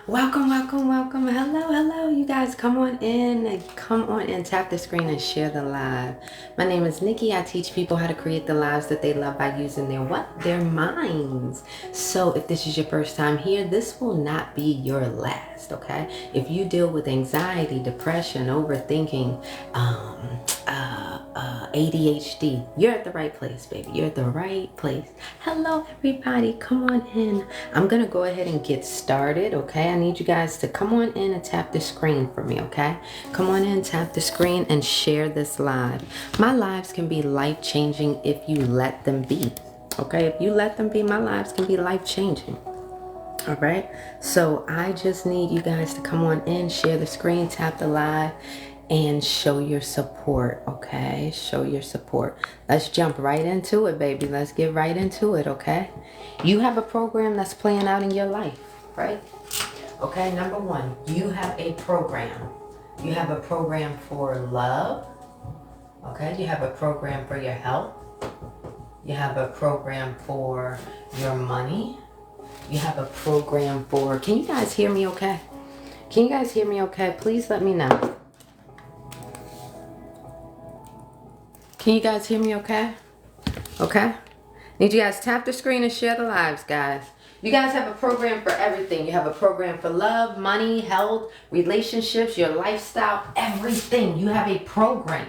Welcome, welcome, welcome. Hello, hello. You guys come on in. Come on in. Tap the screen and share the live. My name is Nikki. I teach people how to create the lives that they love by using their what? Their minds. So if this is your first time here, this will not be your last, okay? If you deal with anxiety, depression, overthinking, ADHD, you're at the right place, baby. You're at the right place. Hello, everybody. Come on in. I'm going to go ahead and get started, okay? I need you guys to come on in and tap the screen for me, okay? Come on in, tap the screen, and share this live. My lives can be life-changing if you let them be, okay? If you let them be, my lives can be life-changing. All right, so I just need you guys to come on in, share the screen, tap the live, and show your support, okay? Show your support. Let's jump right into it, baby. Let's get right into it, okay? You have a program that's playing out in your life, right? Okay, number one, you have a program. You have a program for love, okay? You have a program for your health. You have a program for your money. You have a program for, can you guys hear me okay? Can you guys hear me okay? Please let me know. Can you guys hear me okay? Okay? Need you guys tap the screen and share the lives, guys. You guys have a program for everything. You have a program for love, money, health, relationships, your lifestyle, everything. You have a program.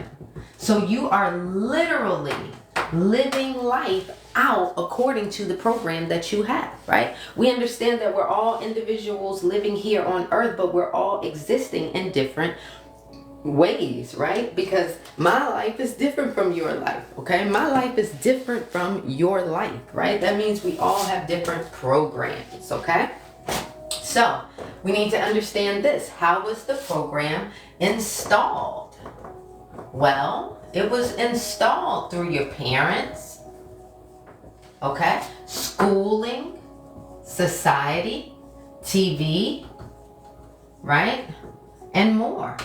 So you are literally living life out according to the program that you have, right? We understand that we're all individuals living here on earth, but we're all existing in different ways, right? Because my life is different from your life, okay? My life is different from your life, right? That means we all have different programs, okay? So we need to understand this. How was the program installed? Well, it was installed through your parents, okay? Schooling, society, TV, right? And more.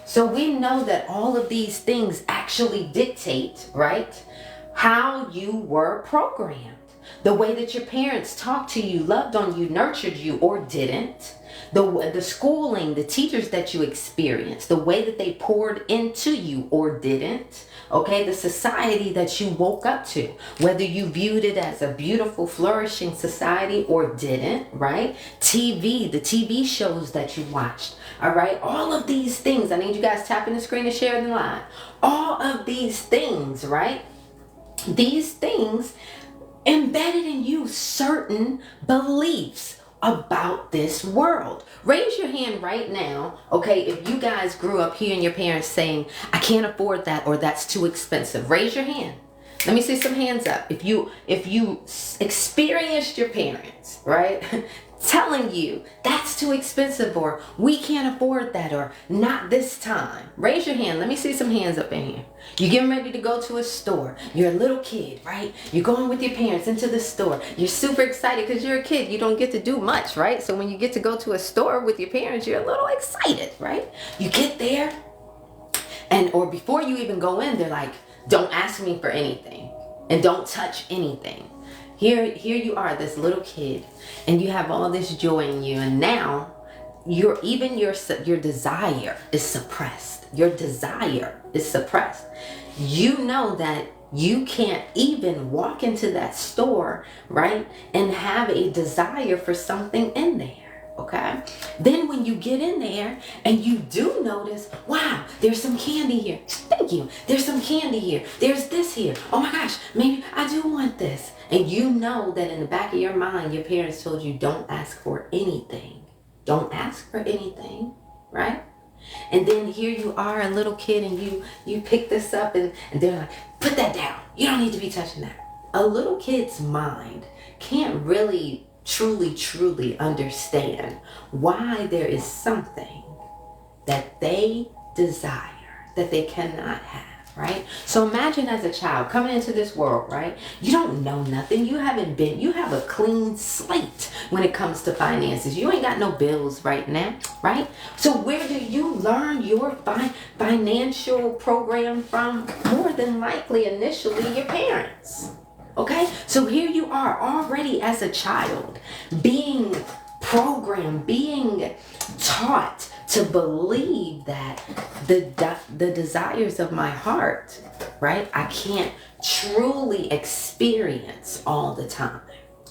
So we know that all of these things actually dictate, right, how you were programmed. The way that your parents talked to you, loved on you, nurtured you, or didn't. The schooling, the teachers that you experienced, the way that they poured into you or didn't. Okay, the society that you woke up to, whether you viewed it as a beautiful, flourishing society or didn't, right? TV, the TV shows that you watched. All right, all of these things. I need you guys tapping the screen and sharing the line. All of these things, right? These things embedded in you certain beliefs about this world. Raise your hand right now, okay, if you guys grew up hearing your parents saying, I can't afford that or that's too expensive. Raise your hand. Let me see some hands up. If you experienced your parents, right, telling you that's too expensive or we can't afford that or not this time. Raise your hand. Let me see some hands up in here. You're getting ready to go to a store. You're a little kid, right? You're going with your parents into the store. You're super excited because you're a kid. You don't get to do much, right? So when you get to go to a store with your parents, you're a little excited, right? You get there or before you even go in, they're like, don't ask me for anything and don't touch anything. Here you are, this little kid, and you have all this joy in you, and now your desire is suppressed. Your desire is suppressed. You know that you can't even walk into that store, right, and have a desire for something in there. Okay, then when you get in there and you do notice, wow, there's some candy here. Thank you. There's some candy here. There's this here. Oh my gosh, maybe I do want this. And you know that in the back of your mind, your parents told you don't ask for anything. Don't ask for anything, right? And then here you are, a little kid, and you pick this up and they're like, put that down. You don't need to be touching that. A little kid's mind can't really truly understand why there is something that they desire that they cannot have, right? So imagine as a child coming into this world, right? You don't know nothing. You have a clean slate when it comes to finances. You ain't got no bills right now, right? So where do you learn your financial program from? More than likely, initially, your parents. Okay, so here you are already as a child being programmed, being taught to believe that the desires of my heart, right, I can't truly experience all the time.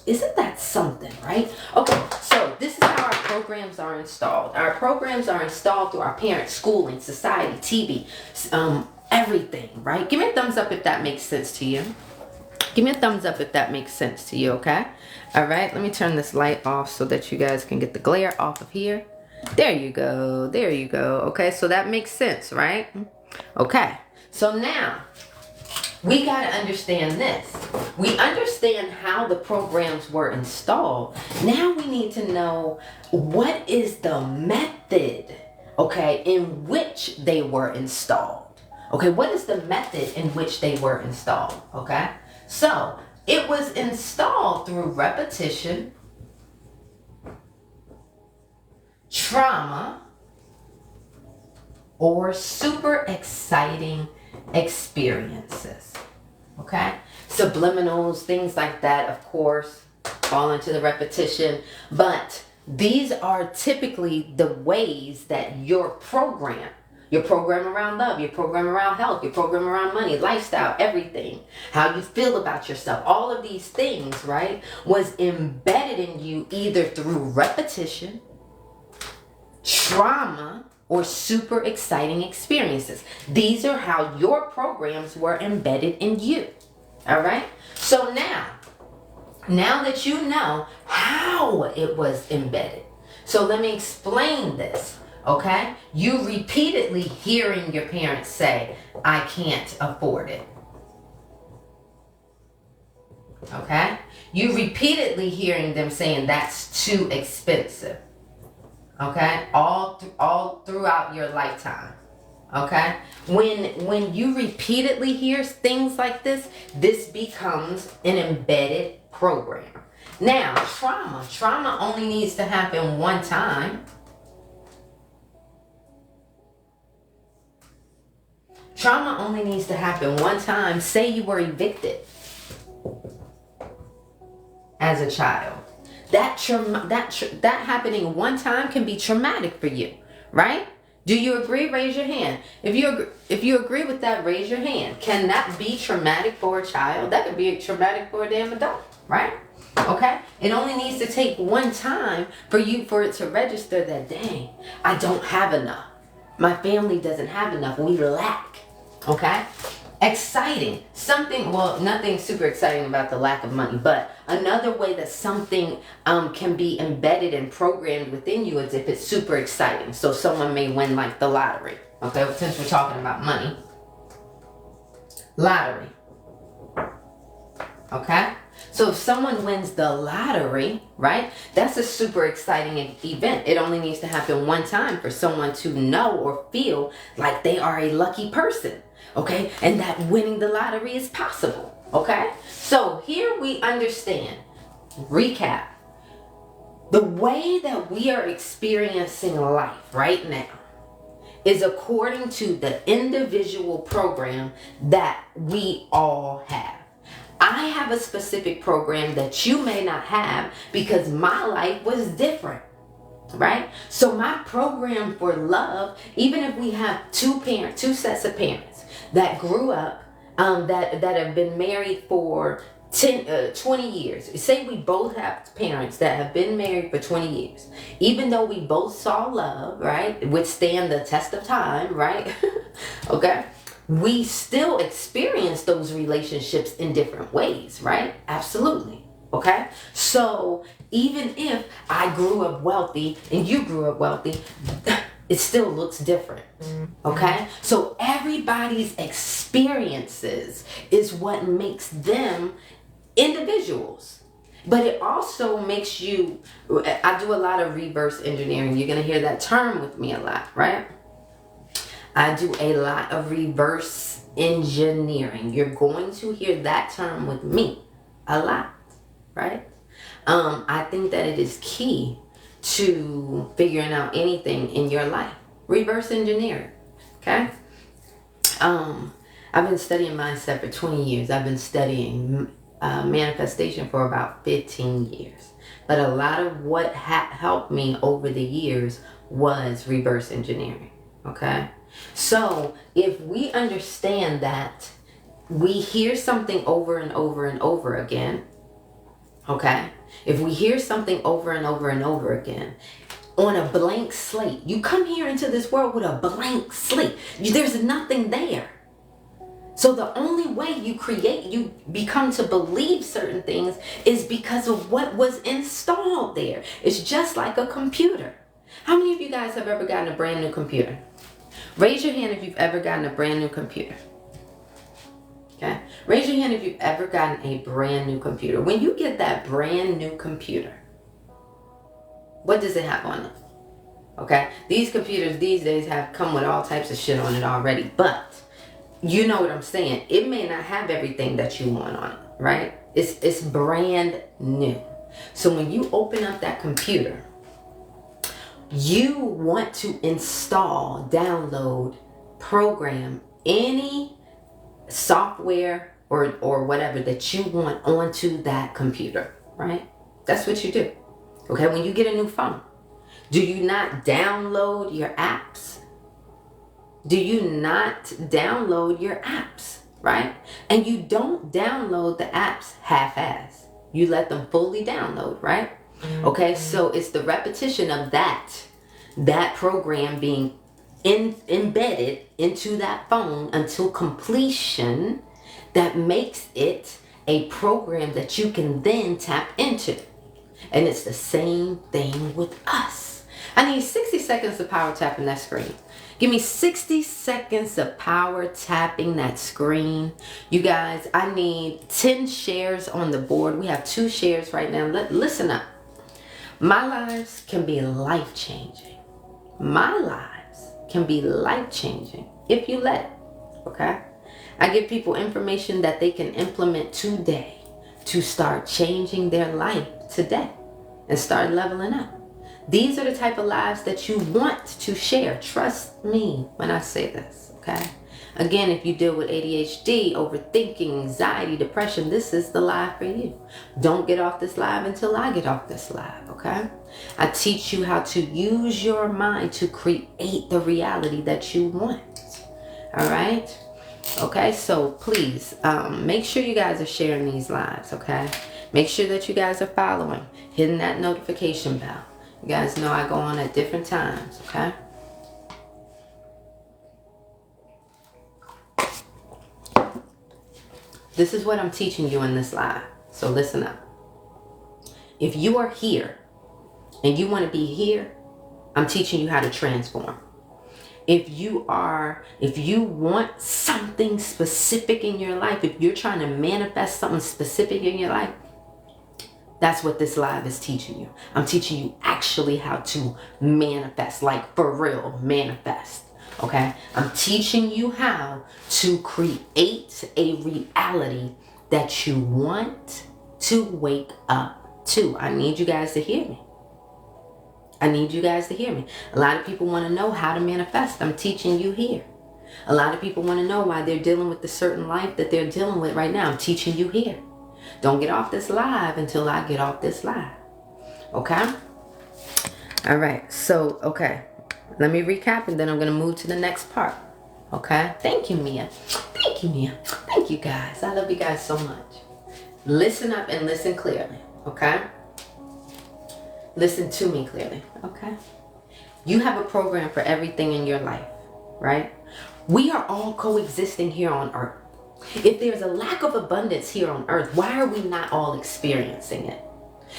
Isn't that something, right? Okay, so this is how our programs are installed. Our programs are installed through our parents, schooling, society, TV, everything, right? Give me a thumbs up if that makes sense to you. Give me a thumbs up if that makes sense to you, okay? All right, let me turn this light off so that you guys can get the glare off of here. There you go, there you go. Okay, so that makes sense, right? Okay, so now we got to understand this. We understand how the programs were installed. Now we need to know what is the method, okay, in which they were installed. Okay, what is the method in which they were installed, okay? So, it was installed through repetition, trauma, or super exciting experiences. Okay? Subliminals, things like that, of course, fall into the repetition. But these are typically the ways that your program around love, your program around health, your program around money, lifestyle, everything, how you feel about yourself, all of these things, right, was embedded in you either through repetition, trauma, or super exciting experiences. These are how your programs were embedded in you. All right? So now that you know how it was embedded, so let me explain this. Okay? You repeatedly hearing your parents say, I can't afford it. Okay? You repeatedly hearing them saying that's too expensive. Okay? All throughout your lifetime. Okay? When you repeatedly hear things like this becomes an embedded program. Now, trauma only needs to happen one time. Trauma only needs to happen one time. Say you were evicted as a child. That happening one time can be traumatic for you, right? Do you agree? Raise your hand. If you agree with that, raise your hand. Can that be traumatic for a child? That could be traumatic for a damn adult, right? Okay? It only needs to take one time for it to register that, dang, I don't have enough. My family doesn't have enough. We lack. Okay? Exciting. Nothing super exciting about the lack of money, but another way that something can be embedded and programmed within you is if it's super exciting. So someone may win like the lottery. Okay, since we're talking about money. Lottery. Okay? So if someone wins the lottery, right, that's a super exciting event. It only needs to happen one time for someone to know or feel like they are a lucky person. Okay? And that winning the lottery is possible. Okay? So here we understand. Recap. The way that we are experiencing life right now is according to the individual program that we all have. I have a specific program that you may not have because my life was different. Right? So my program for love, even if we have two sets of parents that grew up, that have been married for 20 years. Say we both have parents that have been married for 20 years. Even though we both saw love, right, withstand the test of time, right? Okay? We still experience those relationships in different ways, right? Absolutely. Okay? So even if I grew up wealthy and you grew up wealthy, it still looks different. Okay? So everybody's experiences is what makes them individuals. But it also makes you, I do a lot of reverse engineering. You're going to hear that term with me a lot, right? I do a lot of reverse engineering. You're going to hear that term with me a lot, right? I think that it is key to figuring out anything in your life. Reverse engineering, okay? I've been studying mindset for 20 years. I've been studying manifestation for about 15 years. But a lot of what helped me over the years was reverse engineering. Okay? So if we understand that we hear something over and over and over again, okay? If we hear something over and over and over again, on a blank slate, you come here into this world with a blank slate. There's nothing there. So the only way you become to believe certain things is because of what was installed there. It's just like a computer. How many of you guys have ever gotten a brand new computer? Raise your hand if you've ever gotten a brand new computer. Okay? Raise your hand if you've ever gotten a brand new computer. When you get that brand new computer, what does it have on it? Okay? These computers these days have come with all types of shit on it already, but you know what I'm saying. It may not have everything that you want on it, right? It's brand new. So when you open up that computer, you want to install, download, program any software or whatever that you want onto that computer, right? That's what you do. Okay, when you get a new phone, do you not download your apps? Do you not download your apps, right? And you don't download the apps half-ass. You let them fully download, right? Okay, so it's the repetition of that program being embedded into that phone until completion that makes it a program that you can then tap into. And it's the same thing with us. I need 60 seconds of power tapping that screen. Give me 60 seconds of power tapping that screen. You guys, I need 10 shares on the board. We have 2 shares right now. Listen up. My lives can be life-changing. My lives can be life-changing if you let it, okay? I give people information that they can implement today to start changing their life today and start leveling up. These are the type of lives that you want to share. Trust me when I say this, okay? Again, if you deal with ADHD, overthinking, anxiety, depression, this is the live for you. Don't get off this live until I get off this live, okay? I teach you how to use your mind to create the reality that you want, all right? Okay, so please make sure you guys are sharing these lives, okay? Make sure that you guys are following, hitting that notification bell. You guys know I go on at different times, okay? This is what I'm teaching you in this live, so listen up. If you are here and you want to be here, I'm teaching you how to transform. If you want something specific in your life, if you're trying to manifest something specific in your life, that's what this live is teaching you. I'm teaching you actually how to manifest, like for real, manifest. Okay? I'm teaching you how to create a reality that you want to wake up to. I need you guys to hear me. I need you guys to hear me. A lot of people want to know how to manifest. I'm teaching you here. A lot of people want to know why they're dealing with the certain life that they're dealing with right now. I'm teaching you here. Don't get off this live until I get off this live. Okay? All right. So, okay. Let me recap and then I'm going to move to the next part. Okay? Thank you, Mia. Thank you, Mia. Thank you, guys. I love you guys so much. Listen up and listen clearly. Okay? Listen to me clearly. Okay? You have a program for everything in your life, right? We are all coexisting here on earth. If there's a lack of abundance here on earth, why are we not all experiencing it?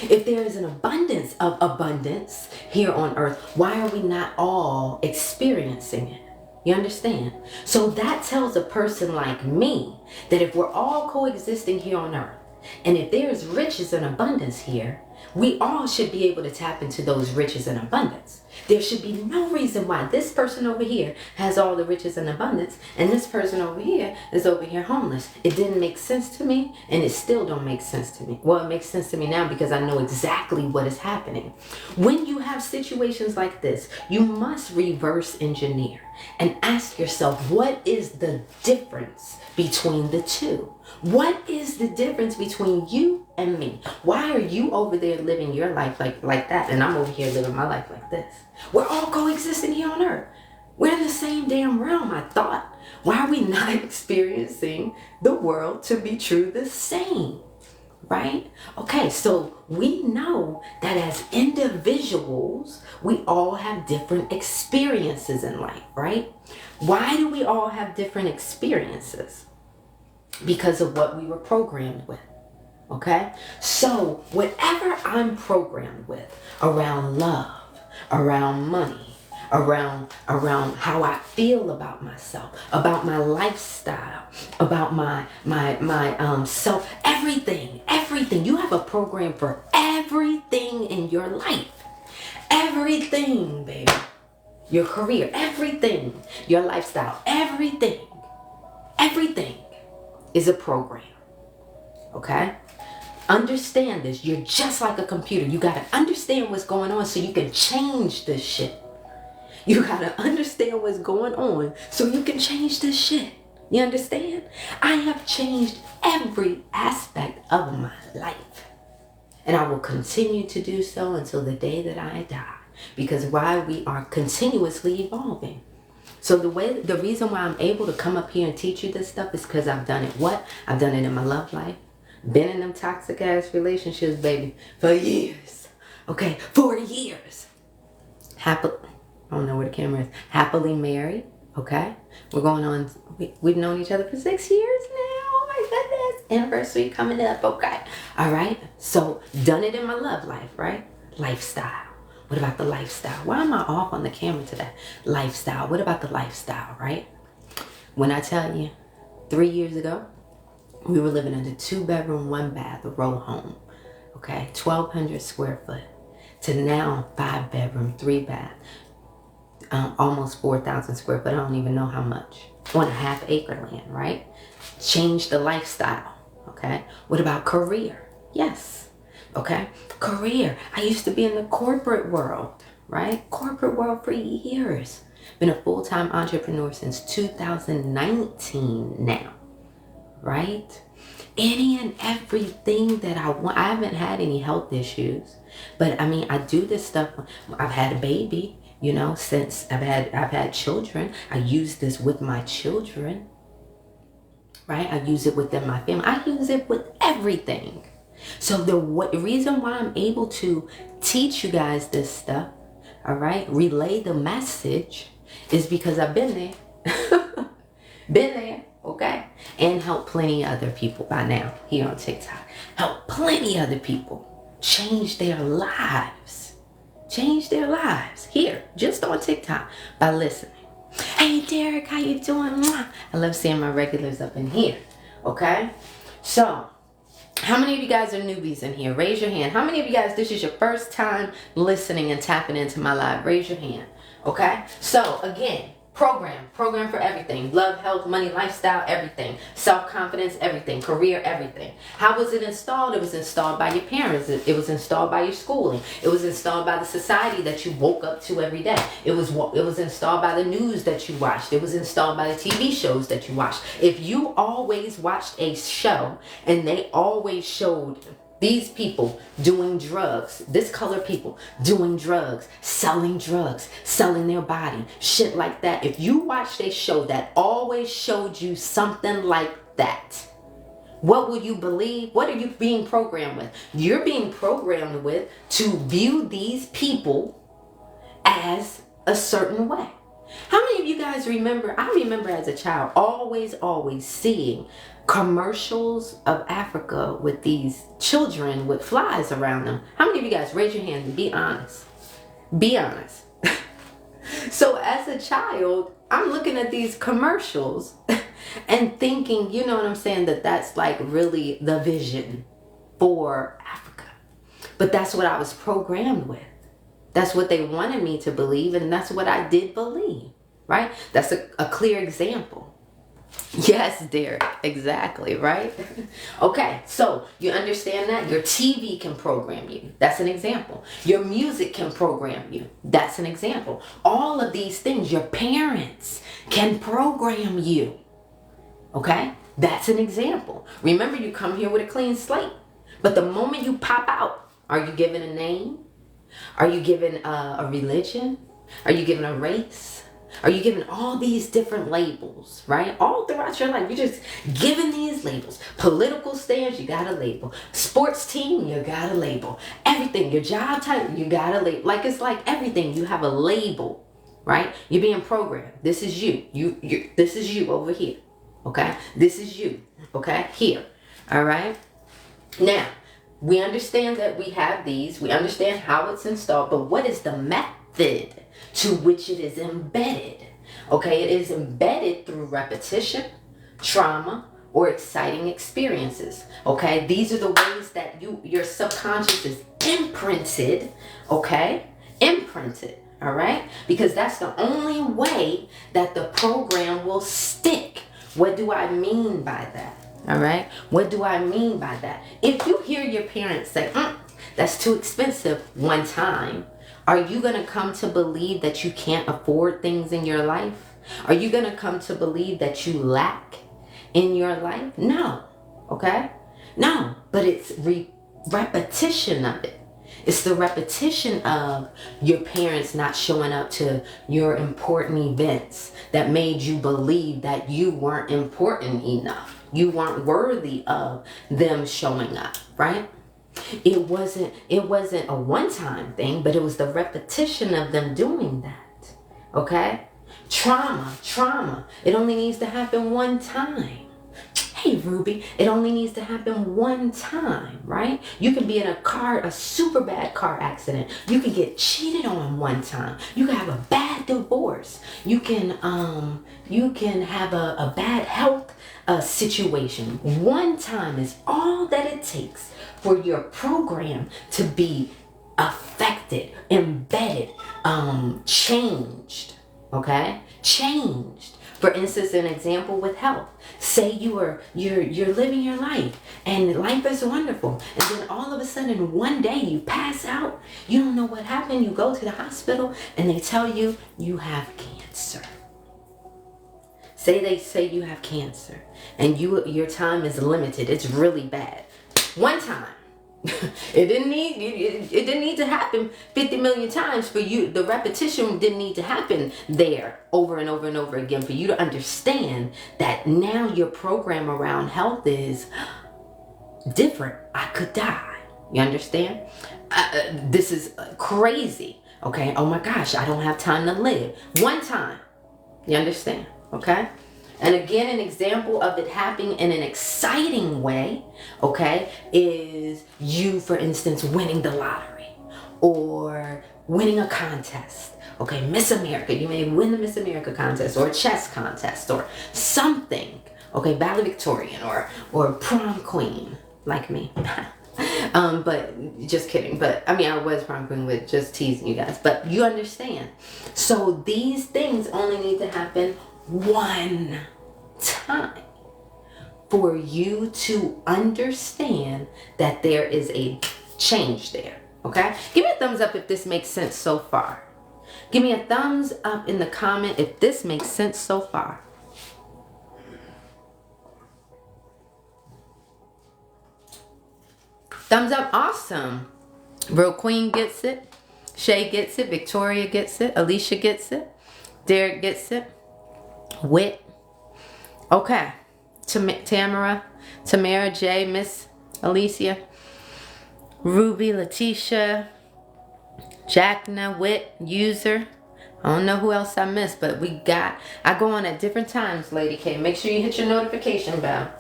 If there is an abundance of abundance here on earth, why are we not all experiencing it? You understand? So that tells a person like me that if we're all coexisting here on earth, and if there is riches and abundance here, We all should be able to tap into those riches and abundance. There should be no reason why this person over here has all the riches and abundance and this person over here is over here homeless. It didn't make sense to me, and it still don't make sense to me. Well, it makes sense to me now because I know exactly what is happening. When you have situations like this, you must reverse engineer and ask yourself, what is the difference between the two? What is the difference between you and me? Why are you over there living your life like that, and I'm over here living my life like this? We're all coexisting here on earth. We're in the same damn realm, I thought. Why are we not experiencing the world to be true the same? Right? Okay, so we know that as individuals, we all have different experiences in life, right? Why do we all have different experiences? Because of what we were programmed with. Okay? So whatever I'm programmed with around love, around money, around how I feel about myself, about my lifestyle, about my self, everything. You have a program for everything in your life. Everything, baby. Your career, everything. Your lifestyle, everything. Everything is a program. Okay? Understand this. You're just like a computer. You got to understand what's going on so you can change this shit. You got to understand what's going on so you can change this shit. You understand? I have changed every aspect of my life. And I will continue to do so until the day that I die. Because why? We are continuously evolving. So the reason why I'm able to come up here and teach you this stuff is because I've done it. What? I've done it in my love life. Been in them toxic ass relationships, baby, for years. Okay, 4 years. I don't know where the camera is. Happily married. Okay, we're going on. We've known each other for 6 years now. Oh my goodness, anniversary coming up. Okay, all right. So done it in my love life, right? Lifestyle. What about the lifestyle? Why am I off on the camera today? Lifestyle. What about the lifestyle, right? When I tell you, 3 years ago, we were living in a 2-bedroom, 1-bath, row home. Okay, 1,200 square foot. To now, 5-bedroom, 3-bath, almost 4,000 square foot. I don't even know how much. 1.5 acre land, right? Change the lifestyle. Okay. What about career? Yes. Okay. Career. I used to be in the corporate world, right? Corporate world for years. Been a full-time entrepreneur since 2019 now, right? Any and everything that I want. I haven't had any health issues, but I mean, I do this stuff. I've had a baby, you know, since I've had children. I use this with my children, right? I use it within my family. I use it with everything. So the reason why I'm able to teach you guys this stuff, all right, relay the message, is because I've been there. Been there, okay? And helped plenty of other people by now here on TikTok. Help plenty other people change their lives. Change their lives here, just on TikTok, by listening. Hey, Derek, how you doing? I love seeing my regulars up in here, okay? So, how many of you guys are newbies in here? Raise your hand. How many of you guys, this is your first time listening and tapping into my live? Raise your hand, okay? So, again, program for everything. Love, health, money, lifestyle, everything. Self-confidence, everything. Career, everything. How was it installed? It was installed by your parents. It was installed by your schooling. It was installed by the society that you woke up to every day. It was installed by the news that you watched. It was installed by the TV shows that you watched. If you always watched a show and they always showed these people doing drugs, this color people doing drugs, selling their body, shit like that. If you watched a show that always showed you something like that, what will you believe? What are you being programmed with? You're being programmed with to view these people as a certain way. How many of you guys remember? I remember as a child always seeing commercials of Africa with these children with flies around them. How many of you guys, raise your hand and be honest? Be honest. So as a child, I'm looking at these commercials and thinking, you know what I'm saying, that's like really the vision for Africa. But that's what I was programmed with. That's what they wanted me to believe, and that's what I did believe, right? That's a clear example. Yes, Derek, exactly, right? Okay, so you understand that? Your TV can program you. That's an example. Your music can program you. That's an example. All of these things, your parents can program you. Okay? That's an example. Remember, you come here with a clean slate. But the moment you pop out, are you given a name? Are you given a religion? Are you given a race? Are you given all these different labels, right? All throughout your life, you're just given these labels. Political stance, you got a label. Sports team, you got a label. Everything, your job type, you got a label. Like, it's like everything, you have a label, right? You're being programmed. This is you. This is you over here, okay? This is you, okay? Here, all right? Now, we understand that we have these. We understand how it's installed, but what is the method to which it is embedded? Okay, it is embedded through repetition, trauma, or exciting experiences. Okay, these are the ways that your subconscious is imprinted. Okay, imprinted. All right, because that's the only way that the program will stick. What do I mean by that? All right, what do I mean by that? If you hear your parents say, that's too expensive one time, are you going to come to believe that you can't afford things in your life? Are you going to come to believe that you lack in your life? No. Okay? No. But it's repetition of it. It's the repetition of your parents not showing up to your important events that made you believe that you weren't important enough. You weren't worthy of them showing up, right? It wasn't a one-time thing, but it was the repetition of them doing that. Okay? Trauma. It only needs to happen one time. Hey, Ruby, it only needs to happen one time, right? You can be in a super bad car accident. You can get cheated on one time. You can have a bad divorce. You can have a bad health situation. One time is all that it takes for your program to be affected, embedded, changed. Okay? Changed. For instance, an example with health. Say you're living your life and life is wonderful, and then all of a sudden one day you pass out. You don't know what happened. You go to the hospital and they tell you you have cancer. They say you have cancer and your time is limited. It's really bad. One time. It didn't need to happen 50 million times for you. The repetition didn't need to happen there over and over and over again for you to understand that now your program around health is different. I could die. You understand? This is crazy. Okay. Oh my gosh, I don't have time to live. One time. You understand? Okay. And again, an example of it happening in an exciting way, okay, is you, for instance, winning the lottery or winning a contest. Okay, Miss America, you may win the Miss America contest or a chess contest or something. Okay, valedictorian or prom queen, like me. But just kidding. But I mean, I was prom queen with just teasing you guys. But you understand. So these things only need to happen one time for you to understand that there is a change there. Okay? Give me a thumbs up if this makes sense so far. Give me a thumbs up in the comment if this makes sense so far. Thumbs up. Awesome. Real Queen gets it. Shay gets it. Victoria gets it. Alicia gets it. Derek gets it. Wit. Okay. Tamara, J, Miss Alicia, Ruby, Letitia, Jackna, Wit, User. I don't know who else I missed, but I go on at different times, Lady K. Make sure you hit your notification bell.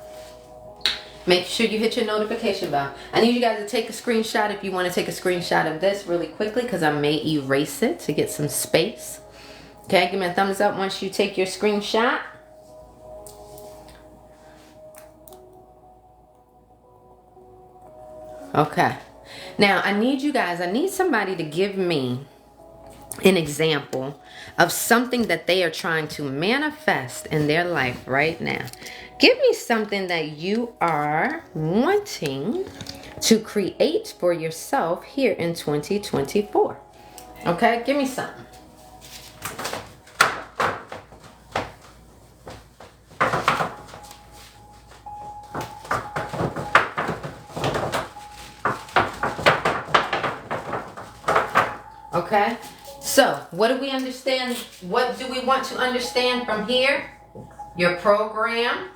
Make sure you hit your notification bell. I need you guys to take a screenshot if you want to take a screenshot of this really quickly, because I may erase it to get some space. Okay, give me a thumbs up once you take your screenshot. Okay. Now, I need somebody to give me an example of something that they are trying to manifest in their life right now. Give me something that you are wanting to create for yourself here in 2024. Okay, give me something. Okay, so what do we understand? What do we want to understand from here? Your program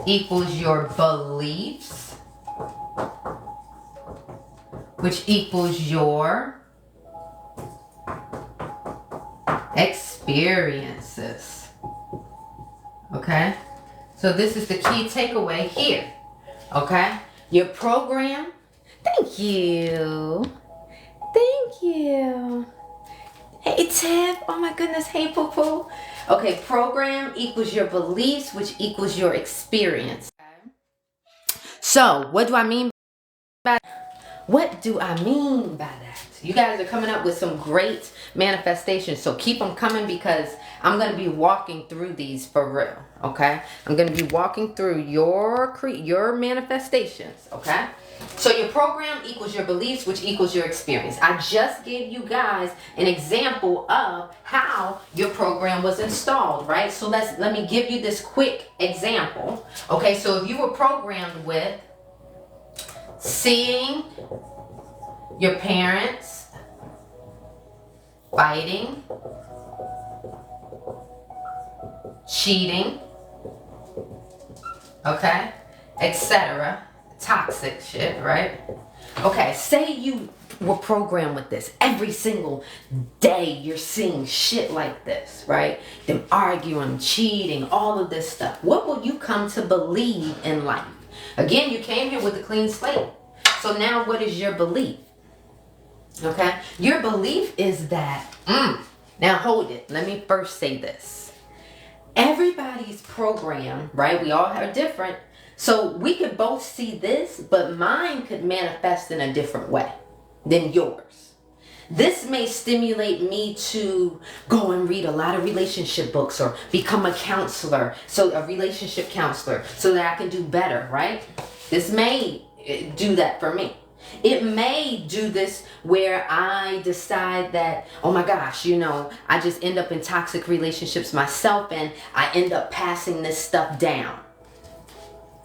equals your beliefs, which equals your experiences. Okay, so this is the key takeaway here. Okay, your program. Thank you. Thank you. Hey, Tiff. Oh my goodness. Hey, Poo Poo. Okay, program equals your beliefs, which equals your experience. So, what do I mean by that? You guys are coming up with some great manifestations. So keep them coming because I'm going to be walking through these for real. Okay? I'm going to be walking through your manifestations. Okay? So your program equals your beliefs, which equals your experience. I just gave you guys an example of how your program was installed, right? So let me give you this quick example. Okay, so if you were programmed with seeing your parents fighting, cheating, okay, etc. Toxic shit, right? Okay, say you were programmed with this. Every single day you're seeing shit like this, right? Them arguing, cheating, all of this stuff. What will you come to believe in life? Again, you came here with a clean slate. So now what is your belief? Okay? Your belief is that, now hold it. Let me first say this. Everybody's program, right? We all have different. So we could both see this, but mine could manifest in a different way than yours. This may stimulate me to go and read a lot of relationship books or become a counselor, so a relationship counselor, so that I can do better, right? This may do that for me. It may do this where I decide that, oh my gosh, I just end up in toxic relationships myself and I end up passing this stuff down.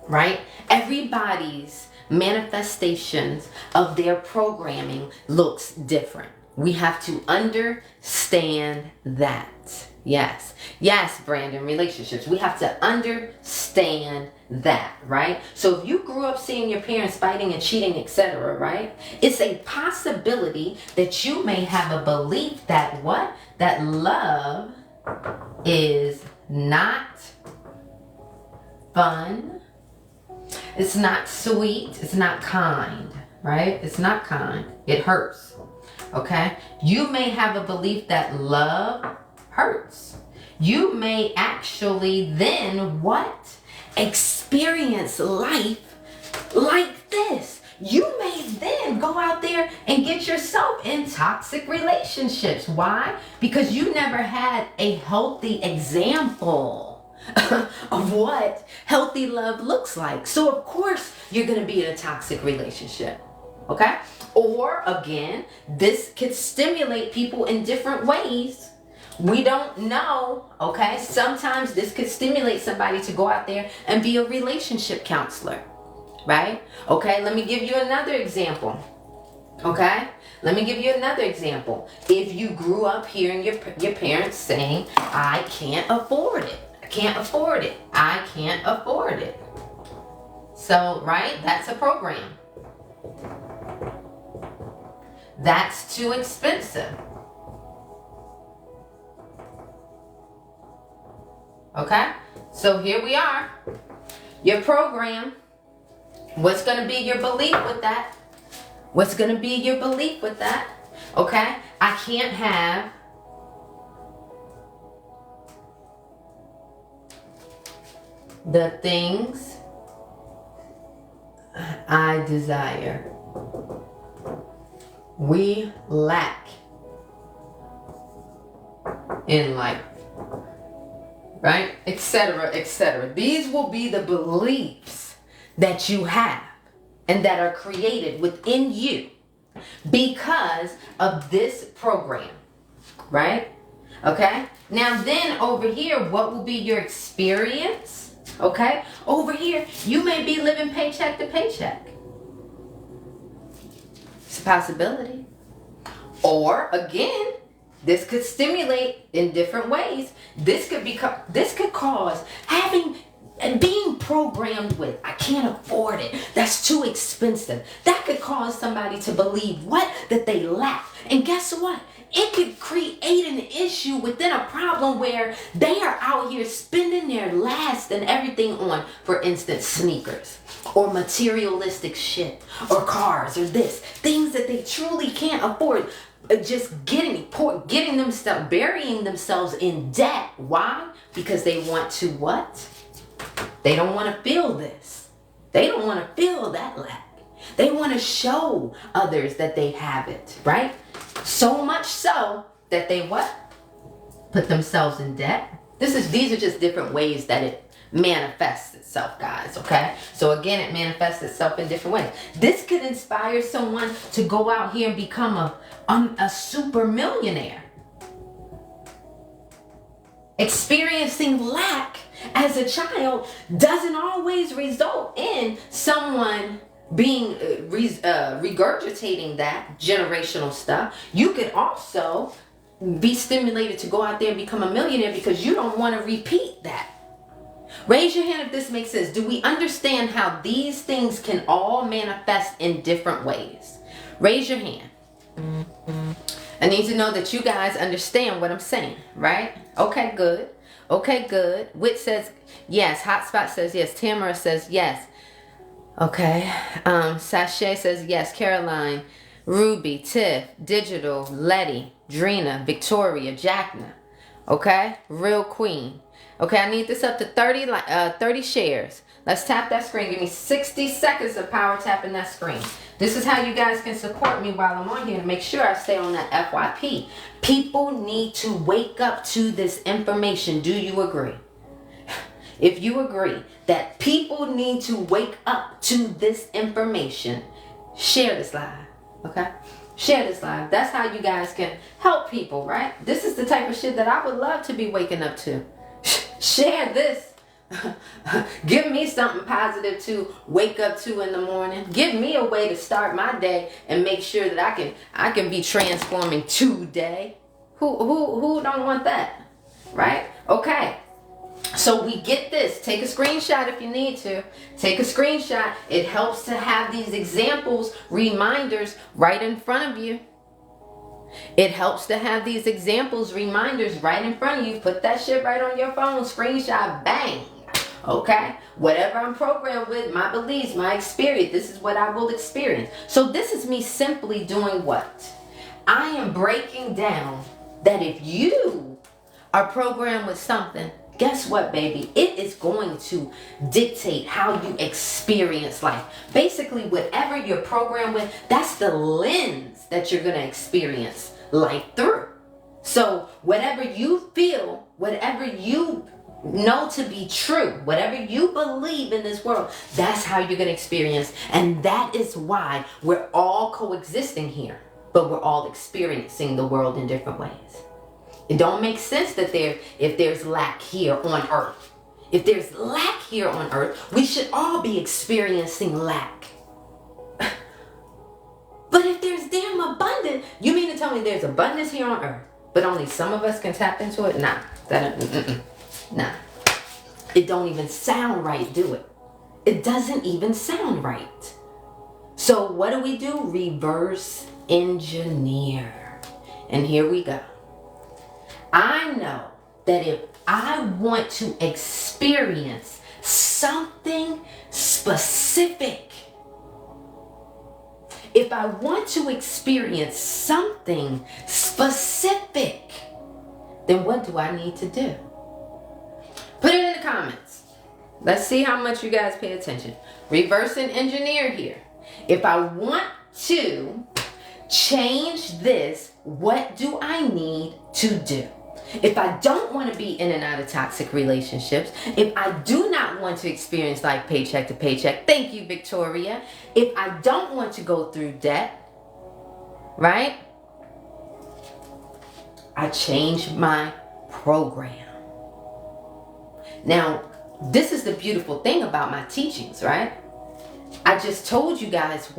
Right? Everybody's manifestations of their programming looks different. We have to understand that. Yes. Yes, Brandon, relationships. We have to understand that, right? So if you grew up seeing your parents fighting and cheating, etc., right? It's a possibility that you may have a belief that what? That love is not fun. It's not sweet. It's not kind, right? It's not kind. It hurts. Okay? You may have a belief that love hurts. You may actually then what? Experience life like this. You may then go out there and get yourself in toxic relationships. Why? Because you never had a healthy example of what healthy love looks like. So of course you're going to be in a toxic relationship. Okay? Or again, this could stimulate people in different ways. We don't know, okay? Sometimes this could stimulate somebody to go out there and be a relationship counselor, right? Okay, let me give you another example. Okay? Let me give you another example. If you grew up hearing your parents saying, I can't afford it. I can't afford it. I can't afford it. So, right? That's a program. That's too expensive. Okay? So here we are. Your program. What's going to be your belief with that? What's going to be your belief with that? Okay? I can't have the things I desire. We lack in life. Right? Etc., etc. These will be the beliefs that you have and that are created within you because of this program. Right? Okay? Now then over here, what will be your experience? Okay? Over here, you may be living paycheck to paycheck. It's a possibility. Or again, this could stimulate in different ways. This could cause having and being programmed with, I can't afford it, that's too expensive. That could cause somebody to believe what? That they lack. And guess what? It could create an issue within a problem where they are out here spending their last and everything on, for instance, sneakers or materialistic shit or cars or this, things that they truly can't afford. Just burying themselves in debt. Why? Because they want to what? They don't want to feel this. They don't want to feel that lack. They want to show others that they have it, right? So much so that they what? Put themselves in debt. These are just different ways that it manifests itself, guys, okay? So again, it manifests itself in different ways. This could inspire someone to go out here and become a super millionaire. Experiencing lack as a child doesn't always result in someone being regurgitating that generational stuff. You could also be stimulated to go out there and become a millionaire because you don't want to repeat that. Raise your hand if this makes sense. Do we understand how these things can all manifest in different ways? Raise your hand. I need to know that you guys understand what I'm saying, right? Okay, good. Okay, good. Wit says yes. Hotspot says yes. Tamara says yes. Okay. Sachet says yes. Caroline, Ruby, Tiff, Digital, Letty, Drina, Victoria, Jackna. Okay? Real Queen. Okay, I need this up to 30 shares. Let's tap that screen. Give me 60 seconds of power tapping that screen. This is how you guys can support me while I'm on here to make sure I stay on that FYP. People need to wake up to this information. Do you agree? If you agree that people need to wake up to this information, share this live, okay? Share this live. That's how you guys can help people, right? This is the type of shit that I would love to be waking up to. Share this. Give me something positive to wake up to in the morning. Give me a way to start my day and make sure that I can be transforming today. Who don't want that? Right? Okay. So we get this. Take a screenshot if you need to. Take a screenshot. It helps to have these examples, reminders right in front of you. It helps to have these examples, reminders right in front of you. Put that shit right on your phone. Screenshot. Bang. Okay? Whatever I'm programmed with, my beliefs, my experience, this is what I will experience. So this is me simply doing what? I am breaking down that if you are programmed with something, guess what, baby? It is going to dictate how you experience life. Basically, whatever you're programmed with, that's the lens that you're going to experience life through. So whatever you feel, whatever you know to be true, whatever you believe in this world, that's how you're going to experience. And that is why we're all coexisting here, but we're all experiencing the world in different ways. It don't make sense that if there's lack here on earth. If there's lack here on earth, we should all be experiencing lack. But if there's damn abundance, you mean to tell me there's abundance here on earth, but only some of us can tap into it? Nah. Nah. It don't even sound right, do it? It doesn't even sound right. So what do? Reverse engineer. And here we go. I know that if I want to experience something specific, if I want to experience something specific, then what do I need to do? Put it in the comments. Let's see how much you guys pay attention. Reverse and engineer here. If I want to change this, what do I need to do? If I don't want to be in and out of toxic relationships, if I do not want to experience life paycheck to paycheck, thank you, Victoria. If I don't want to go through debt, right? I change my program. Now, this is the beautiful thing about my teachings, right? I just told you guys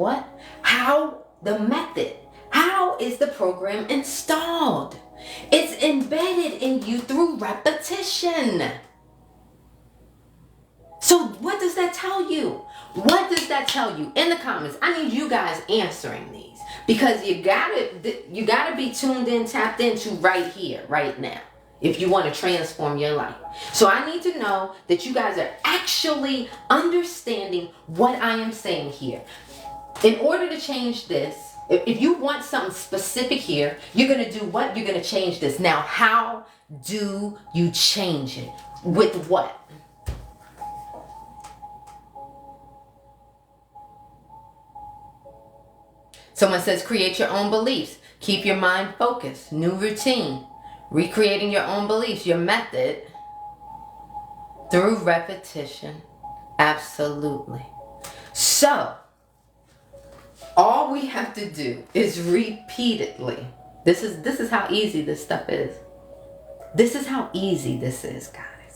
how the method, how is the program installed? It's embedded in you through repetition. So what does that tell you? What does that tell you? In the comments, I need you guys answering these, because you gotta be tuned in, tapped into right here, right now, if you want to transform your life. So I need to know that you guys are actually understanding what I am saying here. In order to change this, if you want something specific here, you're going to do what? You're going to change this. Now, how do you change it? With what? Someone says create your own beliefs. Keep your mind focused. New routine. Recreating your own beliefs. Your method through repetition. Absolutely. So, all we have to do is repeatedly. This is how easy this stuff is. This is how easy this is, guys.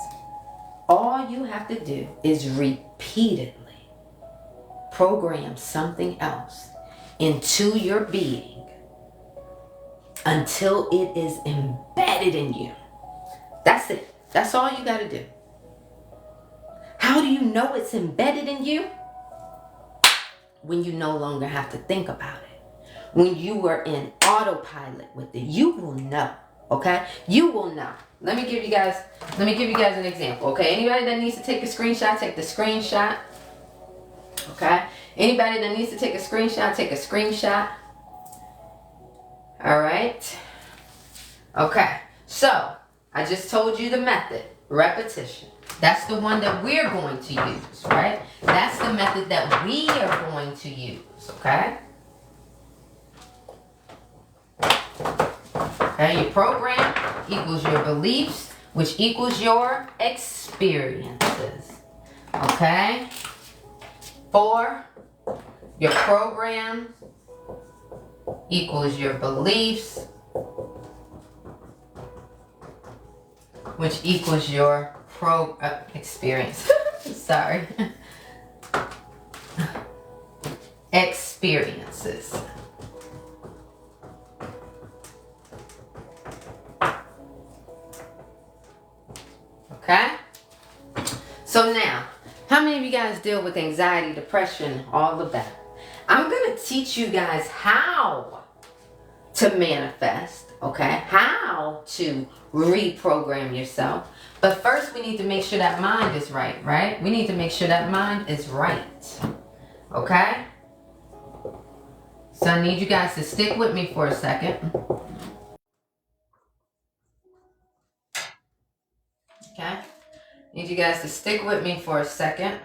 All you have to do is repeatedly program something else into your being until it is embedded in you. That's it. That's all you got to do. How do you know it's embedded in you? When you no longer have to think about it. When you are in autopilot with it, you will know. Okay? You will know. Let me give you guys an example. Okay? Anybody that needs to take a screenshot, take the screenshot. Okay? Anybody that needs to take a screenshot, take a screenshot. All right? Okay. So, I just told you the method. Repetition. That's the one that we're going to use, right? That's the method that we are going to use, okay? Okay, your program equals your beliefs, which equals your experiences, okay? 4, your program equals your beliefs, which equals your experience. Sorry. Experiences. Okay? So now, how many of you guys deal with anxiety, depression, all of that? I'm going to teach you guys how to manifest, okay? How to reprogram yourself. But first we need to make sure that mind is right, right? We need to make sure that mind is right, okay? So I need you guys to stick with me for a second. Okay? Need you guys to stick with me for a second.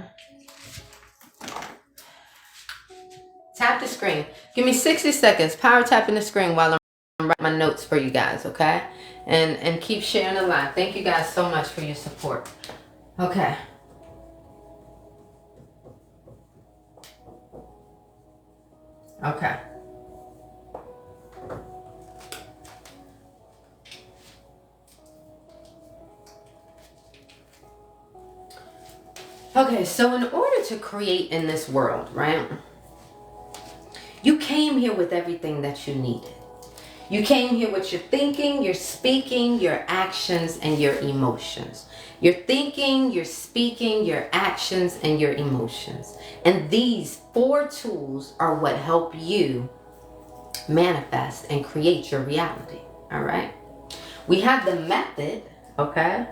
Tap the screen. Give me 60 seconds. Power tapping the screen while I'm writing my notes for you guys, okay? And keep sharing the live. Thank you guys so much for your support. Okay. Okay. Okay, so in order to create in this world, right? You came here with everything that you needed. You came here with your thinking, your speaking, your actions, and your emotions. Your thinking, your speaking, your actions, and your emotions. And these 4 tools are what help you manifest and create your reality. All right? We have the method, okay,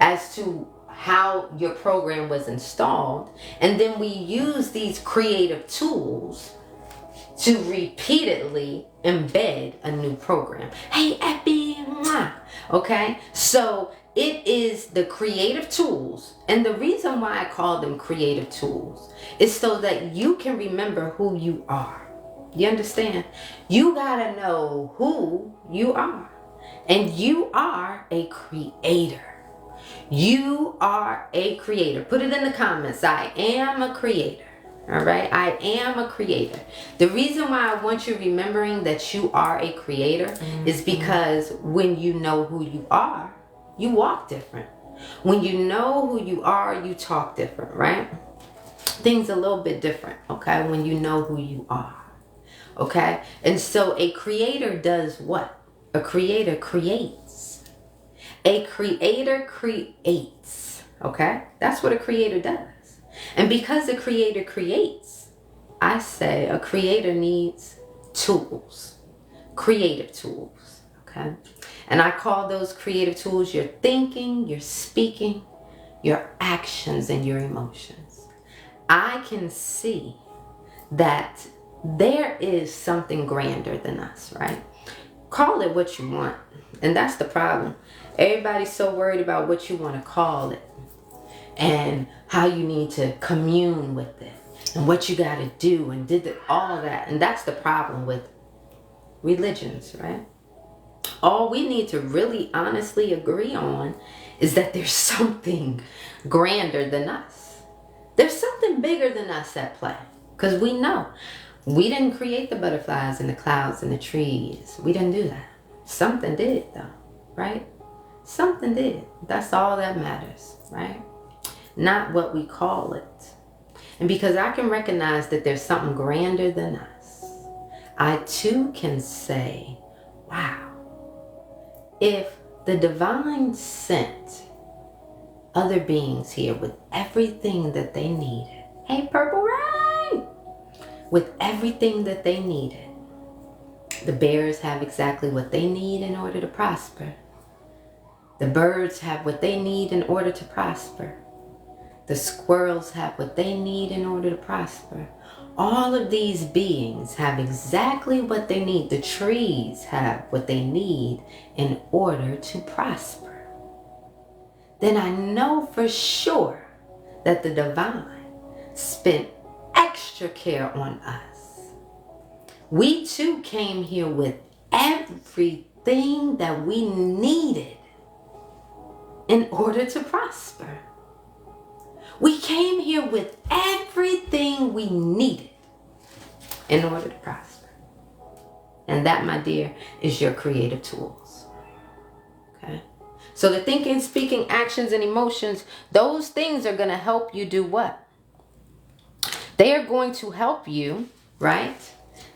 as to how your program was installed. And then we use these creative tools to repeatedly embed a new program. Hey, Epi, Okay, so it is the creative tools, and the reason why I call them creative tools is so that you can remember who you are. You understand? You gotta know who you are, and you are a creator. You are a creator. Put it in the comments. I am a creator. All right, I am a creator. The reason why I want you remembering that you are a creator is because when you know who you are, you walk different. When you know who you are, you talk different, right? Things a little bit different, okay, when you know who you are, okay? And so a creator does what? A creator creates. A creator creates, okay? That's what a creator does. And because a creator creates, I say a creator needs tools, creative tools, okay? And I call those creative tools your thinking, your speaking, your actions, and your emotions. I can see that there is something grander than us, right? Call it what you want. And that's the problem. Everybody's so worried about what you want to call it and how you need to commune with it and what you got to do and all of that. And that's the problem with religions, right? All we need to really honestly agree on is that there's something grander than us. There's something bigger than us at play. Because we know we didn't create the butterflies and the clouds and the trees. We didn't do that. Something did though, right? Something did. That's all that matters, right? Not what we call it. And because I can recognize that there's something grander than us, I too can say, wow, if the divine sent other beings here with everything that they needed, hey, Purple Rain, with everything that they needed, the bears have exactly what they need in order to prosper. The birds have what they need in order to prosper. The squirrels have what they need in order to prosper. All of these beings have exactly what they need. The trees have what they need in order to prosper. Then I know for sure that the divine spent extra care on us. We too came here with everything that we needed in order to prosper. We came here with everything we needed in order to prosper. And that, my dear, is your creative tools. Okay? So the thinking, speaking, actions, and emotions, those things are going to help you do what? They are going to help you, right?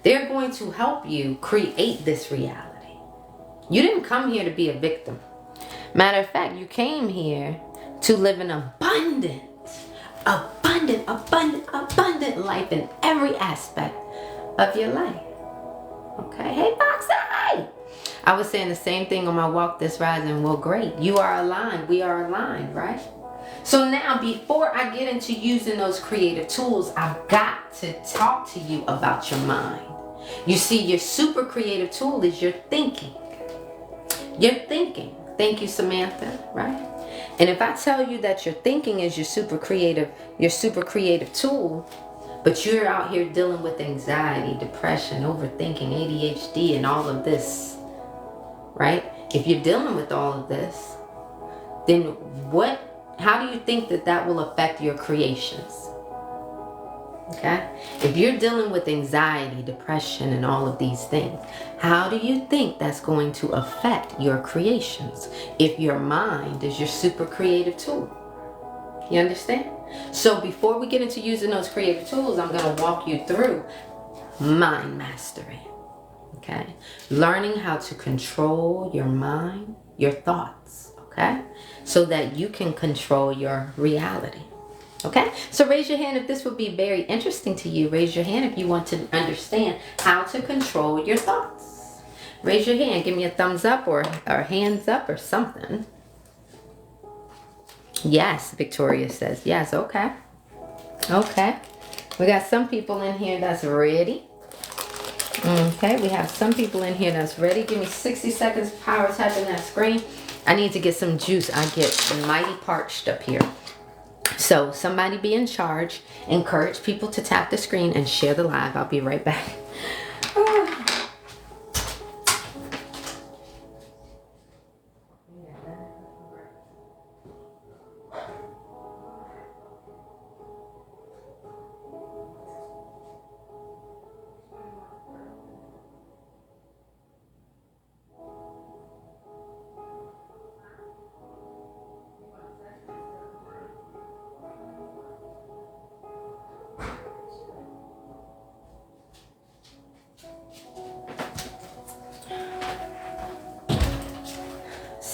They're going to help you create this reality. You didn't come here to be a victim. Matter of fact, you came here to live an abundant life in every aspect of your life. Okay? Hey, Foxy! I was saying the same thing on my walk this rising. Well, great. You are aligned. We are aligned, right? So now, before I get into using those creative tools, I've got to talk to you about your mind. You see, your super creative tool is your thinking. Your thinking. Thank you, Samantha, right? And if I tell you that your thinking is your super creative tool, but you're out here dealing with anxiety, depression, overthinking, ADHD, and all of this, right? If you're dealing with all of this, then how do you think that will affect your creations? Okay? If you're dealing with anxiety, depression, and all of these things, how do you think that's going to affect your creations if your mind is your super creative tool? You understand? So before we get into using those creative tools, I'm going to walk you through mind mastery. Okay? Learning how to control your mind, your thoughts, okay? So that you can control your reality. Okay, so raise your hand if this would be very interesting to you. Raise your hand if you want to understand how to control your thoughts. Raise your hand. Give me a thumbs up or hands up or something. Yes, Victoria says yes. Okay. Okay. We got some people in here that's ready. Okay, we have some people in here that's ready. Give me 60 seconds, power tapping that screen. I need to get some juice. I get mighty parched up here. So somebody be in charge. Encourage people to tap the screen and share the live. I'll be right back.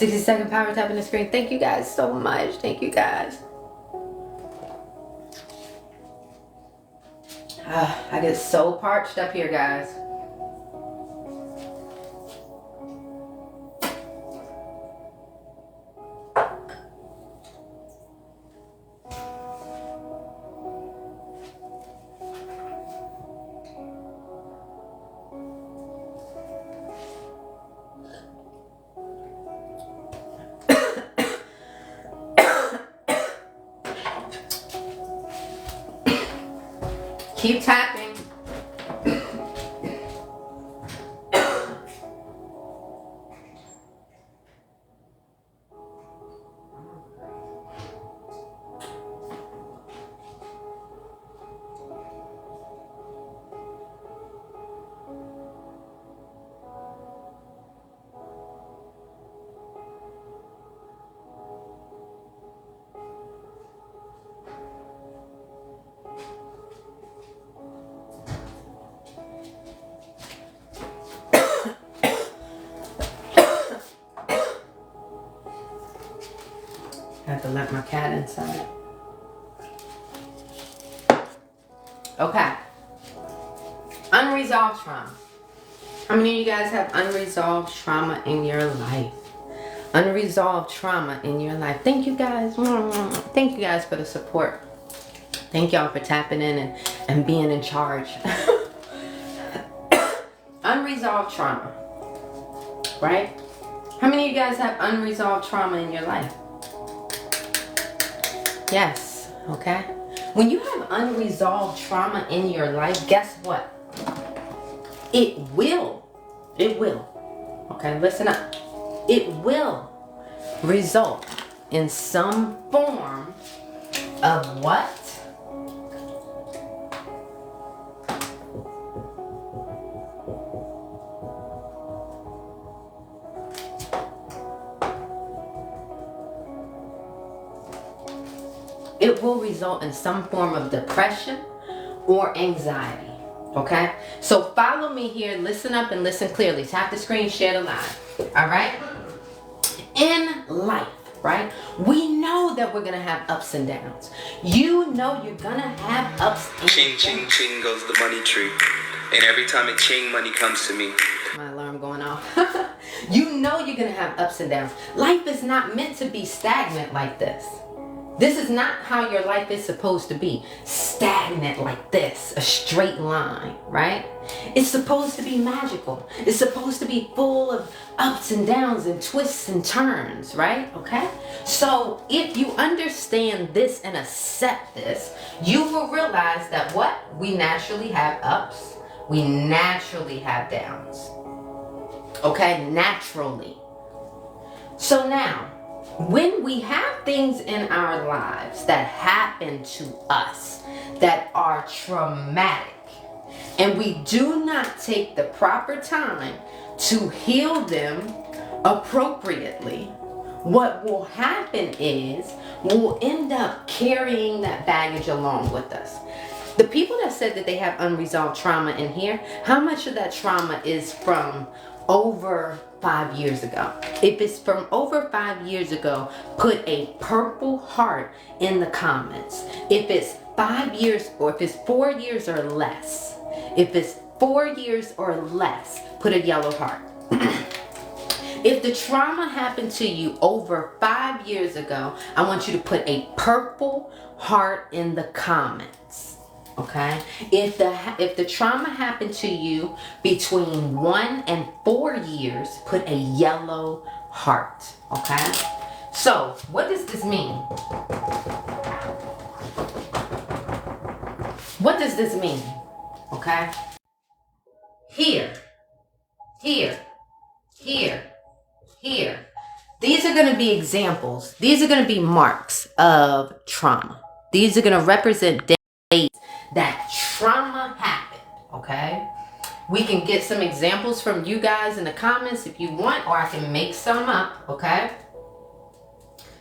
60-second power tapping the screen. Thank you guys so much. Thank you guys. I get so parched up here, guys. Keep tapping. I have to let my cat inside. Okay. Unresolved trauma. How many of you guys have unresolved trauma in your life? Unresolved trauma in your life. Thank you guys. Thank you guys for the support. Thank y'all for tapping in and being in charge. Unresolved trauma. Right? How many of you guys have unresolved trauma in your life? Yes. Okay. When you have unresolved trauma in your life, guess what? It will. Okay, listen up. It will result in some form of what? It will result in some form of depression or anxiety. Okay? So follow me here, listen up and listen clearly. Tap the screen, share the live. Alright? In life, right? We know that we're gonna have ups and downs. You know you're gonna have ups and downs. Ching, ching, ching goes the money tree. And every time a ching, money comes to me. My alarm going off. You know you're gonna have ups and downs. Life is not meant to be stagnant like this. This is not how your life is supposed to be. Stagnant like this, a straight line, right? It's supposed to be magical. It's supposed to be full of ups and downs and twists and turns, right? Okay? So if you understand this and accept this, you will realize that what? We naturally have ups. We naturally have downs. Okay? Naturally. So now, when we have things in our lives that happen to us that are traumatic, and we do not take the proper time to heal them appropriately, what will happen is we'll end up carrying that baggage along with us. The people that said that they have unresolved trauma in here, how much of that trauma is from over 5 years ago? If it's from over 5 years ago, put a purple heart in the comments. If it's 5 years, or if it's 4 years or less, if it's 4 years or less, put a yellow heart. If the trauma happened to you over 5 years ago, I want you to put a purple heart in the comments. Okay, if the trauma happened to you between 1 and 4 years, put a yellow heart. Okay, so what does this mean? What does this mean? Okay, here, here, here, here. These are going to be examples. These are going to be marks of trauma. These are going to represent days that trauma happened. Okay, we can get some examples from you guys in the comments if you want, or I can make some up. Okay,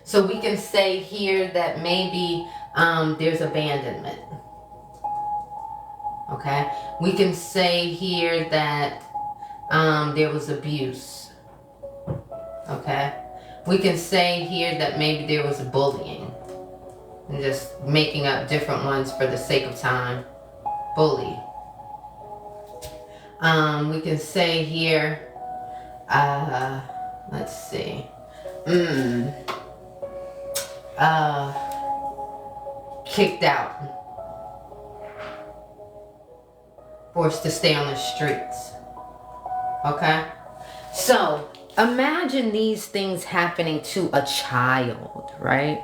so we can say here that maybe there's abandonment. Okay, we can say here that there was abuse. Okay, we can say here that maybe there was bullying. I'm just making up different ones for the sake of time. Bully. We can say here, let's see. Kicked out. Forced to stay on the streets. Okay? So, imagine these things happening to a child, right?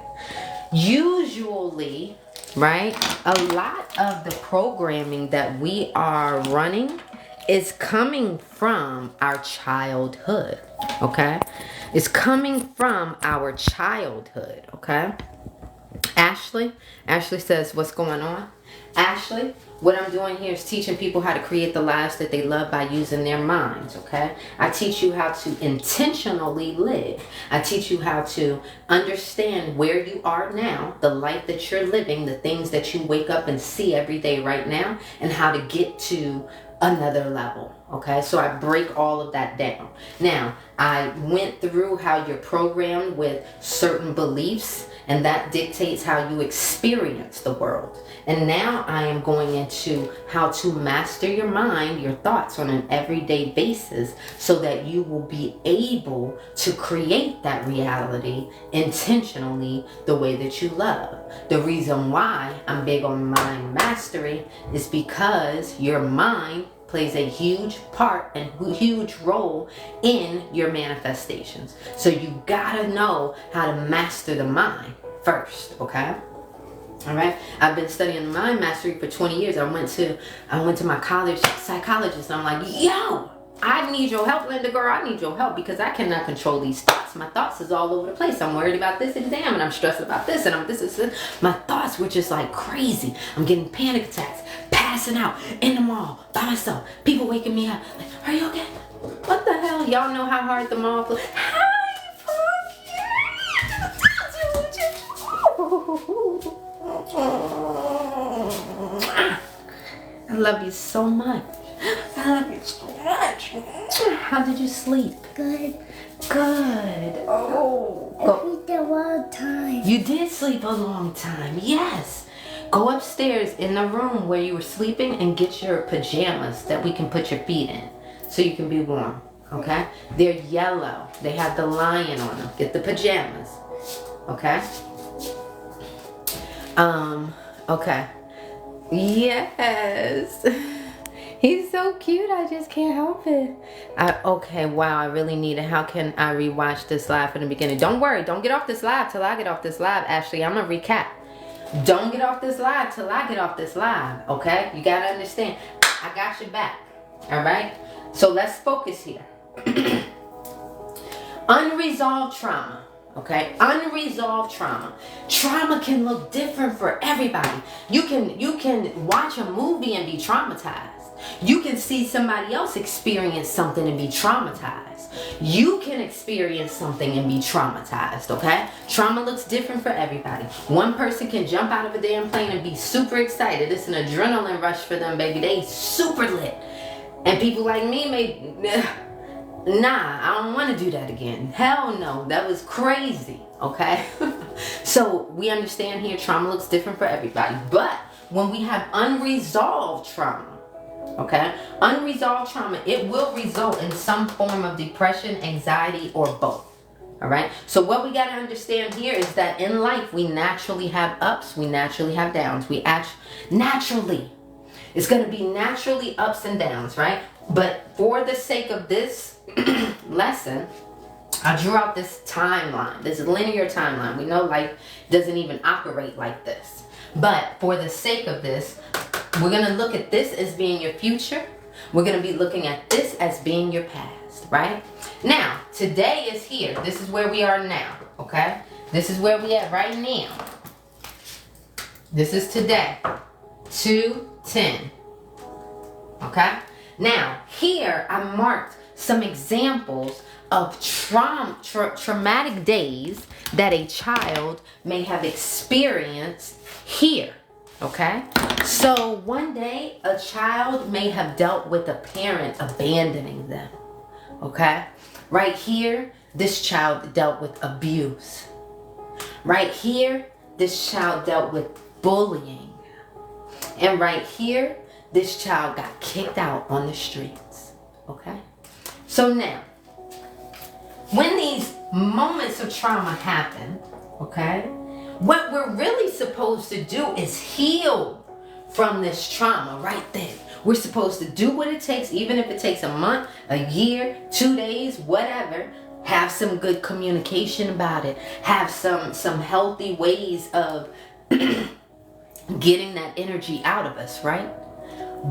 Usually, right, a lot of the programming that we are running is coming from our childhood, okay? It's coming from our childhood, okay? Ashley says, what's going on? Ashley, what I'm doing here is teaching people how to create the lives that they love by using their minds, okay? I teach you how to intentionally live. I teach you how to understand where you are now, the life that you're living, the things that you wake up and see every day right now, and how to get to another level. Okay, so I break all of that down. Now, I went through how you're programmed with certain beliefs, and that dictates how you experience the world. And now I am going into how to master your mind, your thoughts on an everyday basis, so that you will be able to create that reality intentionally the way that you love. The reason why I'm big on mind mastery is because your mind plays a huge part and huge role in your manifestations. So you gotta know how to master the mind first, okay? All right, I've been studying mind mastery for 20 years. I went to my college psychologist. And I'm like, yo, I need your help, Linda girl. I need your help because I cannot control these thoughts. My thoughts is all over the place. I'm worried about this exam and I'm stressed about this and I'm this. My thoughts were just like crazy. I'm getting panic attacks, passing out in the mall by myself. People waking me up. Like, are you okay? What the hell? Y'all know how hard the mall feels. I love you so much. I love you so much. How did you sleep? Good. Good. Oh. I sleep a long time. You did sleep a long time. Yes. Go upstairs in the room where you were sleeping and get your pajamas that we can put your feet in so you can be warm. Okay? They're yellow. They have the lion on them. Get the pajamas. Okay? Okay. Yes. He's so cute. I just can't help it. Okay, wow. I really need it. How can I rewatch this live from the beginning? Don't worry. Don't get off this live till I get off this live. Ashley, I'm going to recap. Don't get off this live till I get off this live. Okay? You got to understand. I got your back. All right? So let's focus here. Unresolved trauma. Okay, unresolved trauma. Trauma can look different for everybody. You can watch a movie and be traumatized. You can see somebody else experience something and be traumatized. You can experience something and be traumatized, okay? Trauma looks different for everybody. One person can jump out of a damn plane and be super excited. It's an adrenaline rush for them, baby. They super lit. And people like me may... Nah, I don't want to do that again. Hell no, that was crazy, okay? So we understand here trauma looks different for everybody. But when we have unresolved trauma, okay? Unresolved trauma, it will result in some form of depression, anxiety, or both. All right. So what we got to understand here is that in life we naturally have ups, we naturally have downs. We naturally, it's going to be naturally ups and downs, right? But for the sake of this lesson, I drew out this timeline, this linear timeline. We know life doesn't even operate like this. But for the sake of this, we're going to look at this as being your future. We're going to be looking at this as being your past, right? Now, today is here. This is where we are now, okay? This is where we at right now. This is today, 2:10, okay? Now, here I marked some examples of traumatic days that a child may have experienced here, okay? So one day a child may have dealt with a parent abandoning them, okay? Right here, this child dealt with abuse. Right here, this child dealt with bullying. And right here, this child got kicked out on the streets, okay? So now, when these moments of trauma happen, okay, what we're really supposed to do is heal from this trauma right there. We're supposed to do what it takes, even if it takes a month, a year, 2 days, whatever. Have some good communication about it. Have some healthy ways of getting that energy out of us, right?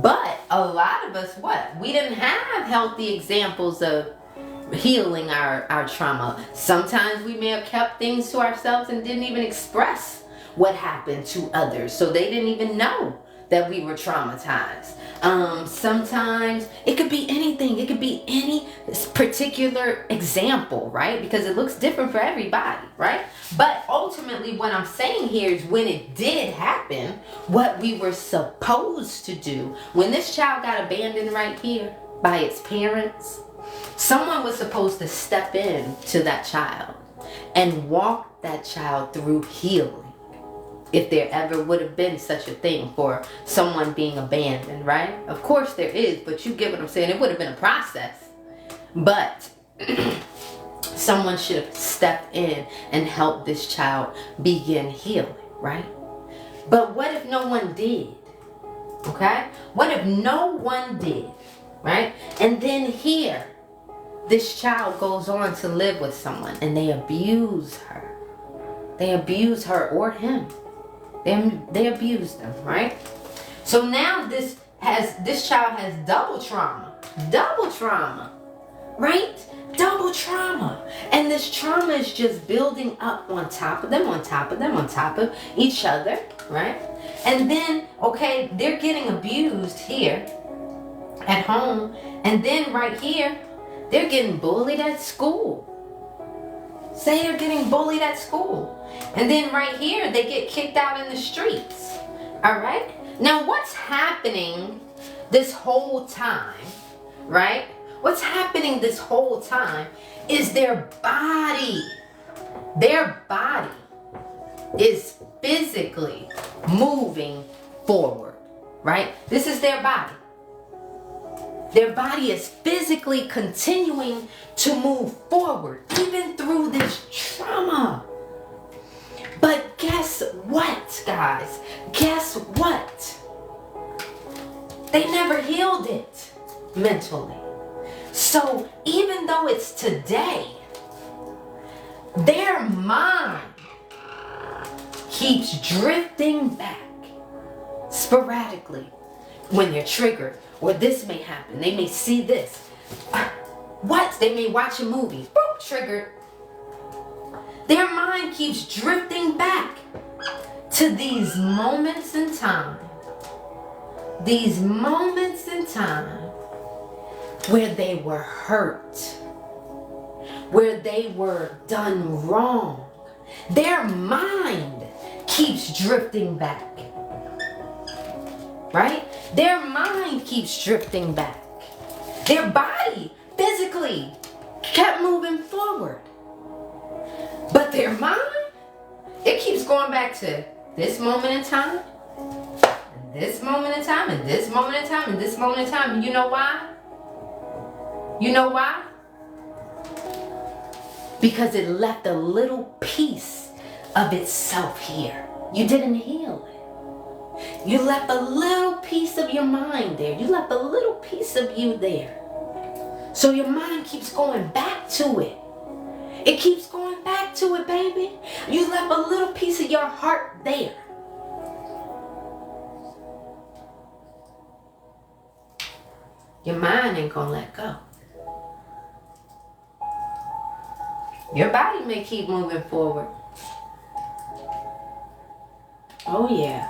But a lot of us, we didn't have healthy examples of healing our trauma. Sometimes we may have kept things to ourselves and didn't even express what happened to others. So they didn't even know that we were traumatized. Sometimes it could be anything. It could be any particular example, right? Because it looks different for everybody, right? But ultimately what I'm saying here is when it did happen, what we were supposed to do, when this child got abandoned right here by its parents, someone was supposed to step in to that child and walk that child through healing. If there ever would have been such a thing for someone being abandoned, right? Of course there is, but you get what I'm saying. It would have been a process. But someone should have stepped in and helped this child begin healing, right? But what if no one did? Okay? What if no one did, right? And then here, this child goes on to live with someone and they abuse her. They abuse her or him. They abuse them, right? So now this child has double trauma, right? Double trauma. And this trauma is just building up on top of them, on top of them, on top of each other, right? And then, okay, they're getting abused here at home. And then right here, they're getting bullied at school. Say they're getting bullied at school. And then right here, they get kicked out in the streets. All right? Now, what's happening this whole time, right? What's happening this whole time is their body is physically moving forward, right? This is their body. Their body is physically continuing to move forward, even through this trauma. But guess what, guys? Guess what? They never healed it mentally. So even though it's today, their mind keeps drifting back sporadically when they're triggered. Or this may happen. They may see this. What? They may watch a movie. Boop, triggered. Their mind keeps drifting back to these moments in time. These moments in time where they were hurt. Where they were done wrong. Their mind keeps drifting back. Right? Their mind keeps drifting back. Their body physically kept moving forward. But their mind, it keeps going back to this moment in time, and this moment in time, and this moment in time, and this moment in time. And you know why? You know why? because it left a little piece of itself here. You didn't heal it. You left a little piece of your mind there. You left a little piece of you there. So your mind keeps going back to it. It keeps going back to it, baby. You left a little piece of your heart there. Your mind ain't gonna let go. Your body may keep moving forward. Oh yeah.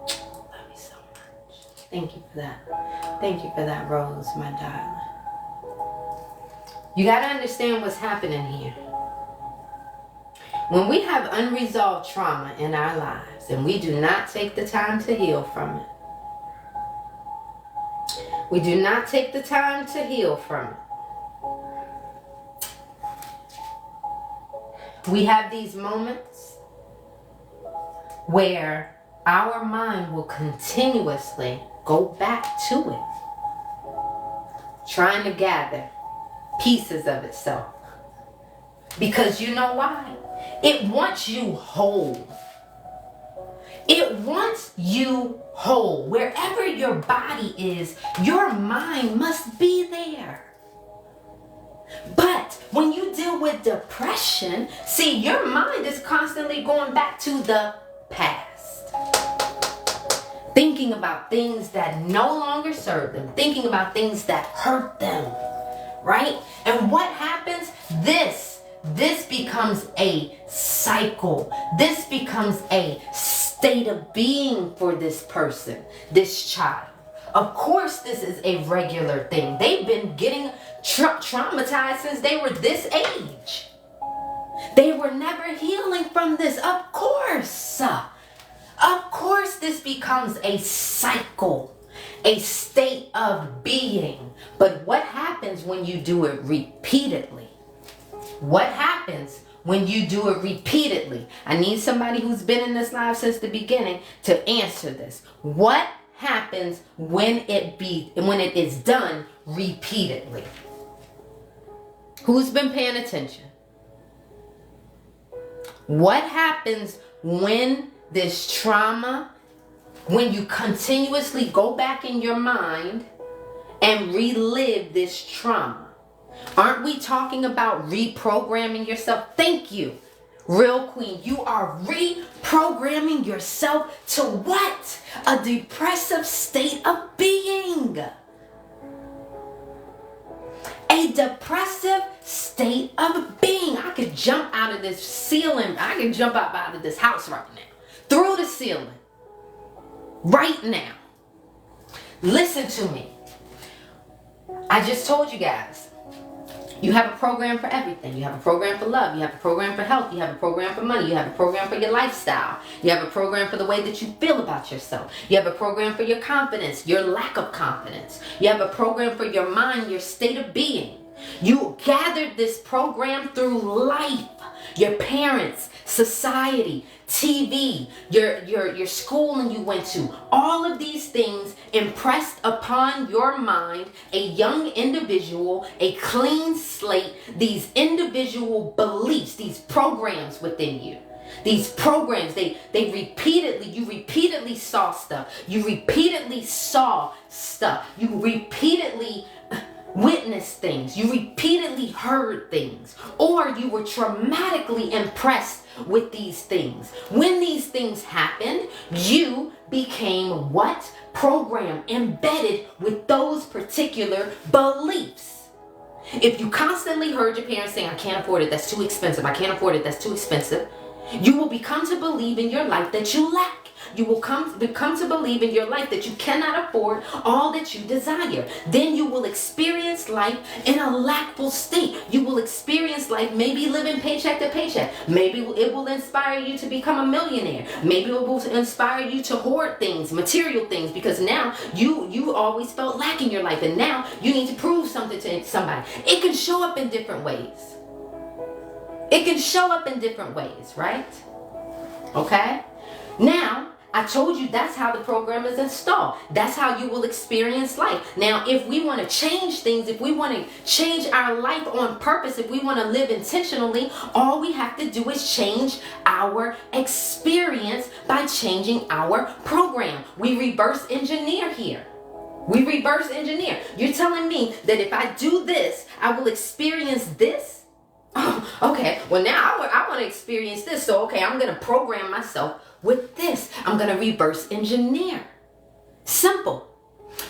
Love you so much. Thank you for that. Thank you for that, Rose, my darling. You gotta understand what's happening here. When we have unresolved trauma in our lives and we do not take the time to heal from it, we do not take the time to heal from it, we have these moments where our mind will continuously go back to it, trying to gather pieces of itself. Because you know why? It wants you whole. It wants you whole. Wherever your body is, your mind must be there. But when you deal with depression, see, your mind is constantly going back to the past. Thinking about things that no longer serve them. Thinking about things that hurt them. Right? And what happens? This becomes a cycle. This becomes a state of being for this person, this child. Of course, this is a regular thing. They've been getting traumatized since they were this age. They were never healing from this. Of course. Of course, this becomes a cycle, a state of being. But what happens when you do it repeatedly? What happens when you do it repeatedly? I need somebody who's been in this live since the beginning to answer this. What happens when it is done repeatedly? Who's been paying attention? What happens when this trauma, when you continuously go back in your mind and relive this trauma? Aren't we talking about reprogramming yourself? Thank you, Real Queen. You are reprogramming yourself to what? A depressive state of being. A depressive state of being. I could jump out of this ceiling. I could jump up out of this house right now. Through the ceiling. Right now. Listen to me. I just told you guys. You have a program for everything. You have a program for love. You have a program for health. You have a program for money. You have a program for your lifestyle. You have a program for the way that you feel about yourself. You have a program for your confidence, your lack of confidence. You have a program for your mind, your state of being. You gathered this program through life. Your parents, society, TV, your schooling you went to. All of these things impressed upon your mind, a young individual, a clean slate, these individual beliefs, these programs within you. These programs, you repeatedly saw stuff. You repeatedly saw stuff. You repeatedly witnessed things. You repeatedly heard things. Or you were traumatically impressed with these things. When these things happened, you became what? Programmed, embedded with those particular beliefs. If you constantly heard your parents saying, I can't afford it, that's too expensive, I can't afford it, that's too expensive, you will become to believe in your life that you lack. You will become to believe in your life that you cannot afford all that you desire. Then you will experience life in a lackful state. You will experience life maybe living paycheck to paycheck. Maybe it will inspire you to become a millionaire. Maybe it will inspire you to hoard things, material things, because now you always felt lack in your life and now you need to prove something to somebody. It can show up in different ways. It can show up in different ways, right? Okay? Now, I told you that's how the program is installed. That's how you will experience life. Now, if we want to change things, if we want to change our life on purpose, if we want to live intentionally, all we have to do is change our experience by changing our program. We reverse engineer here. We reverse engineer. You're telling me that if I do this, I will experience this? Oh, okay, well now I want to experience this. So, okay, I'm going to program myself with this. I'm going to reverse engineer. Simple.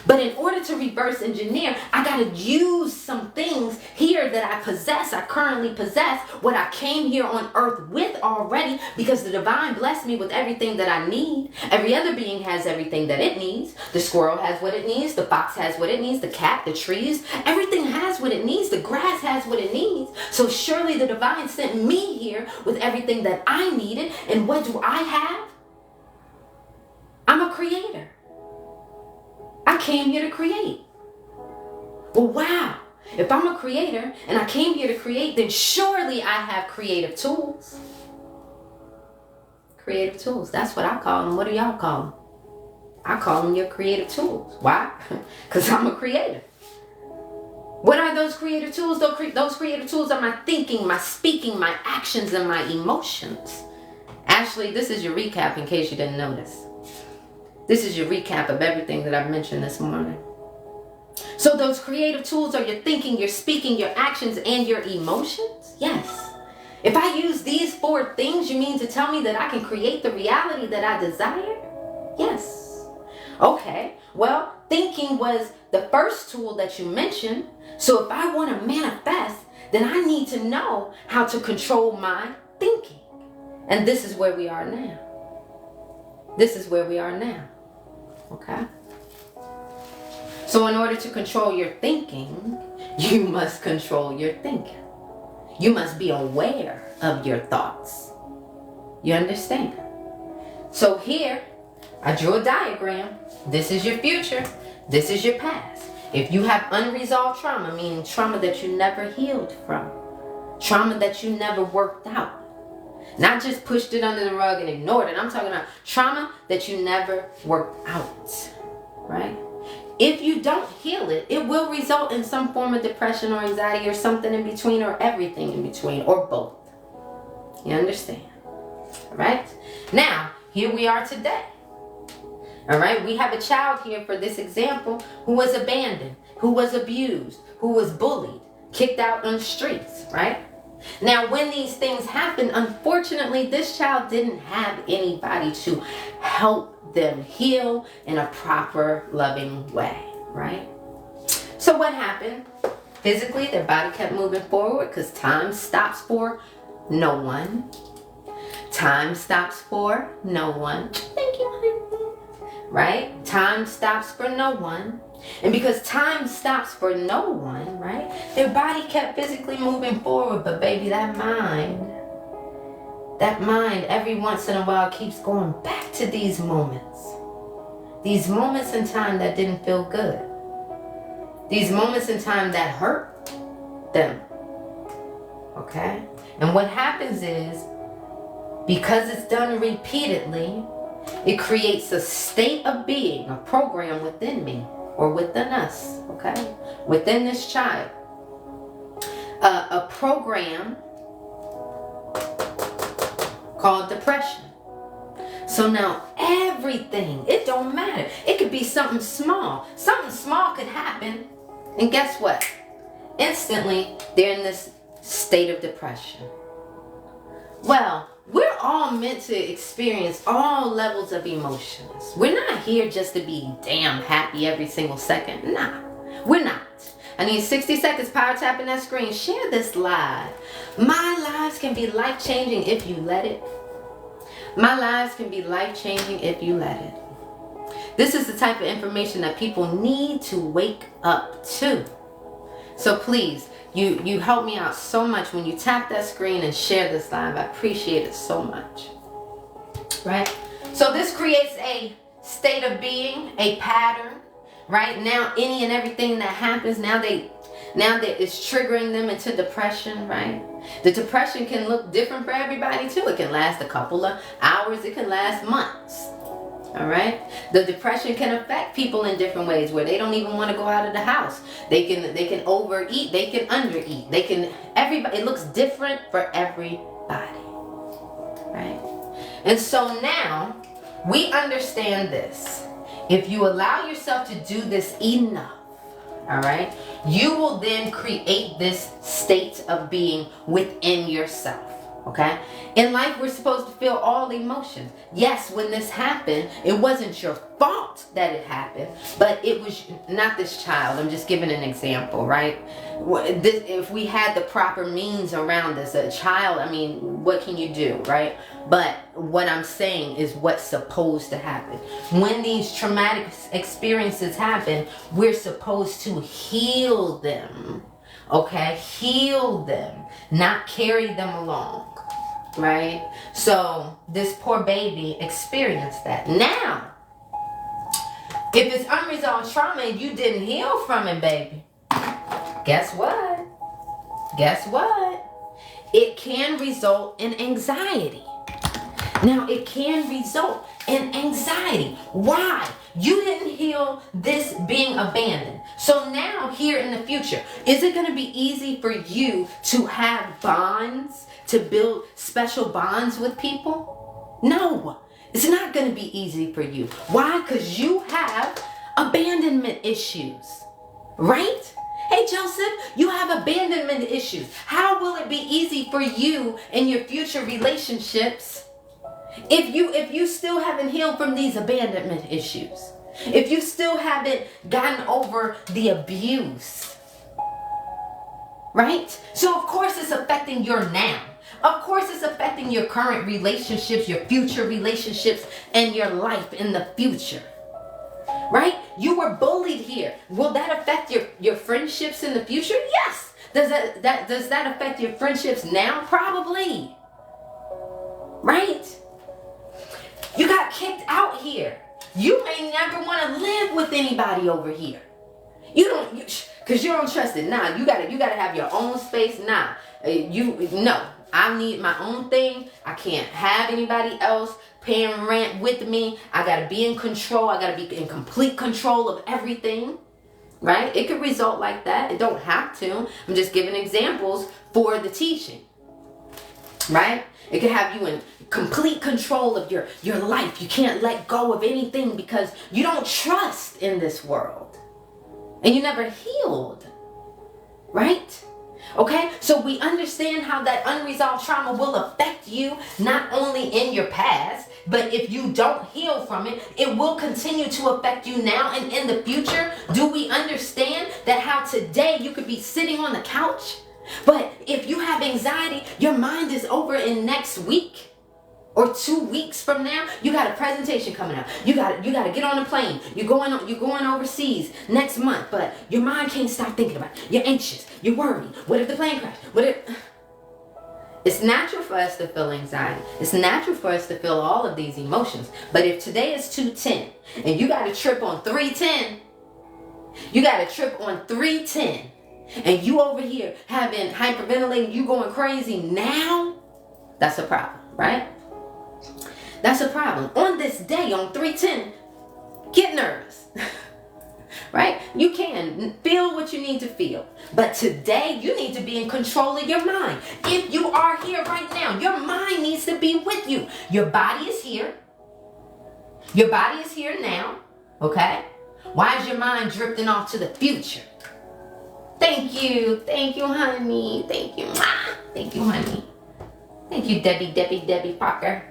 But in order to reverse engineer, I got to use some things here that I possess, I currently possess, what I came here on earth with already, because the divine blessed me with everything that I need. Every other being has everything that it needs. The squirrel has what it needs. The fox has what it needs. The cat, the trees, everything has what it needs. The grass has what it needs. So surely the divine sent me here with everything that I needed. And what do I have? I'm a creator. I came here to create. Well, wow. If I'm a creator and I came here to create, then surely I have creative tools. Creative tools. That's what I call them. What do y'all call them? I call them your creative tools. Why? Because I'm a creator. What are those creative tools? Those creative tools are my thinking, my speaking, my actions, and my emotions. Actually, this is your recap in case you didn't notice. This is your recap of everything that I've mentioned this morning. So those creative tools are your thinking, your speaking, your actions, and your emotions? Yes. If I use these 4 things, you mean to tell me that I can create the reality that I desire? Yes. Okay. Well, thinking was the first tool that you mentioned. So if I want to manifest, then I need to know how to control my thinking. And this is where we are now. This is where we are now. Okay? So in order to control your thinking, you must control your thinking. You must be aware of your thoughts. You understand? So here, I drew a diagram. This is your future. This is your past. If you have unresolved trauma, meaning trauma that you never healed from, trauma that you never worked out, not just pushed it under the rug and ignored it. I'm talking about trauma that you never worked out, right? If you don't heal it, it will result in some form of depression or anxiety or something in between or everything in between or both. You understand? All right? Now, here we are today. All right? We have a child here for this example who was abandoned, who was abused, who was bullied, kicked out on the streets, right? Now, when these things happen, unfortunately, this child didn't have anybody to help them heal in a proper, loving way, right? So what happened? Physically, their body kept moving forward because time stops for no one. Time stops for no one. Thank you, honey. Right? Time stops for no one. And because time stops for no one, right? Their body kept physically moving forward, but baby, that mind every once in a while keeps going back to these moments. These moments in time that didn't feel good. These moments in time that hurt them. Okay? And what happens is, because it's done repeatedly, it creates a state of being, a program within me. Or within us, okay? Within this child. A program called depression. So now everything, it don't matter. It could be something small. Something small could happen. And guess what? Instantly, they're in this state of depression. Well, we're all meant to experience all levels of emotions. We're not here just to be damn happy every single second. Nah, we're not. I need 60 seconds power tapping that screen. Share this live. My lives can be life-changing if you let it. My lives can be life-changing if you let it. This is the type of information that people need to wake up to. So please, you help me out so much when you tap that screen and share this live. I appreciate it so much. Right? So this creates a state of being, a pattern. Right? Now any and everything that happens, now that it's triggering them into depression, right? The depression can look different for everybody too. It can last a couple of hours. It can last months. All right. The depression can affect people in different ways where they don't even want to go out of the house. They can overeat, they can undereat. Everybody, it looks different for everybody. Right? And so now we understand this. If you allow yourself to do this enough, all right, you will then create this state of being within yourself. Okay? In life, we're supposed to feel all emotions. Yes, when this happened, it wasn't your fault that it happened, but it was not this child. I'm just giving an example, right? If we had the proper means around this, a child, I mean, what can you do, right? But what I'm saying is what's supposed to happen. When these traumatic experiences happen, we're supposed to heal them. Okay? Heal them, not carry them along. Right? So this poor baby experienced that. Now, if it's unresolved trauma and you didn't heal from it, baby, guess what? Guess what? It can result in anxiety. Now, it can result in anxiety. Why? You didn't heal this being abandoned. So now, here in the future, is it going to be easy for you to have bonds, to build special bonds with people? No, it's not going to be easy for you. Why? Because you have abandonment issues, right? Hey, Joseph, you have abandonment issues. How will it be easy for you in your future relationships if you still haven't healed from these abandonment issues? If you still haven't gotten over the abuse, right? So of course it's affecting your now. Of course it's affecting your current relationships, your future relationships, and your life in the future. Right? You were bullied here. Will that affect your friendships in the future? Yes. Does that affect your friendships now? Probably. Right? You got kicked out here. You may never want to live with anybody over here. Because you don't trust it. Nah, you gotta have your own space. Nah, no. I need my own thing. I can't have anybody else paying rent with me. I gotta be in control. I gotta be in complete control of everything. Right? It could result like that. It don't have to. I'm just giving examples for the teaching. Right? It could have you in complete control of your life. You can't let go of anything because you don't trust in this world. And you never healed. Right? Okay? So we understand how that unresolved trauma will affect you not only in your past, but if you don't heal from it, it will continue to affect you now and in the future. Do we understand that how today you could be sitting on the couch, but if you have anxiety, your mind is over in next week or 2 weeks from now? You got a presentation coming up. You got to get on a plane. You're going overseas next month, but your mind can't stop thinking about it. You're anxious. You're worried. What if the plane crashes? It's natural for us to feel anxiety. It's natural for us to feel all of these emotions. But if today is 210 and you got a trip on 310, and you over here having hyperventilating, you going crazy now, that's a problem, right? That's a problem. On this day, on 310, get nervous. Right? You can feel what you need to feel. But today, you need to be in control of your mind. If you are here right now, your mind needs to be with you. Your body is here. Your body is here now. Okay? Why is your mind drifting off to the future? Thank you. Thank you, honey. Thank you. Thank you, honey. Thank you, Debbie Parker.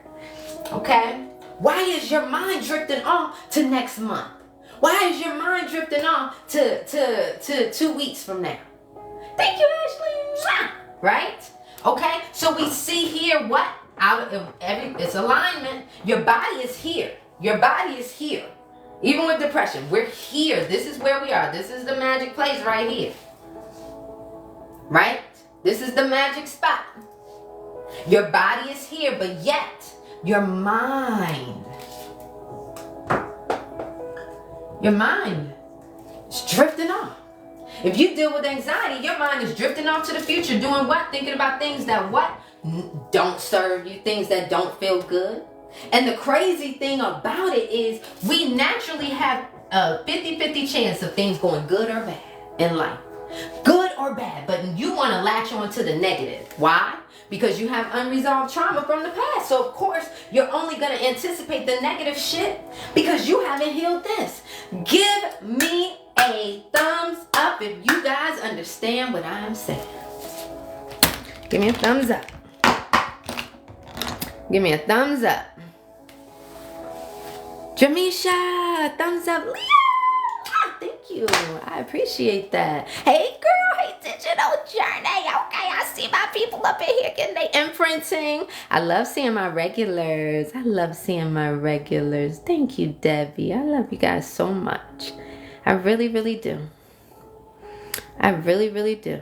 Okay? Why is your mind drifting off to next month? Why is your mind drifting off to 2 weeks from now? Thank you, Ashley. Right? Okay? So we see here what? It's alignment. Your body is here. Your body is here. Even with depression, we're here. This is where we are. This is the magic place right here. Right? This is the magic spot. Your body is here, but yet your mind is drifting off. If you deal with anxiety, your mind is drifting off to the future, doing what? Thinking about things that what? Don't serve you, things that don't feel good. And the crazy thing about it is we naturally have a 50-50 chance of things going good or bad in life. Good or bad, but you want to latch on to the negative. Why? Because you have unresolved trauma from the past. So of course, you're only going to anticipate the negative shit because you haven't healed this. Give me a thumbs up if you guys understand what I'm saying. Give me a thumbs up. Give me a thumbs up. Jamisha, thumbs up. Leah, thank you. I appreciate that. Hey girl, hey digital journey. Okay, I see my people up in here getting their imprinting. I love seeing my regulars. I love seeing my regulars. Thank you, Debbie. I love you guys so much. I really, really do. I really, really do.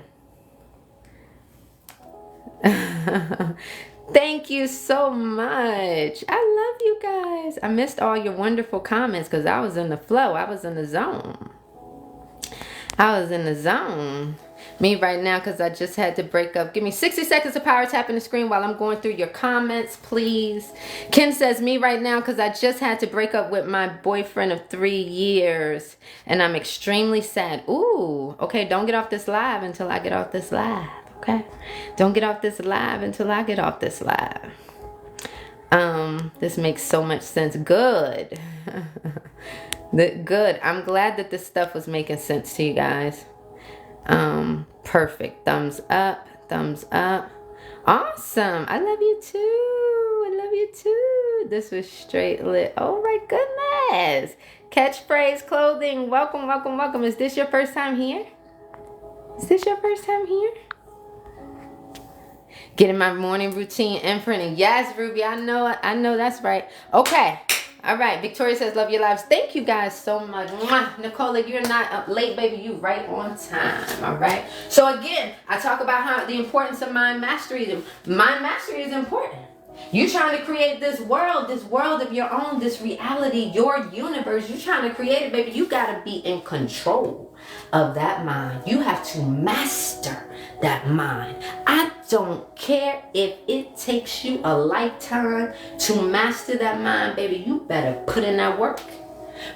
Thank you so much. I love you guys. I missed all your wonderful comments because I was in the flow. I was in the zone. I was in the zone. Me right now because I just had to break up. Give me 60 seconds of power tapping the screen while I'm going through your comments, please. Ken says, me right now because I just had to break up with my boyfriend of 3 years. And I'm extremely sad. Ooh, okay, don't get off this live until I get off this live. Okay, don't get off this live until I get off this live. This makes so much sense. Good. Good. I'm glad that this stuff was making sense to you guys. Perfect. Thumbs up. Thumbs up. Awesome. I love you too. I love you too. This was straight lit. Oh my goodness. Catchphrase clothing. Welcome, welcome, welcome. Is this your first time here? Is this your first time here? Getting my morning routine imprinting. Yes, Ruby, I know that's right. Okay. All right. Victoria says, love your lives. Thank you guys so much. Mwah. Nicola, you're not late, baby. You right on time. All right. So again, I talk about how the importance of mind mastery. Mind mastery is important. You trying to create this world of your own, this reality, your universe. You trying to create it, baby. You got to be in control of that mind. You have to master that mind. I don't care if it takes you a lifetime to master that mind, baby. You better put in that work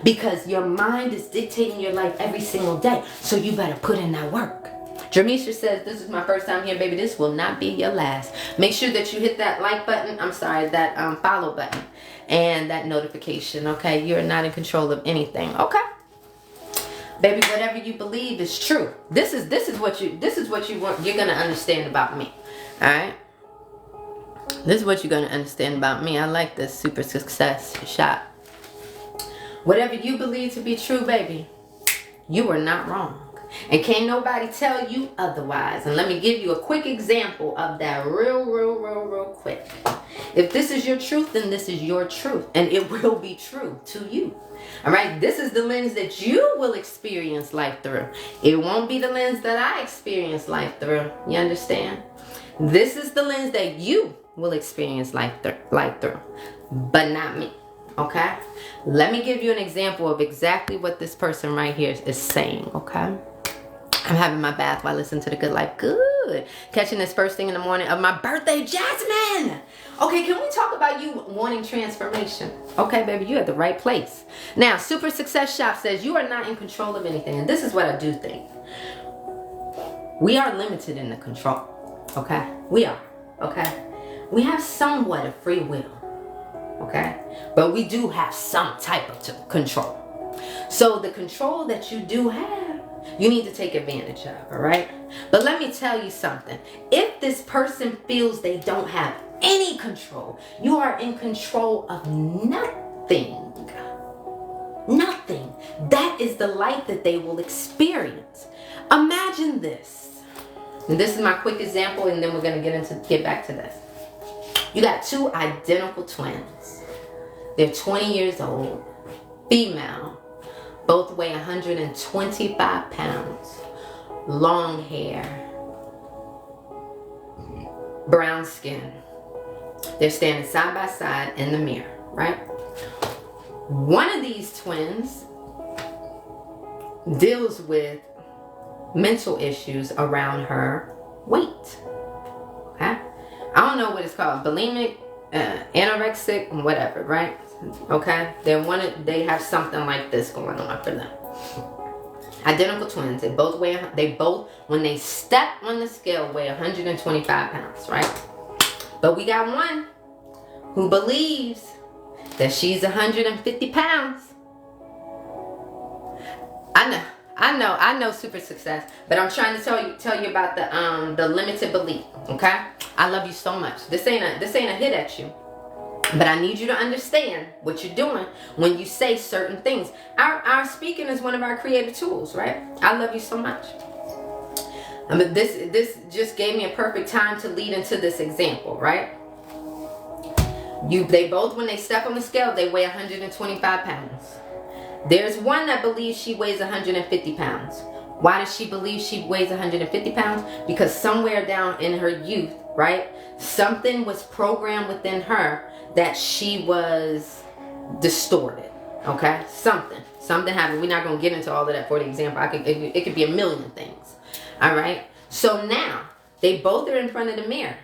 because your mind is dictating your life every single day. So you better put in that work. Jamisha says, this is my first time here, baby. This will not be your last. Make sure that you hit that like button. I'm sorry, that follow button and that notification. Okay, you're not in control of anything. Okay, baby, whatever you believe is true. This is what you want. You're gonna understand about me. All right. This is what you're gonna understand about me. I like this super success shot. Whatever you believe to be true, baby, you are not wrong. And can't nobody tell you otherwise. And let me give you a quick example of that real quick. If this is your truth, then this is your truth. And it will be true to you. All right? This is the lens that you will experience life through. It won't be the lens that I experience life through. You understand? This is the lens that you will experience life through. But not me. Okay? Let me give you an example of exactly what this person right here is saying. Okay? I'm having my bath while listening to The Good Life. Good. Catching this first thing in the morning of my birthday, Jasmine. Okay, can we talk about you wanting transformation? Okay, baby, you're at the right place. Now, Super Success Shop says you are not in control of anything. And this is what I do think. We are limited in the control. Okay? We are. Okay? We have somewhat of free will. Okay? But we do have some type of control. So the control that you do have, you need to take advantage of, all right? But let me tell you something. If this person feels they don't have any control, you are in control of nothing. Nothing. That is the life that they will experience. Imagine this. And this is my quick example, and then we're going to get back to this. You got two identical twins. They're 20 years old, female. Both weigh 125 pounds, long hair, brown skin. They're standing side by side in the mirror, right? One of these twins deals with mental issues around her weight, okay? I don't know what it's called, bulimic anorexic, whatever, right? Okay, they have something like this going on for them. Identical twins. They both, when they step on the scale, weigh 125 pounds, right? But we got one who believes that she's 150 pounds. I know super success, but I'm trying to tell you about the limited belief, okay? I love you so much. This ain't a hit at you. But I need you to understand what you're doing when you say certain things. Our speaking is one of our creative tools, right? I love you so much. I mean, this just gave me a perfect time to lead into this example, right? They both, when they step on the scale, they weigh 125 pounds. There's one that believes she weighs 150 pounds. Why does she believe she weighs 150 pounds? Because somewhere down in her youth, right, something was programmed within her that she was distorted. Okay, something happened. We're not gonna get into all of that for the example. It could be a million things. All right. So now they both are in front of the mirror.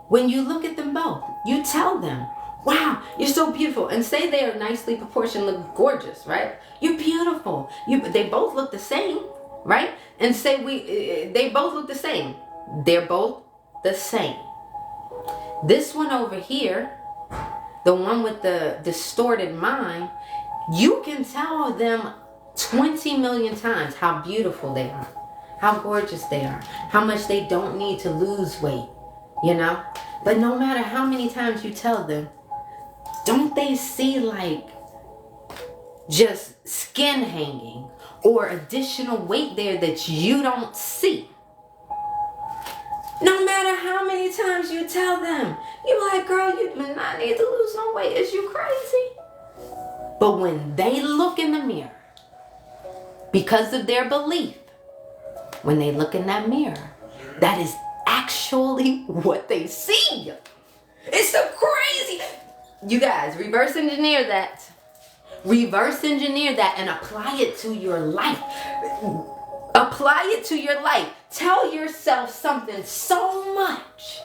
When you look at them both, you tell them, "Wow, you're so beautiful," and say they are nicely proportioned, look gorgeous, right? You're beautiful. They both look the same, right? And say they both look the same. They're both the same. This one over here, the one with the distorted mind, you can tell them 20 million times how beautiful they are, how gorgeous they are, how much they don't need to lose weight, you know? But no matter how many times you tell them, don't they see like just skin hanging or additional weight there that you don't see? No matter how many times you tell them, you're like, "Girl, you do not need to lose no weight. Is you crazy?" But when they look in the mirror, because of their belief, when they look in that mirror, that is actually what they see. It's so crazy. You guys, reverse engineer that. Reverse engineer that and apply it to your life. Apply it to your life. Tell yourself something so much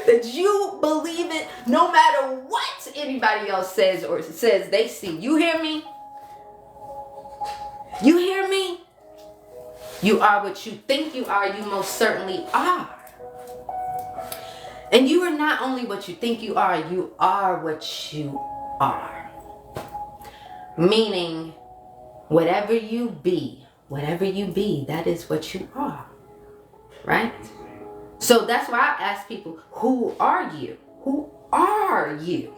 that you believe it no matter what anybody else says or says they see. You hear me? You hear me? You are what you think you are. You most certainly are. And you are not only what you think you are what you are. Meaning, whatever you be, that is what you are. Right? So that's why I ask people, who are you? Who are you?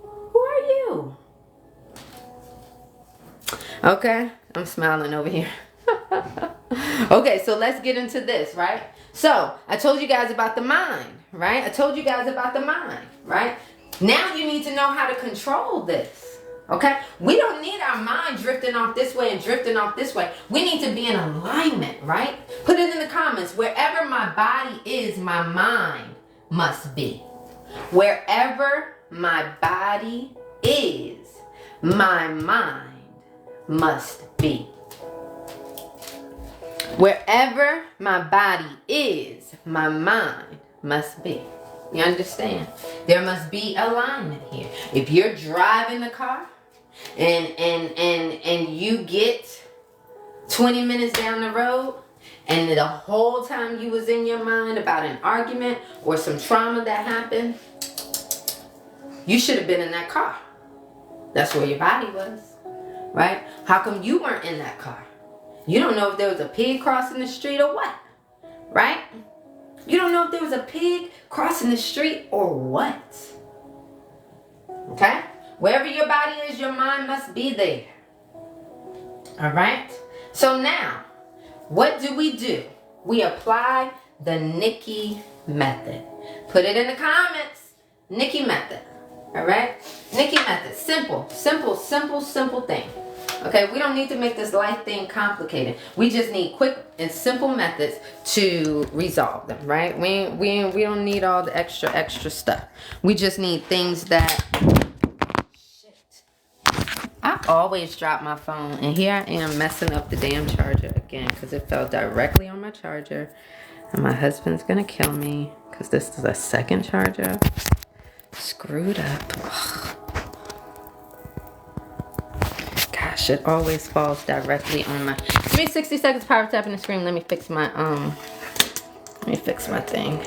Who are you? Okay, I'm smiling over here. Okay, so let's get into this, right? So I told you guys about the mind, right? Now you need to know how to control this. Okay? We don't need our mind drifting off this way and drifting off this way. We need to be in alignment, right? Put it in the comments. Wherever my body is, my mind must be. Wherever my body is, my mind must be. Wherever my body is, my mind must be. You understand? There must be alignment here. If you're driving the car and you get 20 minutes down the road and the whole time you was in your mind about an argument or some trauma that happened, you should have been in that car. That's where your body was, right? How come you weren't in that car? You don't know if there was a pig crossing the street or what, right? You don't know if there was a pig crossing the street or what. Okay? Wherever your body is, your mind must be there. All right? So now, what do? We apply the Nikki method. Put it in the comments. Nikki method. All right? Nikki method. Simple thing. Okay, we don't need to make this life thing complicated. We just need quick and simple methods to resolve them, right? We don't need all the extra stuff. We just need things that... Shit. I always drop my phone, and here I am messing up the damn charger again because it fell directly on my charger. And my husband's gonna kill me because this is a second charger. Screwed up. Ugh. Gosh, it always falls directly on my. Give me 60 seconds power tapping the screen. Let me fix my thing.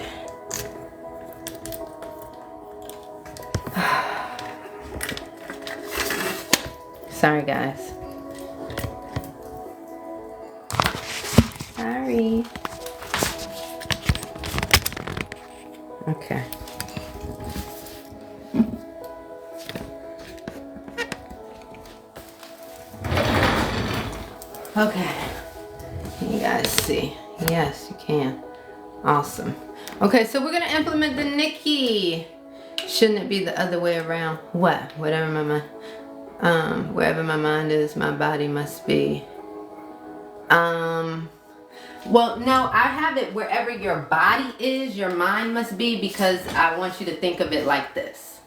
Sorry, guys. Sorry. Okay. Okay. Can you guys see? Yes, you can. Awesome. Okay, so we're gonna implement the Nikki. Shouldn't it be the other way around? What? Whatever my mind. Wherever my mind is, my body must be. Well, no, I have it wherever your body is, your mind must be, because I want you to think of it like this.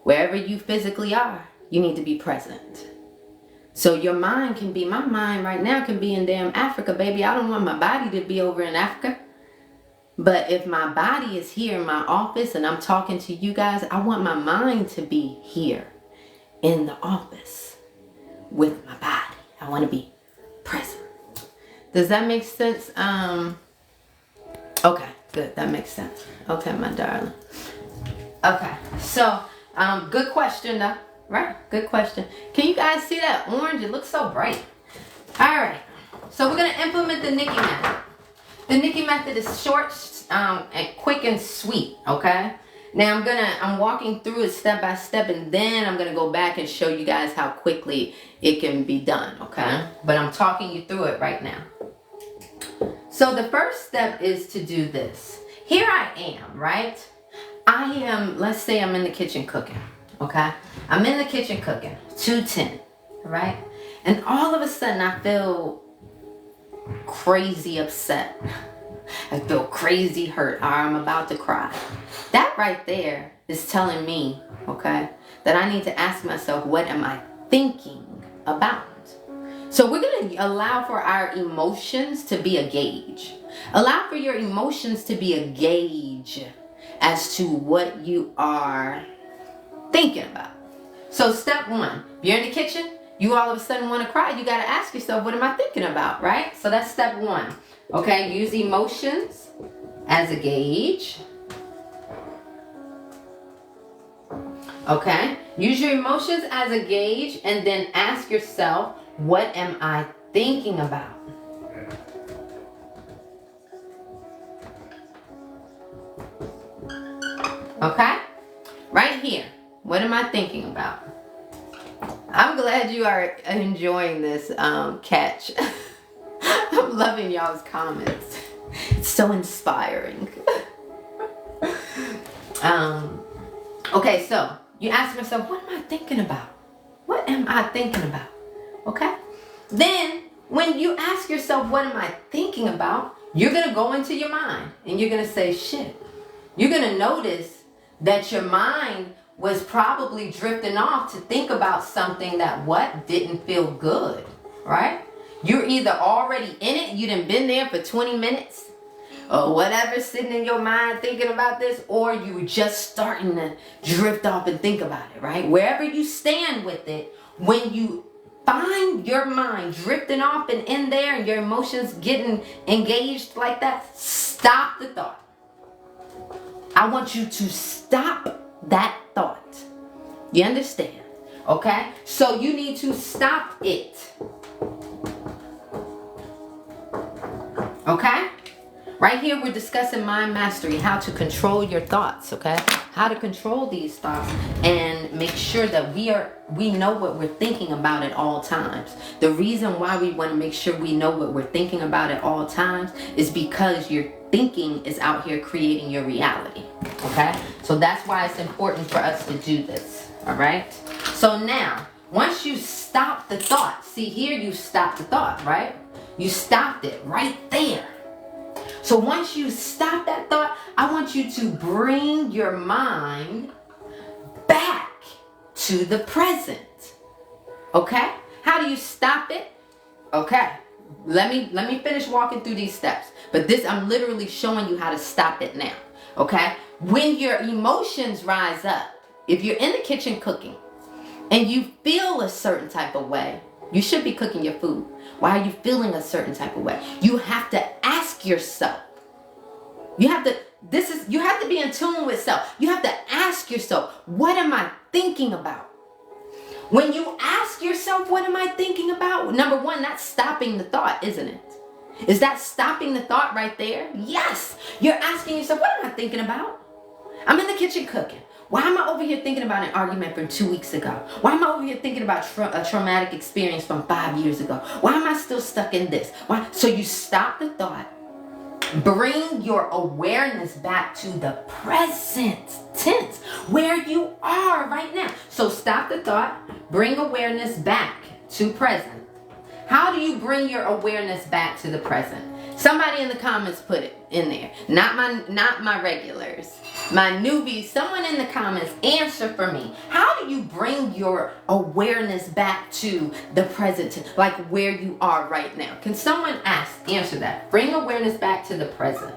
Wherever you physically are, you need to be present. So your mind can be, my mind right now can be in damn Africa, baby. I don't want my body to be over in Africa. But if my body is here in my office and I'm talking to you guys, I want my mind to be here in the office with my body. I want to be present. Does that make sense? Okay, good. That makes sense. Okay, my darling. Okay, so good question though, right? Good question. Can you guys see that orange? It looks so bright. All right, so we're gonna implement the Nikki method. The Nikki method is short, and quick and sweet. Okay. Now I'm walking through it step by step, and then I'm gonna go back and show you guys how quickly it can be done. Okay. But I'm talking you through it right now. So the first step is to do this. Here I am, right? I am, let's say I'm in the kitchen cooking, okay? I'm in the kitchen cooking, 2:10, right? And all of a sudden I feel crazy upset. I feel crazy hurt, or I'm about to cry. That right there is telling me, okay, that I need to ask myself, what am I thinking about? So we're going to allow for our emotions to be a gauge. Allow for your emotions to be a gauge as to what you are thinking about. So step one, if you're in the kitchen, you all of a sudden want to cry, you got to ask yourself, what am I thinking about, right? So that's step one. Okay, use emotions as a gauge. Okay, use your emotions as a gauge and then ask yourself, what am I thinking about? Okay? Right here. What am I thinking about? I'm glad you are enjoying this catch. I'm loving y'all's comments. It's so inspiring. Okay, so you ask yourself, what am I thinking about? What am I thinking about? Okay? Then, when you ask yourself, what am I thinking about? You're going to go into your mind and you're going to say, shit. You're going to notice that your mind was probably drifting off to think about something that didn't feel good, right? You're either already in it, you done been there for 20 minutes, or whatever, sitting in your mind thinking about this, or you were just starting to drift off and think about it, right? Wherever you stand with it, when you find your mind drifting off and in there and your emotions getting engaged like that, stop the thought. I want you to stop that thought. You understand? Okay? So you need to stop it. Okay? Right here we're discussing mind mastery, how to control your thoughts, okay? How to control these thoughts and make sure that we know what we're thinking about at all times. The reason why we want to make sure we know what we're thinking about at all times is because your thinking is out here creating your reality, okay? So that's why it's important for us to do this, all right? So now, once you stop the thought, see here you stopped the thought, right? You stopped it right there. So once you stop that thought, I want you to bring your mind back to the present. Okay? How do you stop it? Okay. Let me finish walking through these steps. But this, I'm literally showing you how to stop it now. Okay? When your emotions rise up, if you're in the kitchen cooking and you feel a certain type of way, you should be cooking your food. Why are you feeling a certain type of way? You have to ask yourself. You have to be in tune with self. You have to ask yourself, what am I thinking about? When you ask yourself, what am I thinking about? Number one, that's stopping the thought, isn't it? Is that stopping the thought right there? Yes. You're asking yourself, what am I thinking about? I'm in the kitchen cooking. Why am I over here thinking about an argument from 2 weeks ago? Why am I over here thinking about a traumatic experience from 5 years ago? Why am I still stuck in this? Why? So you stop the thought. Bring your awareness back to the present tense, where you are right now. So stop the thought, bring awareness back to present. How do you bring your awareness back to the present? Somebody in the comments put it in there. Not my regulars. My newbies, someone in the comments, answer for me. How do you bring your awareness back to the present, like where you are right now? Can someone answer that? Bring awareness back to the present.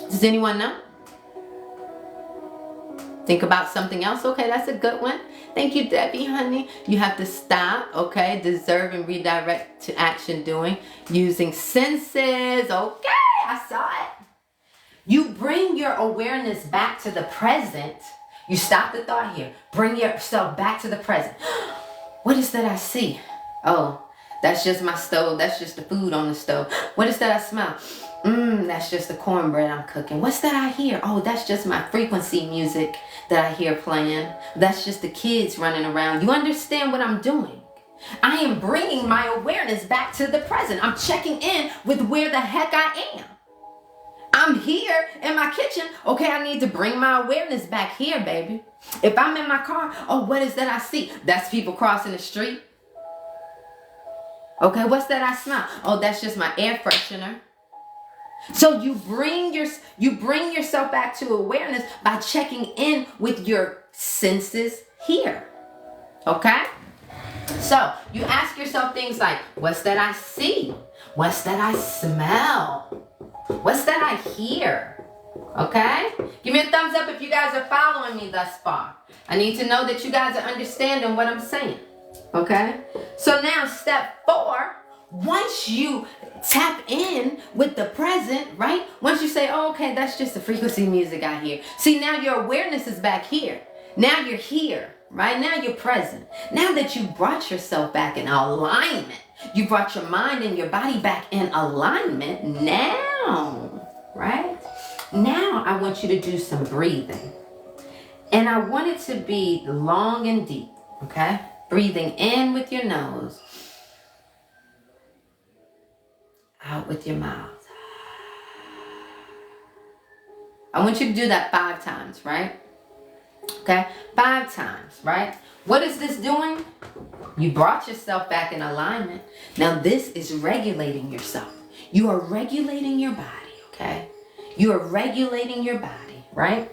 Does anyone know? Think about something else. Okay, that's a good one. Thank you, Debbie, honey. You have to stop, okay? Deserve and redirect to action doing. Using senses. Okay, I saw it. You bring your awareness back to the present. You stop the thought here. Bring yourself back to the present. What is that I see? Oh, that's just my stove. That's just the food on the stove. What is that I smell? That's just the cornbread I'm cooking. What's that I hear? Oh, that's just my frequency music that I hear playing. That's just the kids running around. You understand what I'm doing? I am bringing my awareness back to the present. I'm checking in with where the heck I am. I'm here in my kitchen. Okay, I need to bring my awareness back here, baby. If I'm in my car, oh, what is that I see? That's people crossing the street. Okay, what's that I smell? Oh, that's just my air freshener. So you bring yourself back to awareness by checking in with your senses here. Okay? So you ask yourself things like, what's that I see? What's that I smell? What's that I hear? Okay? Give me a thumbs up if you guys are following me thus far. I need to know that you guys are understanding what I'm saying. Okay? So now step 4, once you tap in with the present, right? Once you say, oh, okay, that's just the frequency music I hear. See, now your awareness is back here. Now you're here, right? Now you're present. Now that you brought yourself back in alignment, you brought your mind and your body back in alignment. Now, right? Now I want you to do some breathing. And I want it to be long and deep, okay? Breathing in with your nose. Out with your mouth. I want you to do that 5 times, right? Okay? 5 times, right? What is this doing? You brought yourself back in alignment. Now this is regulating yourself. You are regulating your body, okay? You are regulating your body, right?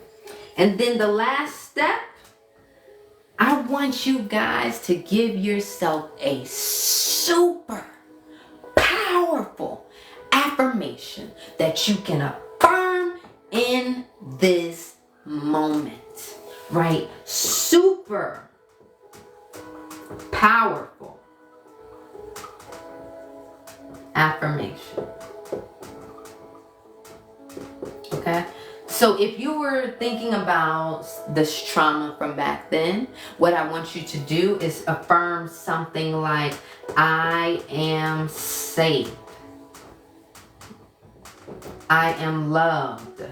And then the last step, I want you guys to give yourself a super powerful affirmation that you can affirm in this moment, right? Super powerful affirmation. Okay? So if you were thinking about this trauma from back then, what I want you to do is affirm something like, I am safe. I am loved,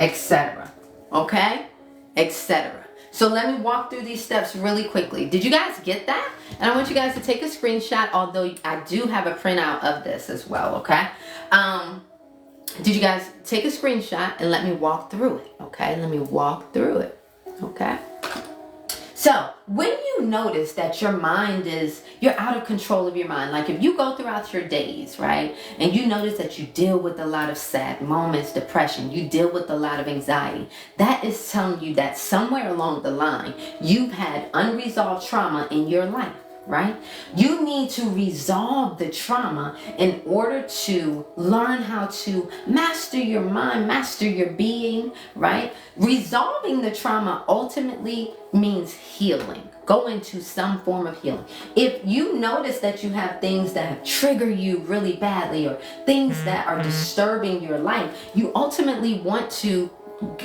etc. Okay? Etc. So let me walk through these steps really quickly. Did you guys get that? And I want you guys to take a screenshot, although I do have a printout of this as well, okay? Did you guys take a screenshot and let me walk through it, okay? Let me walk through it, okay? So when you notice that your mind you're out of control of your mind, like if you go throughout your days, right, and you notice that you deal with a lot of sad moments, depression, you deal with a lot of anxiety, that is telling you that somewhere along the line, you've had unresolved trauma in your life. Right? You need to resolve the trauma in order to learn how to master your mind, master your being, right? Resolving the trauma ultimately means healing. Go into some form of healing. If you notice that you have things that trigger you really badly or things that are disturbing your life, you ultimately want to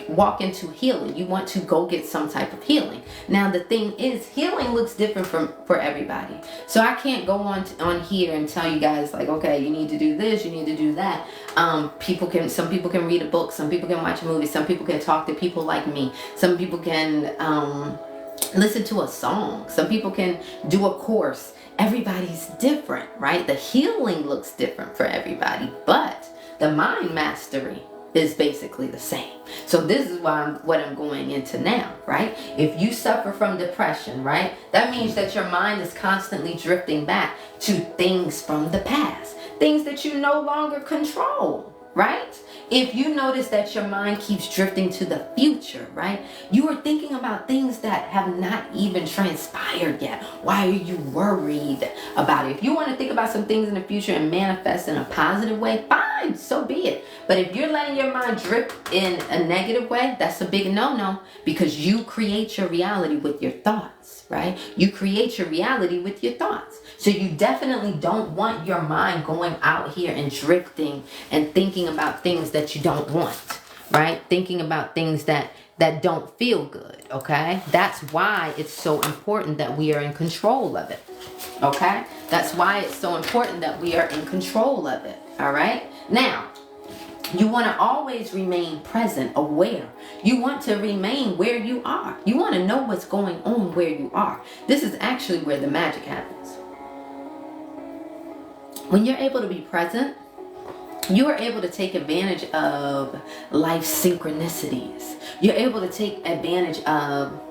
walk into healing. You want to go get some type of healing. Now the thing is, healing looks different for everybody. So I can't go on here and tell you guys like, okay, you need to do this, you need to do that. Some people can read a book, some people can watch a movie, some people can talk to people like me, some people can listen to a song, some people can do a course. Everybody's different, right? The healing looks different for everybody, but the mind mastery is basically the same. So this is what I'm going into now, right? If you suffer from depression, right, that means that your mind is constantly drifting back to things from the past, things that you no longer control, right? If you notice that your mind keeps drifting to the future, right, you are thinking about things that have not even transpired yet. Why are you worried about it? If you want to think about some things in the future and manifest in a positive way, fine, so be it. But if you're letting your mind drift in a negative way, that's a big no-no, because you create your reality with your thoughts, right? You create your reality with your thoughts. So you definitely don't want your mind going out here and drifting and thinking about things that you don't want, right? Thinking about things that don't feel good, okay? That's why it's so important that we are in control of it, okay? That's why it's so important that we are in control of it, all right? Now, you want to always remain present, aware. You want to remain where you are. You want to know what's going on where you are. This is actually where the magic happens. When you're able to be present, you are able to take advantage of life's synchronicities. You're able to take advantage of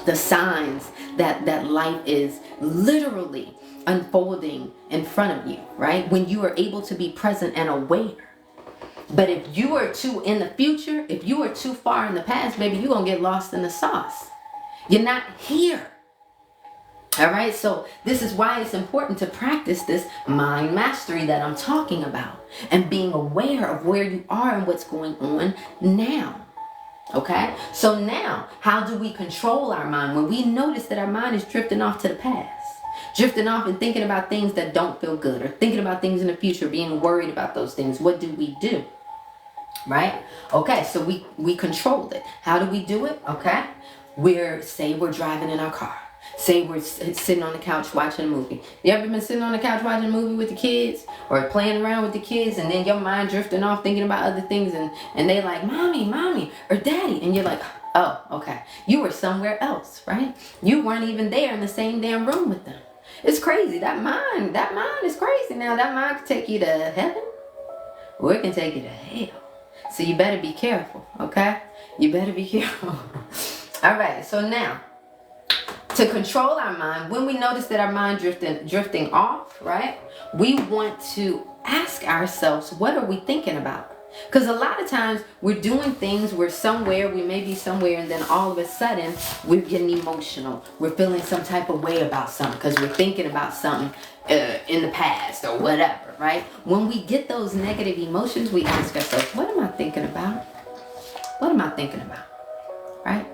the signs that life is literally unfolding in front of you, right? When you are able to be present and aware. But if you are too in the future, if you are too far in the past, baby, you're going to get lost in the sauce. You're not here. All right, so this is why it's important to practice this mind mastery that I'm talking about and being aware of where you are and what's going on now. Okay, so now how do we control our mind when we notice that our mind is drifting off to the past, drifting off and thinking about things that don't feel good or thinking about things in the future, being worried about those things? What do we do? Right? Okay, so we control it. How do we do it? Okay, we're driving in our car. Say we're sitting on the couch watching a movie. You ever been sitting on the couch watching a movie with the kids or playing around with the kids and then your mind drifting off thinking about other things and they like, mommy, or daddy. And you're like, oh, okay. You were somewhere else, right? You weren't even there in the same damn room with them. It's crazy. That mind is crazy. Now that mind can take you to heaven or it can take you to hell. So you better be careful, okay? You better be careful. All right, so now, to control our mind, when we notice that our mind drifting off, right? We want to ask ourselves, what are we thinking about? Because a lot of times we're doing things, we may be somewhere, and then all of a sudden we're getting emotional. We're feeling some type of way about something because we're thinking about something in the past or whatever, right? When we get those negative emotions, we ask ourselves, what am I thinking about? What am I thinking about? Right?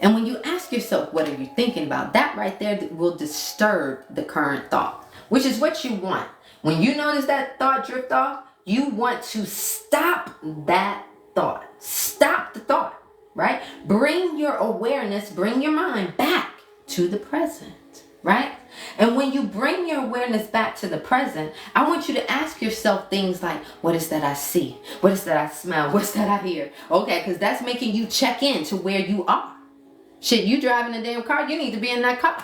And when you ask yourself, what are you thinking about? That right there will disturb the current thought, which is what you want. When you notice that thought drift off, you want to stop that thought. Stop the thought, right? Bring your awareness, bring your mind back to the present, right? And when you bring your awareness back to the present, I want you to ask yourself things like, what is that I see? What is that I smell? What's that I hear? Okay, because that's making you check in to where you are. Shit, you driving a damn car, you need to be in that car.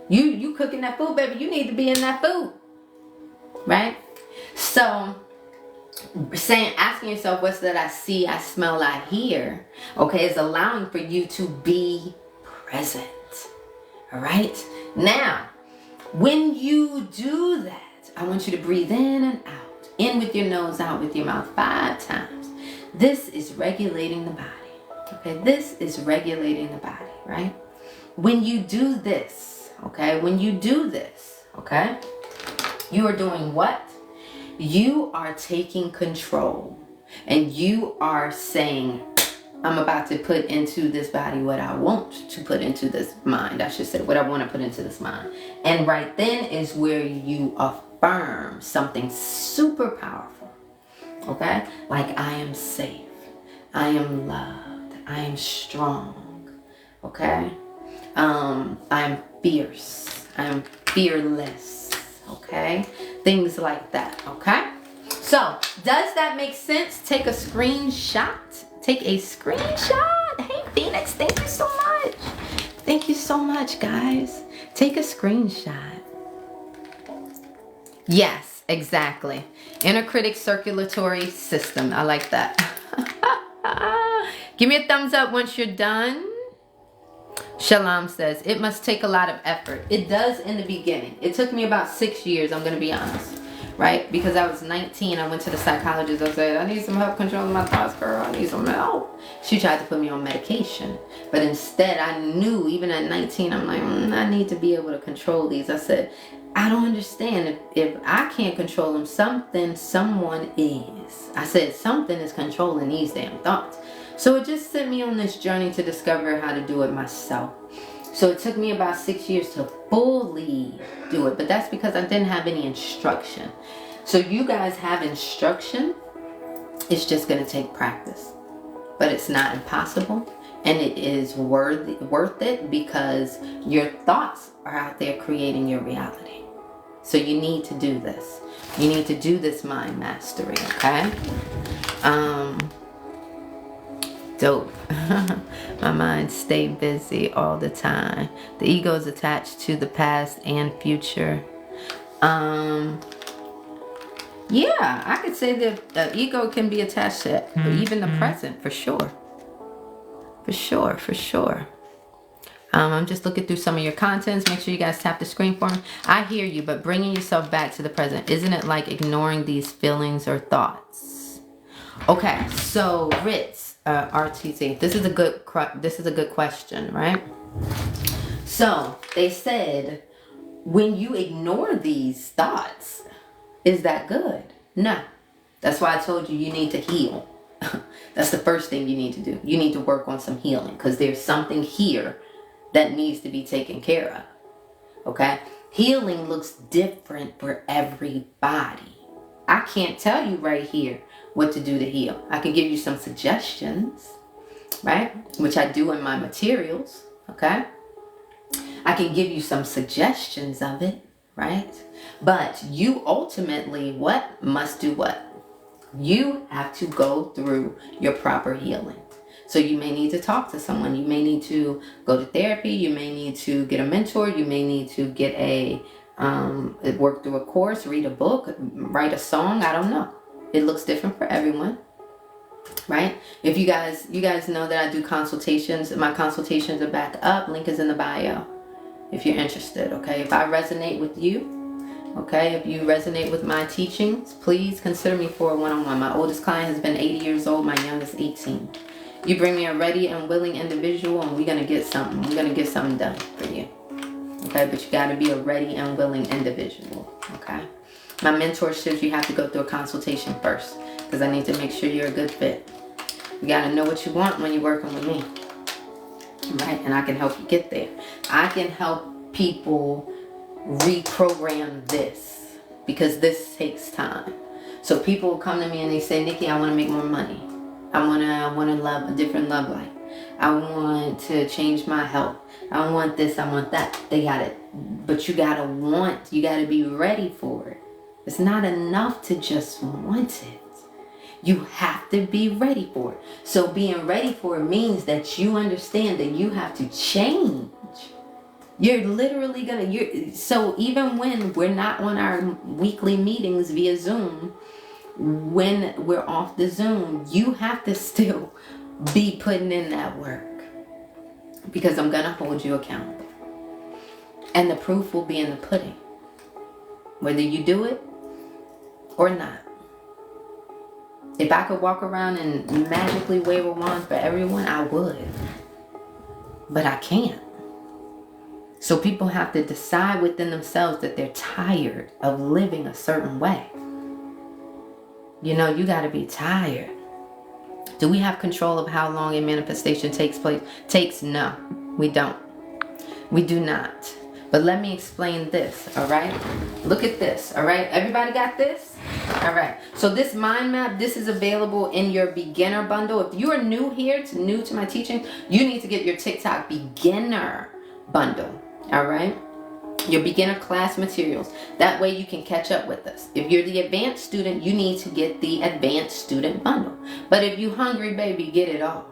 You cooking that food, baby, you need to be in that food. Right? So, asking yourself, what's that I see, I smell, I hear, okay, is allowing for you to be present. All right? Now, when you do that, I want you to breathe in and out. In with your nose, out with your mouth 5 times. This is regulating the body. Okay, this is regulating the body, right? When you do this, okay, okay, you are doing what? You are taking control, and you are saying, I'm about to put into this body what I want to put into this mind. I should say what I want to put into this mind. And right then is where you affirm something super powerful. Okay? Like, I am safe. I am loved. I am strong. Okay? I'm fierce. I'm fearless. Okay? Things like that. Okay? So, does that make sense? Take a screenshot. Take a screenshot. Hey, Phoenix, thank you so much. Thank you so much, guys. Take a screenshot. Yes, exactly. Inner critic circulatory system. I like that. Give me a thumbs up once you're done. Shalom says, it must take a lot of effort. It does in the beginning. It took me about 6 years, I'm going to be honest. Right? Because I was 19, I went to the psychologist. I said, I need some help controlling my thoughts, girl. I need some help. She tried to put me on medication. But instead, I knew, even at 19, I'm like, I need to be able to control these. I said, I don't understand. If I can't control them, someone is. I said, something is controlling these damn thoughts. So it just sent me on this journey to discover how to do it myself. So it took me about 6 years to fully do it. But that's because I didn't have any instruction. So you guys have instruction. It's just going to take practice. But it's not impossible. And it is worth it because your thoughts are out there creating your reality. So you need to do this. You need to do this mind mastery, okay? Dope. My mind stay busy all the time. The ego is attached to the past and future. Yeah, I could say that the ego can be attached to even the present, for sure. For sure. I'm just looking through some of your contents. Make sure you guys tap the screen for me. I hear you, but bringing yourself back to the present, isn't it like ignoring these feelings or thoughts? Okay, so Ritz, RTC, this is a good question, right? So they said, when you ignore these thoughts, is that good? No. That's why I told you need to heal. That's the first thing you need to do. You need to work on some healing because there's something here that needs to be taken care of. Okay? Healing looks different for everybody. I can't tell you right here what to do to heal. I can give you some suggestions, right? Which I do in my materials, okay? I can give you some suggestions of it, right? But you ultimately must do what? You have to go through your proper healing. So you may need to talk to someone. You may need to go to therapy. You may need to get a mentor. You may need to get work through a course, read a book, write a song. I don't know. It looks different for everyone, right? If you guys know that I do consultations. My consultations are back up. Link is in the bio if you're interested, okay? If I resonate with you, okay, if you resonate with my teachings, please consider me for a one-on-one. My oldest client has been 80 years old. My youngest, 18. You bring me a ready and willing individual and we're going to get something. We're going to get something done for you. Okay, but you got to be a ready and willing individual. Okay. My mentorships, you have to go through a consultation first because I need to make sure you're a good fit. You got to know what you want when you're working with me. Right? And I can help you get there. I can help people reprogram this because this takes time. So people will come to me and they say, Nikki, I want to make more money. I want to love a different love life. I want to change my health. I want this, I want that. They got it. But you got to be ready for it. It's not enough to just want it. You have to be ready for it. So being ready for it means that you understand that you have to change. You're literally so even when we're not on our weekly meetings via Zoom, when we're off the Zoom, you have to still be putting in that work, because I'm gonna hold you accountable, and the proof will be in the pudding, whether you do it or not. If I could walk around and magically wave a wand for everyone, I would, but I can't. So people have to decide within themselves that they're tired of living a certain way. You know, you got to be tired. Do we have control of how long a manifestation takes? No, we don't. We do not. But let me explain this, all right? Look at this, all right? Everybody got this? All right. So this mind map, this is available in your beginner bundle. If you are new here, new to my teaching, you need to get your TikTok beginner bundle, all right? Your beginner class materials. That way you can catch up with us. If you're the advanced student, you need to get the advanced student bundle. But if you hungry, baby, get it all.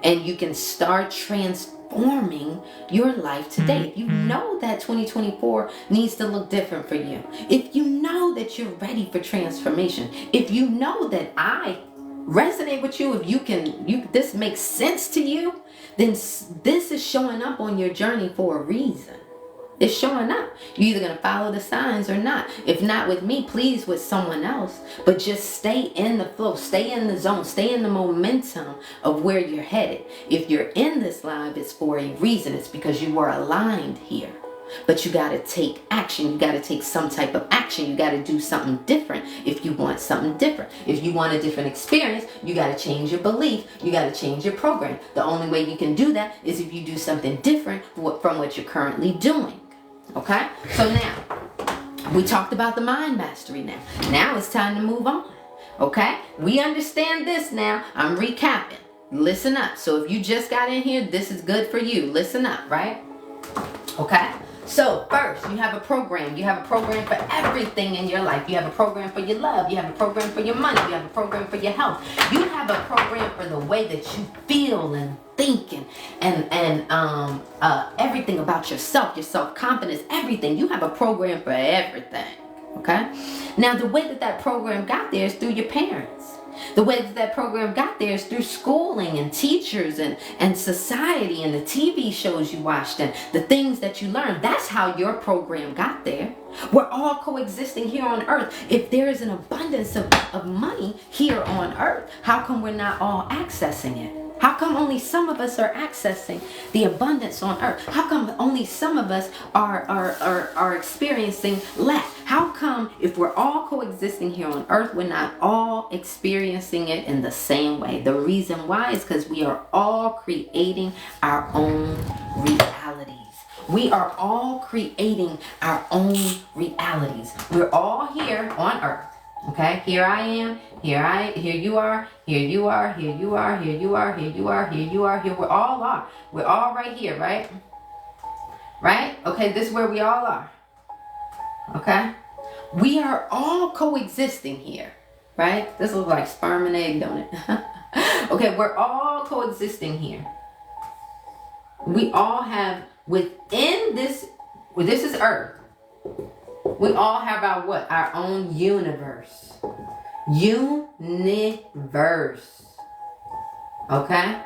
And you can start transforming your life today. If you know that 2024 needs to look different for you, if you know that you're ready for transformation, if you know that I resonate with you, if this makes sense to you, then this is showing up on your journey for a reason. It's showing up. You're either going to follow the signs or not. If not with me, please with someone else. But just stay in the flow. Stay in the zone. Stay in the momentum of where you're headed. If you're in this live, it's for a reason. It's because you are aligned here. But you got to take action. You got to take some type of action. You got to do something different if you want something different. If you want a different experience, you got to change your belief. You got to change your program. The only way you can do that is if you do something different from what you're currently doing. Okay, so now we talked about the mind mastery. Now it's time to move on. Okay, we understand this now. I'm recapping. Listen up. So if you just got in here, this is good for you. Listen up, right? Okay, so first you have a program. You have a program for everything in your life. You have a program for your love. You have a program for your money. You have a program for your health. You have a program for the way that you feel and thinking and everything about yourself, your self-confidence, everything. You have a program for everything. Okay, now the way that program got there is through your parents. The way that program got there is through schooling and teachers and society and the TV shows you watched and the things that you learned. That's how your program got there. We're all coexisting here on earth. If there is an abundance of money here on earth, how come we're not all accessing it? How come only some of us are accessing the abundance on earth? How come only some of us are experiencing lack? How come if we're all coexisting here on earth, we're not all experiencing it in the same way? The reason why is because we are all creating our own realities. We are all creating our own realities. We're all here on earth. Okay, here I am, here you are, here you are, here you are, here you are, here you are, here you are, here we all are. We're all right here, right? Right? Okay, this is where we all are. Okay? We are all coexisting here, right? This looks like sperm and egg, don't it? Okay, we're all coexisting here. We all have within this is Earth. We all have our what? Our own universe. Universe. Okay?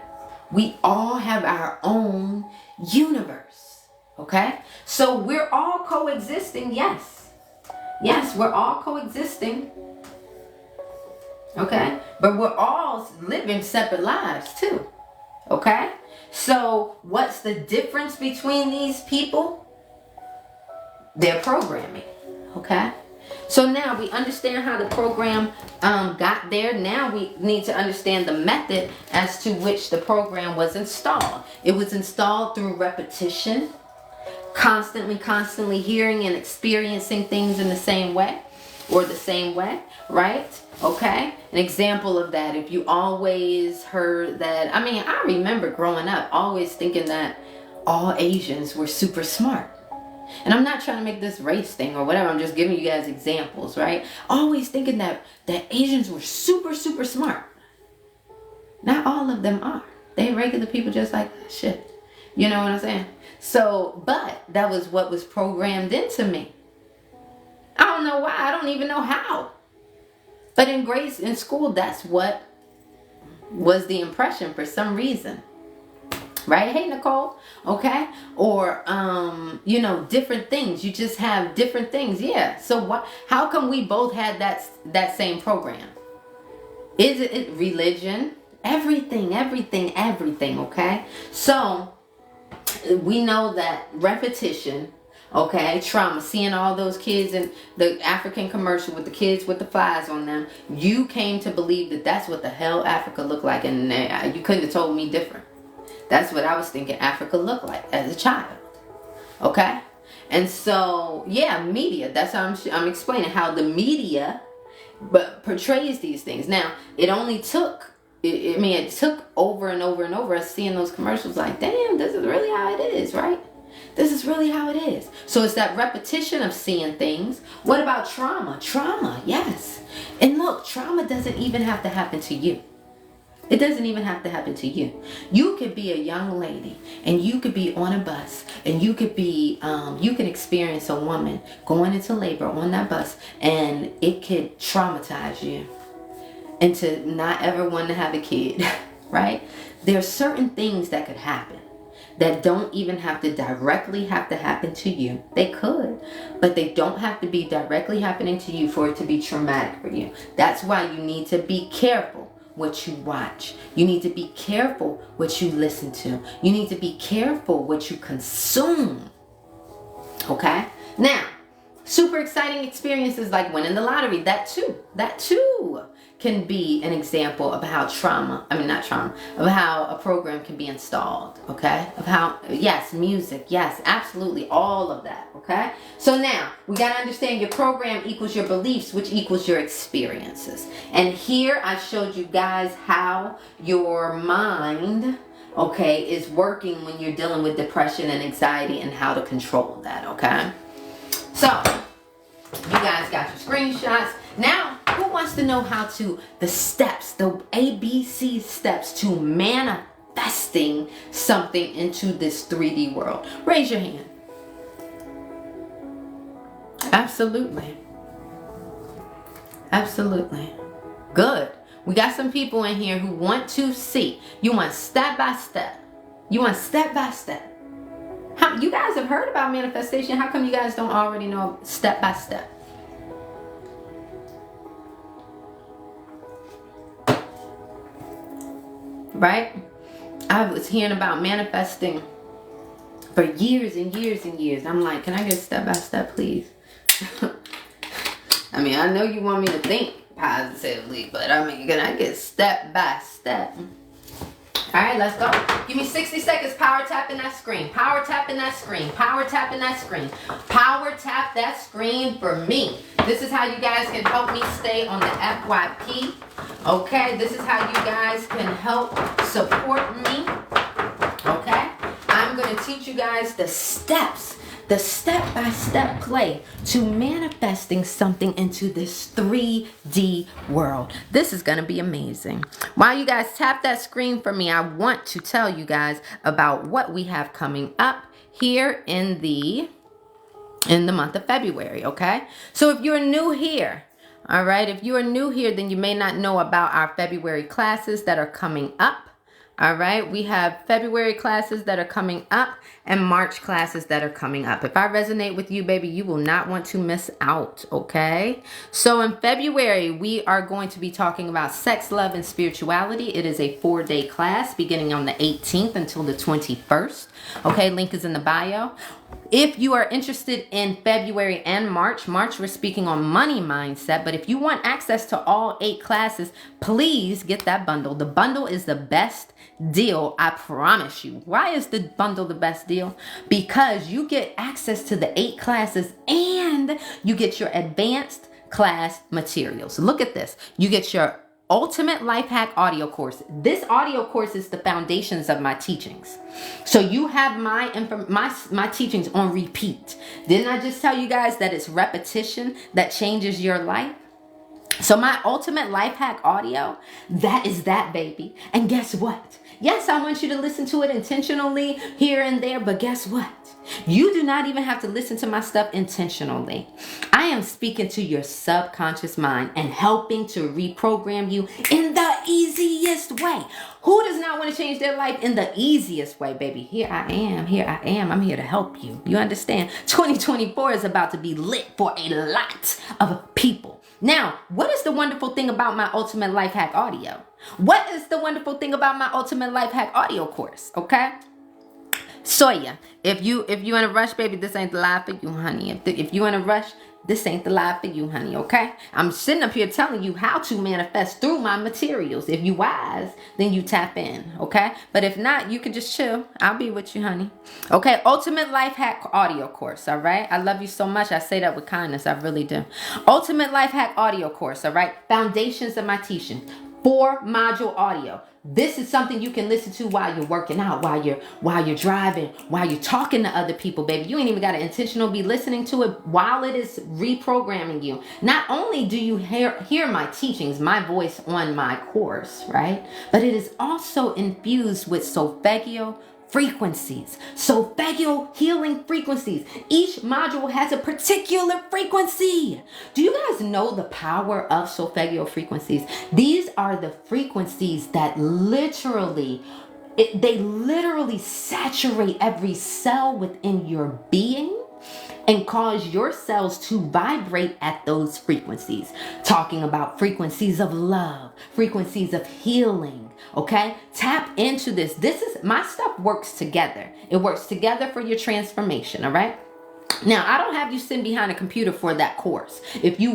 We all have our own universe. Okay? So we're all coexisting, yes. Yes, we're all coexisting. Okay? But we're all living separate lives too. Okay? So what's the difference between these people? Their programming. Okay, so now we understand how the program got there. Now we need to understand the method as to which the program was installed. It was installed through repetition, constantly hearing and experiencing things in the same way or the same way, right? Okay, an example of that, if you always heard that, I remember growing up always thinking that all Asians were super smart. And I'm not trying to make this race thing or whatever. I'm just giving you guys examples, right? Always thinking that Asians were super smart. Not all of them are. They regular people just like shit. You know what I'm saying? So, but that was what was programmed into me. I don't know why. I don't even know how. But in school, that's what was the impression for some reason. Right? Hey, Nicole. Okay? Or, different things. You just have different things. Yeah. So how come we both had that same program? Is it religion? Everything. Okay? So, we know that repetition, okay, trauma, seeing all those kids in the African commercial with the kids with the flies on them, you came to believe that that's what the hell Africa looked like, and you couldn't have told me different. That's what I was thinking Africa looked like as a child, okay? And so, yeah, media, that's how I'm explaining how the media portrays these things. Now, it only took, it took over and over and over us seeing those commercials like, damn, this is really how it is, right? This is really how it is. So it's that repetition of seeing things. What about trauma? Trauma, yes. And look, trauma doesn't even have to happen to you. It doesn't even have to happen to you. You could be a young lady and you could be on a bus and you could be, you can experience a woman going into labor on that bus and it could traumatize you into not ever wanting to have a kid, right? There are certain things that could happen that don't even have to directly have to happen to you. They could, but they don't have to be directly happening to you for it to be traumatic for you. That's why you need to be careful what you watch. You need to be careful what you listen to. You need to be careful what you consume. Okay? Now, super exciting experiences like winning the lottery, that too can be an example of how of how a program can be installed, okay? Of how, yes, music, yes, absolutely, all of that, okay? So now, we gotta understand your program equals your beliefs, which equals your experiences. And here I showed you guys how your mind, okay, is working when you're dealing with depression and anxiety and how to control that, okay? So, you guys got your screenshots. Now, who wants to know the steps, the ABC steps to manifesting something into this 3D world? Raise your hand. Absolutely. Good. We got some people in here who want to see. You want step by step. You guys have heard about manifestation. How come you guys don't already know step by step? Right? I was hearing about manifesting for years and years and years. I'm like, can I get step by step, please? I mean, I know you want me to think positively, but I mean, can I get step by step? All right, let's go. Give me 60 seconds. Power tapping that screen. Power tapping that screen. Power tapping that screen. Power tap that screen for me. This is how you guys can help me stay on the FYP. Okay, this is how you guys can help support me. Okay, I'm going to teach you guys the steps, the step-by-step play to manifesting something into this 3D world. This is going to be amazing. While you guys tap that screen for me, I want to tell you guys about what we have coming up here in the month of February, okay? So if you're new here, all right, if you are new here, then you may not know about our February classes that are coming up. All right, we have February classes that are coming up and March classes that are coming up. If I resonate with you, baby, you will not want to miss out, okay? So in February, we are going to be talking about sex, love, and spirituality. It is a 4-day class beginning on the 18th until the 21st. Okay, link is in the bio. If you are interested in February and March, we're speaking on money mindset. But if you want access to all 8 classes, please get that bundle. The bundle is the best deal, I promise you. Why is the bundle the best deal? Because you get access to the 8 classes and you get your advanced class materials. Look at this. You get your Ultimate Life Hack audio course. This audio course is the foundations of my teachings. So you have my teachings on repeat. Didn't I just tell you guys that it's repetition that changes your life? So my Ultimate Life Hack audio, that is that, baby. And guess what? Yes, I want you to listen to it intentionally here and there, but guess what? You do not even have to listen to my stuff intentionally. I am speaking to your subconscious mind and helping to reprogram you in the easiest way. Who does not want to change their life in the easiest way, baby? Here I am. Here I am. I'm here to help you. You understand? 2024 is about to be lit for a lot of people. Now, what is the wonderful thing about my Ultimate Life Hack audio? What is the wonderful thing about my Ultimate Life Hack audio course? Okay? Soya, if you in a rush, baby, this ain't the live for you, honey. If you in a rush, this ain't the live for you, honey, okay? I'm sitting up here telling you how to manifest through my materials. If you wise, then you tap in, okay? But if not, you can just chill. I'll be with you, honey. Okay, Ultimate Life Hack audio course, all right? I love you so much. I say that with kindness. I really do. Ultimate Life Hack audio course, all right? Foundations of my teaching. 4-module audio. This is something you can listen to while you're working out, while you're driving, while you're talking to other people, baby. You ain't even got to intentionally be listening to it while it is reprogramming you. Not only do you hear my teachings, my voice on my course, right? But it is also infused with solfeggio frequencies. Solfeggio healing frequencies. Each module has a particular frequency. Do you guys know the power of solfeggio frequencies? These are the frequencies that literally saturate every cell within your being and cause your cells to vibrate at those frequencies. Talking about frequencies of love, frequencies of healing, okay? Tap into this. My stuff works together. It works together for your transformation, all right? Now, I don't have you sitting behind a computer for that course. If you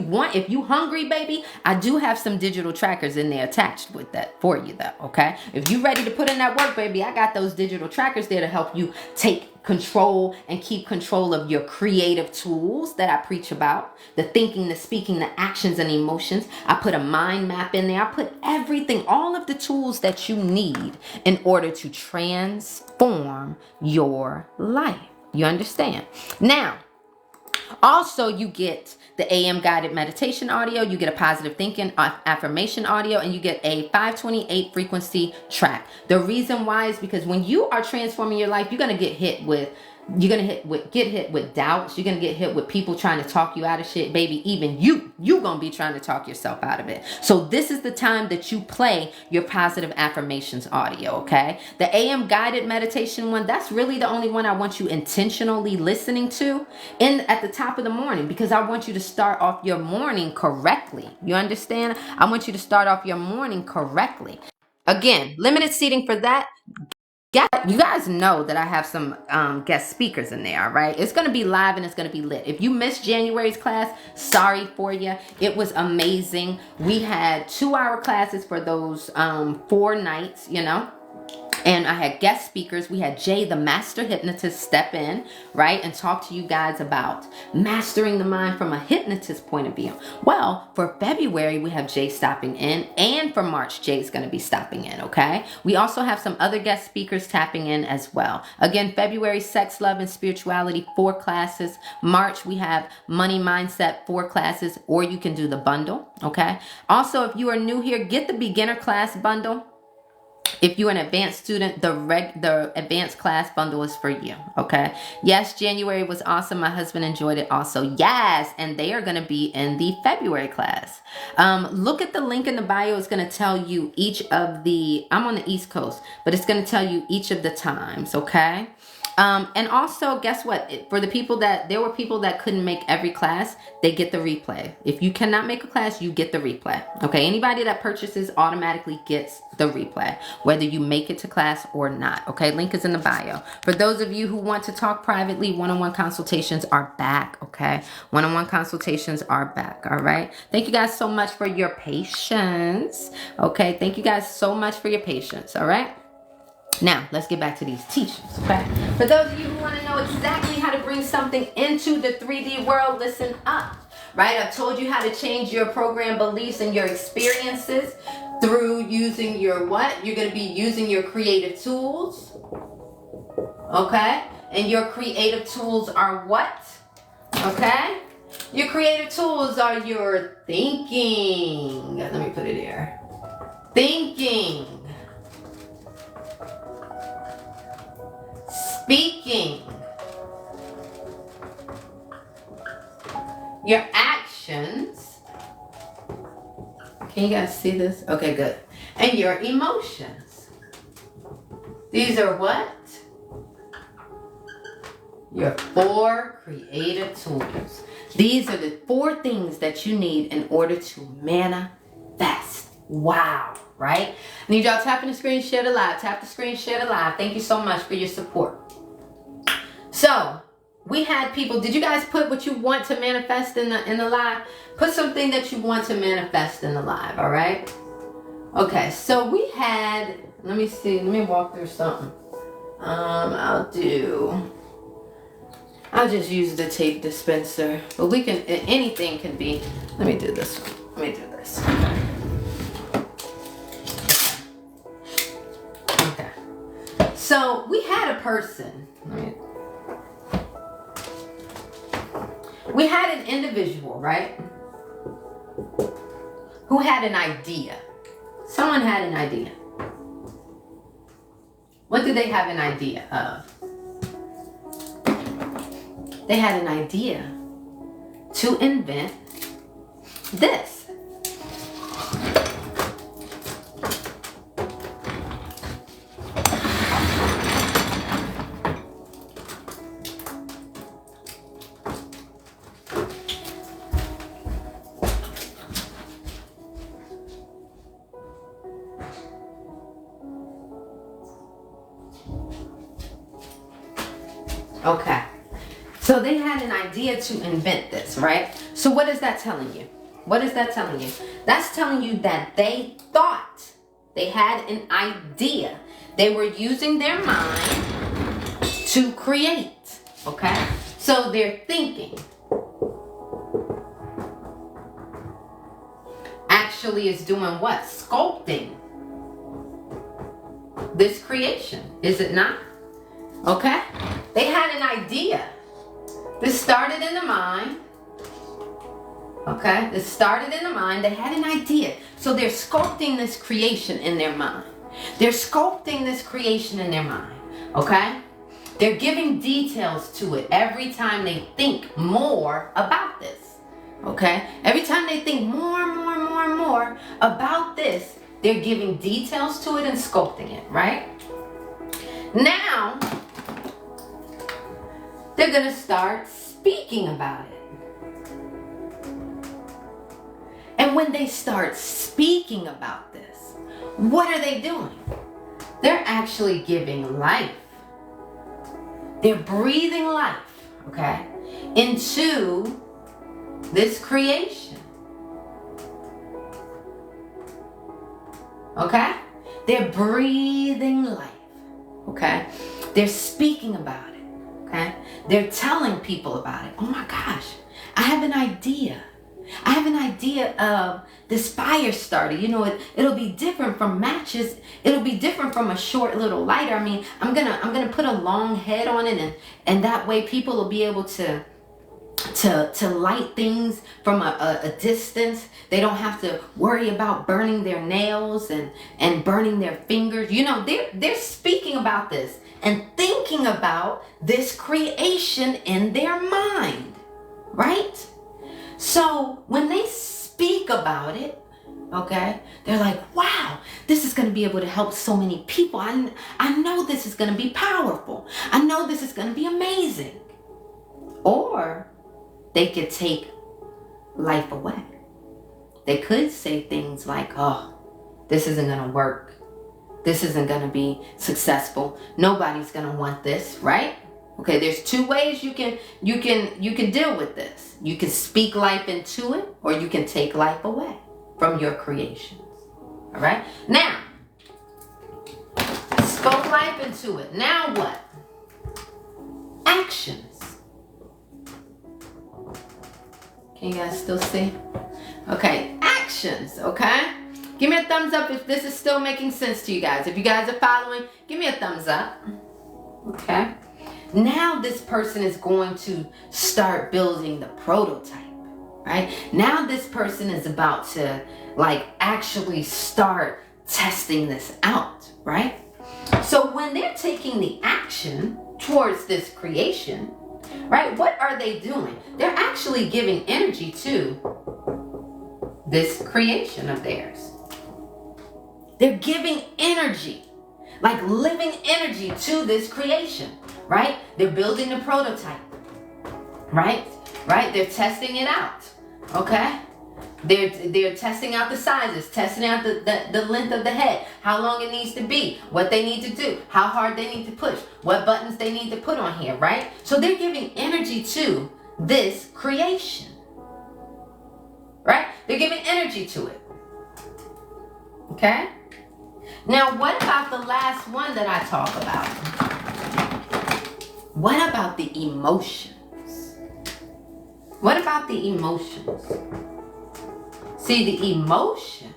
hungry, baby, I do have some digital trackers in there attached with that for you though, okay? If you ready to put in that work, baby, I got those digital trackers there to help you take control and keep control of your creative tools that I preach about. The thinking, the speaking, the actions and emotions. I put a mind map in there. I put everything, all of the tools that you need in order to transform your life. You understand? Now, also you get the AM guided meditation audio, you get a positive thinking affirmation audio, and you get a 528 frequency track. The reason why is because when you are transforming your life, you're going to get hit with doubts. You're gonna get hit with people trying to talk you out of shit, baby. Even you gonna be trying to talk yourself out of it. So this is the time that you play your positive affirmations audio, okay? The AM guided meditation one, that's really the only one I want you intentionally listening to at the top of the morning, because I want you to start off your morning correctly. You understand? I want you to start off your morning correctly. Again, limited seating for that. You guys know that I have some guest speakers in there, all right? It's going to be live and it's going to be lit. If you missed January's class, sorry for you. It was amazing. We had 2-hour classes for those 4 nights, you know? And I had guest speakers. We had Jay, the master hypnotist, step in, right? And talk to you guys about mastering the mind from a hypnotist point of view. Well, for February, we have Jay stopping in. And for March, Jay's going to be stopping in, okay? We also have some other guest speakers tapping in as well. Again, February, sex, love, and spirituality, 4 classes. March, we have money mindset, 4 classes. Or you can do the bundle, okay? Also, if you are new here, get the beginner class bundle. If you're an advanced student, the advanced class bundle is for you, okay? Yes, January was awesome. My husband enjoyed it also. Yes, and they are going to be in the February class. Look at the link in the bio. It's going to tell you each of I'm on the East Coast, but it's going to tell you each of the times, okay? And also, guess what? There were people that couldn't make every class, they get the replay. If you cannot make a class, you get the replay. Okay, anybody that purchases automatically gets the replay, whether you make it to class or not. Okay, link is in the bio. For those of you who want to talk privately, one-on-one consultations are back. Okay, one-on-one consultations are back. All right, thank you guys so much for your patience. Okay, thank you guys so much for your patience. All right. Now, let's get back to these teachings, okay? For those of you who want to know exactly how to bring something into the 3D world, listen up, right? I've told you how to change your program beliefs and your experiences through using your what? You're going to be using your creative tools, okay? And your creative tools are what? Okay? Your creative tools are your thinking. Let me put it here. Thinking. speaking. Your actions. Can you guys see this? Okay, good. And your emotions. These are what? Your 4 creative tools. These are the 4 things that you need in order to manifest. Wow, right? I need y'all tapping the screen, share the live. Tap the screen, share the live. Thank you so much for your support. So, we had people, did you guys put what you want to manifest in the live? Put something that you want to manifest in the live, all right? Okay, so we had, let me see, let me walk through something. I'll just use the tape dispenser, but we can, anything can be, let me do this one. Let me do this. Okay. So we had a person, we had an individual, right? Who had an idea. Someone had an idea. What did they have an idea of? They had an idea to invent this. Okay. So they had an idea to invent this, right? So what is that telling you? What is that telling you? That's telling you that they thought, they had an idea. They were using their mind to create, okay? So they're thinking. Actually is doing what? Sculpting this creation, is it not? Okay? They had an idea. This started in the mind. Okay? This started in the mind. They had an idea. So they're sculpting this creation in their mind. They're sculpting this creation in their mind. Okay? They're giving details to it every time they think more about this. Okay? Every time they think more about this, they're giving details to it and sculpting it, right? Now, they're going to start speaking about it. And when they start speaking about this, what are they doing? They're actually giving life. They're breathing life, okay, into this creation. Okay? They're breathing life. Okay? They're speaking about it. Okay? They're telling people about it. Oh my gosh, I have an idea. I have an idea of this fire starter. You know, it'll be different from matches. It'll be different from a short little lighter. I mean, I'm gonna put a long head on it, and that way people will be able to light things from a distance. They don't have to worry about burning their nails and burning their fingers. You know, they're speaking about this and thinking about this creation in their mind, right? So when they speak about it, okay, they're like, wow, this is going to be able to help so many people. I know this is going to be powerful. I know this is going to be amazing. Or they could take life away. They could say things like, oh, this isn't going to work. This isn't going to be successful. Nobody's going to want this, right? Okay, there's 2 ways you can deal with this. You can speak life into it, or you can take life away from your creations. All right? Now, spoke life into it. Now what? Actions. Can you guys still see? Okay, actions, okay? Give me a thumbs up if this is still making sense to you guys. If you guys are following, give me a thumbs up. Okay? Now this person is going to start building the prototype, right? Now this person is about to actually start testing this out, right? So when they're taking the action towards this creation, right, what are they doing? They're actually giving energy to this creation of theirs. They're giving energy, like living energy to this creation, right? They're building a prototype, right? They're testing it out, okay? They're testing out the sizes, testing out the length of the head, how long it needs to be, what they need to do, how hard they need to push, what buttons they need to put on here, right? So they're giving energy to this creation, right? They're giving energy to it, okay? Now, what about the last one that I talk about? What about the emotions? What about the emotions? See, the emotions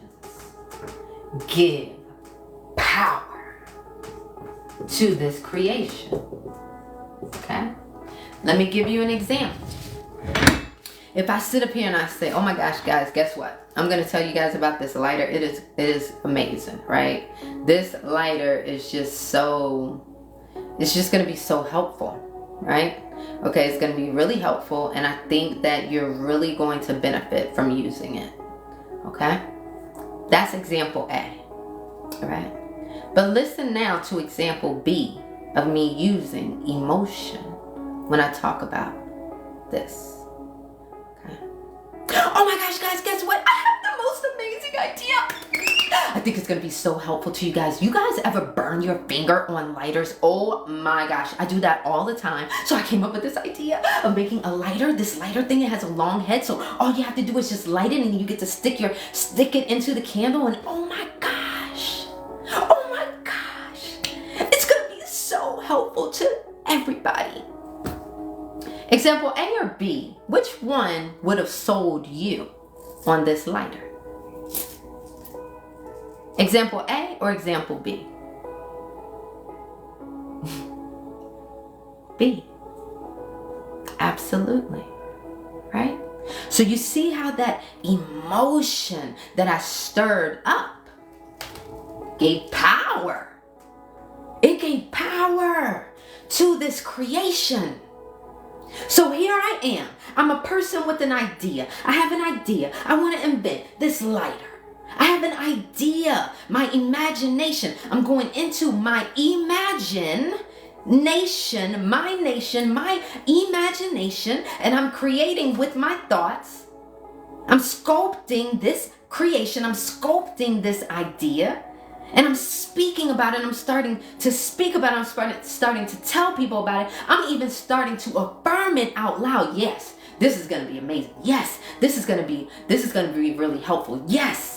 give power to this creation. Okay? Let me give you an example. If I sit up here and I say, oh my gosh, guys, guess what? I'm going to tell you guys about this lighter. It is amazing, right? This lighter is just so, it's just going to be so helpful, right? Okay, it's going to be really helpful, and I think that you're really going to benefit from using it. Okay? That's example A. All right? But listen now to example B of me using emotion when I talk about this. Okay? Oh my gosh, guys, guess what? I have the most amazing idea. I think it's going to be so helpful to you guys. You guys ever burn your finger on lighters? Oh my gosh, I do that all the time. So I came up with this idea of making a lighter. This lighter thing, it has a long head, so all you have to do is just light it, and you get to stick it into the candle, and oh my gosh, it's going to be so helpful to everybody. Example A or B, which one would have sold you on this lighter? Example A or example B? B. Absolutely. Right? So you see how that emotion that I stirred up gave power. It gave power to this creation. So here I am. I'm a person with an idea. I have an idea. I want to invent this lighter. I have an idea, my imagination. I'm going into my imagination, my imagination, and I'm creating with my thoughts. I'm sculpting this creation. I'm sculpting this idea, and I'm speaking about it. I'm starting to speak about it. I'm starting to tell people about it. I'm even starting to affirm it out loud. Yes, this is going to be amazing. Yes, this is going to be really helpful. Yes.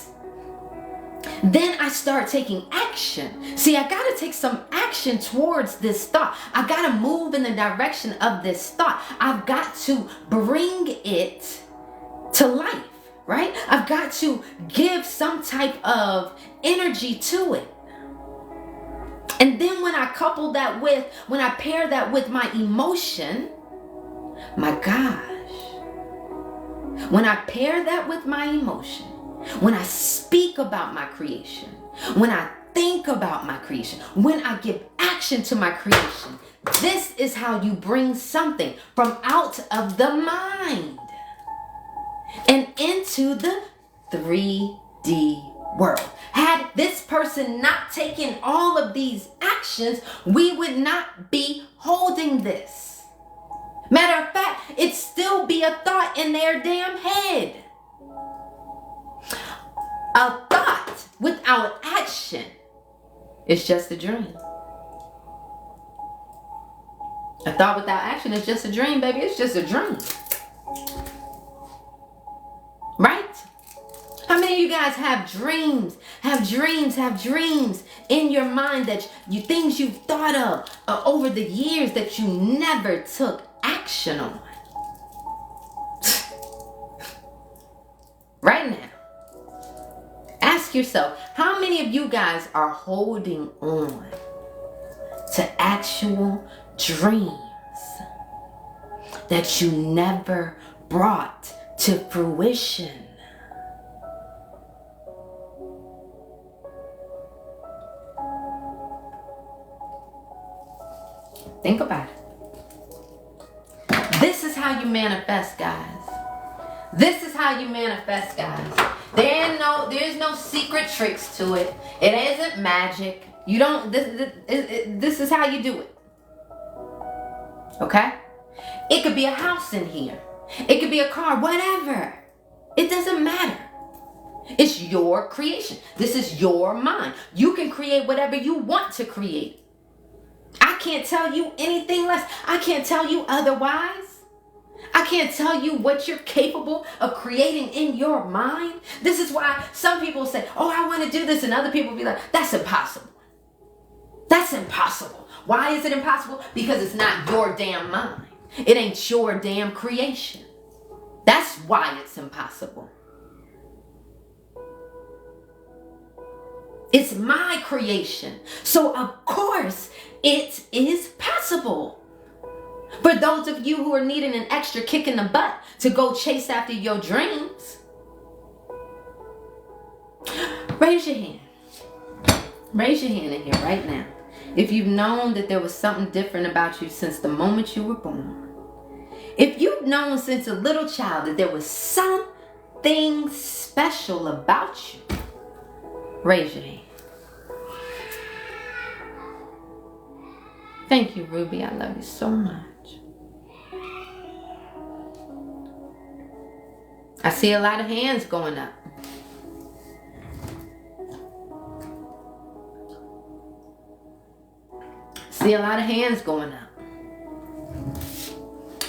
Then I start taking action. See, I got to take some action towards this thought. I got to move in the direction of this thought. I've got to bring it to life, right? I've got to give some type of energy to it. And then when I pair that with my emotion, my gosh, when I pair that with my emotion, when I speak about my creation, when I think about my creation, when I give action to my creation, this is how you bring something from out of the mind and into the 3D world. Had this person not taken all of these actions, we would not be holding this. Matter of fact, it'd still be a thought in their damn head. A thought without action is just a dream. A thought without action is just a dream, baby. It's just a dream. Right? How many of you guys have dreams in your mind that things you've thought of over the years that you never took action on? Right now. Ask yourself, how many of you guys are holding on to actual dreams that you never brought to fruition? Think about it. This is how you manifest, guys. This is how you manifest, guys. There's no secret tricks to it. It isn't magic. You don't. This is how you do it. Okay? It could be a house in here. It could be a car. Whatever. It doesn't matter. It's your creation. This is your mind. You can create whatever you want to create. I can't tell you anything less. I can't tell you otherwise. I can't tell you what you're capable of creating in your mind. This is why some people say, oh, I want to do this. And other people be like, that's impossible. That's impossible. Why is it impossible? Because it's not your damn mind. It ain't your damn creation. That's why it's impossible. It's my creation. So of course it is possible. For those of you who are needing an extra kick in the butt to go chase after your dreams, raise your hand. Raise your hand in here right now. If you've known that there was something different about you since the moment you were born. If you've known since a little child that there was something special about you, raise your hand. Thank you, Ruby. I love you so much. I see a lot of hands going up. See a lot of hands going up.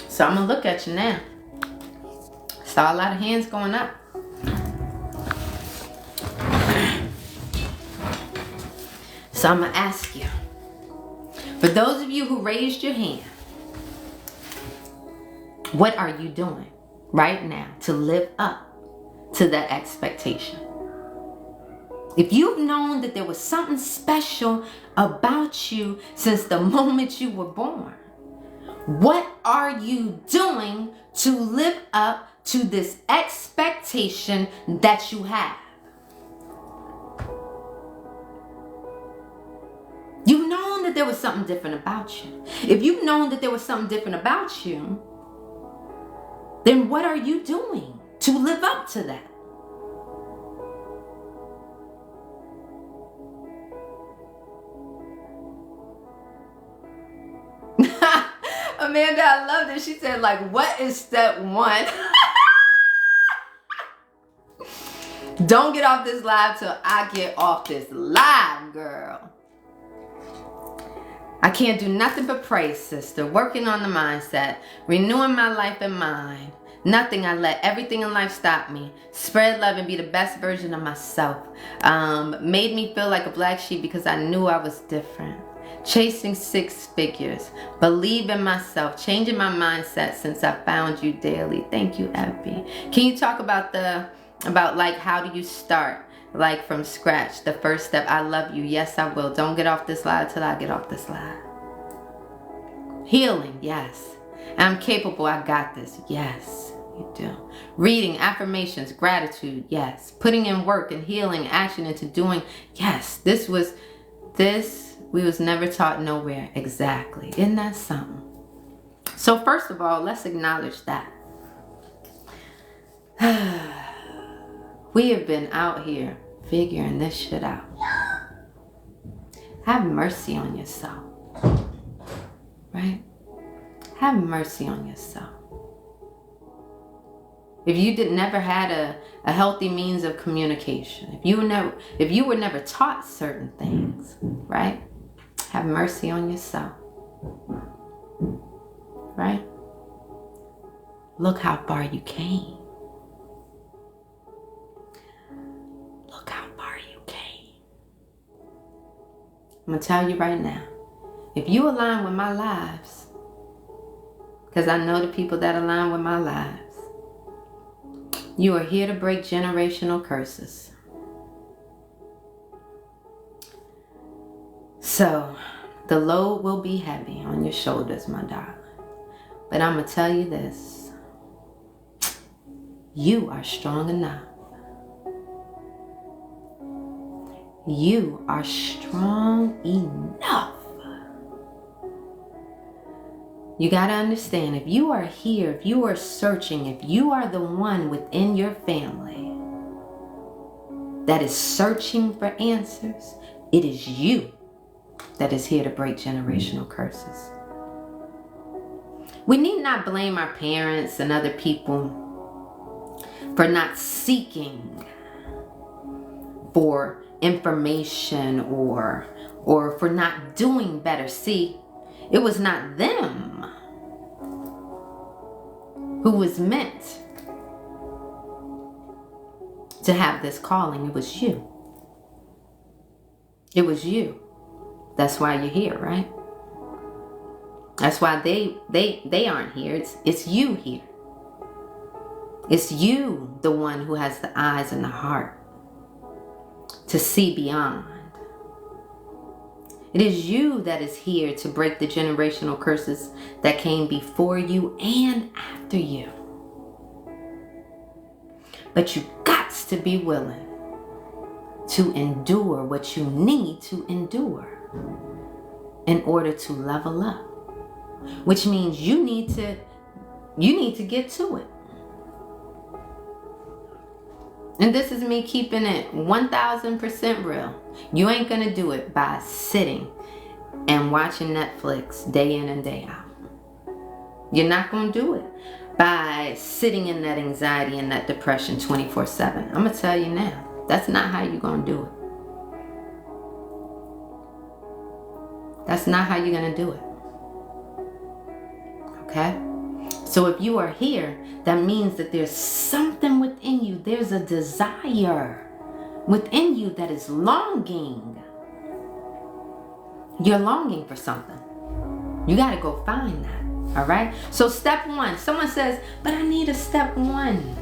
So I'm going to look at you now. Saw a lot of hands going up. So I'm going to ask you. For those of you who raised your hand, what are you doing right now to live up to that expectation? If you've known that there was something special about you since the moment you were born, what are you doing to live up to this expectation that you have? You've known that there was something different about you. If you've known that there was something different about you, then what are you doing to live up to that? Amanda, I love this. She said, like, what is step one? Don't get off this live till I get off this live, girl. I can't do nothing but pray, sister. Working on the mindset. Renewing my life and mind. Nothing. I let everything in life stop me. Spread love and be the best version of myself. Made me feel like a black sheep because I knew I was different. Chasing 6 figures. Believe in myself. Changing my mindset since I found you daily. Thank you, Effie. Can you talk about like how do you start? Like from scratch, the first step. I love you. Yes, I will. Don't get off this live till I get off this live. Healing. Yes. I'm capable. I got this. Yes, you do. Reading, affirmations, gratitude. Yes. Putting in work and healing, action into doing. Yes. We was never taught nowhere. Exactly. Isn't that something? So first of all, let's acknowledge that. We have been out here figuring this shit out. Have mercy on yourself. Right? Have mercy on yourself. If you never had a healthy means of communication, if you were never taught certain things, right? Have mercy on yourself. Right? Look how far you came. Look how far you came. I'm going to tell you right now. If you align with my lives, because I know the people that align with my lives, you are here to break generational curses. So, the load will be heavy on your shoulders, my darling. But I'm going to tell you this. You are strong enough. You are strong enough You got to understand, if you are here, if you are searching, if you are the one within your family that is searching for answers, it is you that is here to break generational curses. We need not blame our parents and other people for not seeking for information or for not doing better. See, it was not them who was meant to have this calling. It was you. It was you. That's why you're here, right? That's why they aren't here. It's you here. It's you, the one who has the eyes and the heart to see beyond. It is you that is here to break the generational curses that came before you and after you. But you got to be willing to endure what you need to endure in order to level up. Which means you need to get to it. And this is me keeping it 1000% real. You ain't gonna do it by sitting and watching Netflix day in and day out. You're not gonna do it by sitting in that anxiety and that depression 24/7. I'm gonna tell you now, that's not how you're gonna do it. That's not how you're gonna do it. Okay? So if you are here, that means that there's something within you. There's a desire within you that is longing. You're longing for something. You got to go find that. All right? So step one. Someone says, but I need a step one.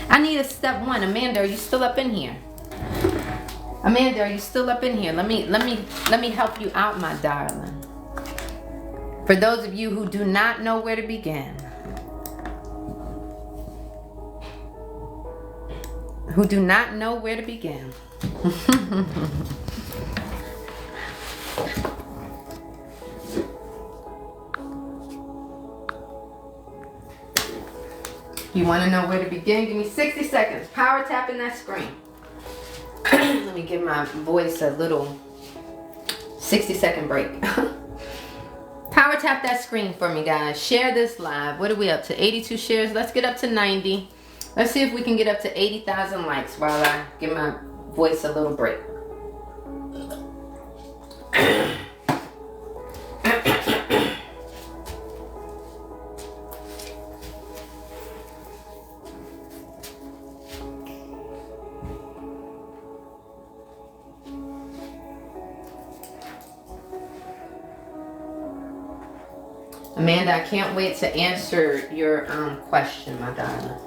I need a step one. Amanda, are you still up in here? Amanda, are you still up in here? Let me help you out, my darling. For those of you who do not know where to begin, who do not know where to begin. You want to know where to begin? Give me 60 seconds. Power tapping that screen. Let me give my voice a little 60-second break. Power tap that screen for me, guys. Share this live. What are we up to? 82 shares. Let's get up to 90. Let's see if we can get up to 80,000 likes while I give my voice a little break. Amanda, I can't wait to answer your question, my darling.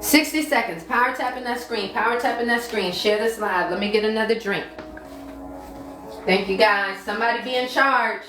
60 seconds. Power tapping that screen. Power tapping that screen. Share this live. Let me get another drink. Thank you, guys. Somebody be in charge.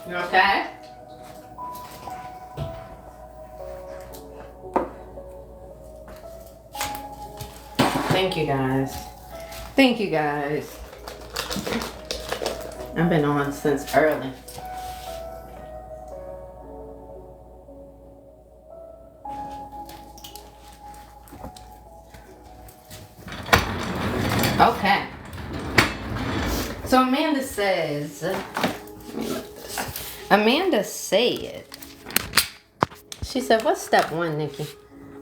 Okay? Thank you guys. Thank you guys. I've been on since early. Okay. So Amanda says, let me look at this. Amanda said, she said, what's step one, Nikki?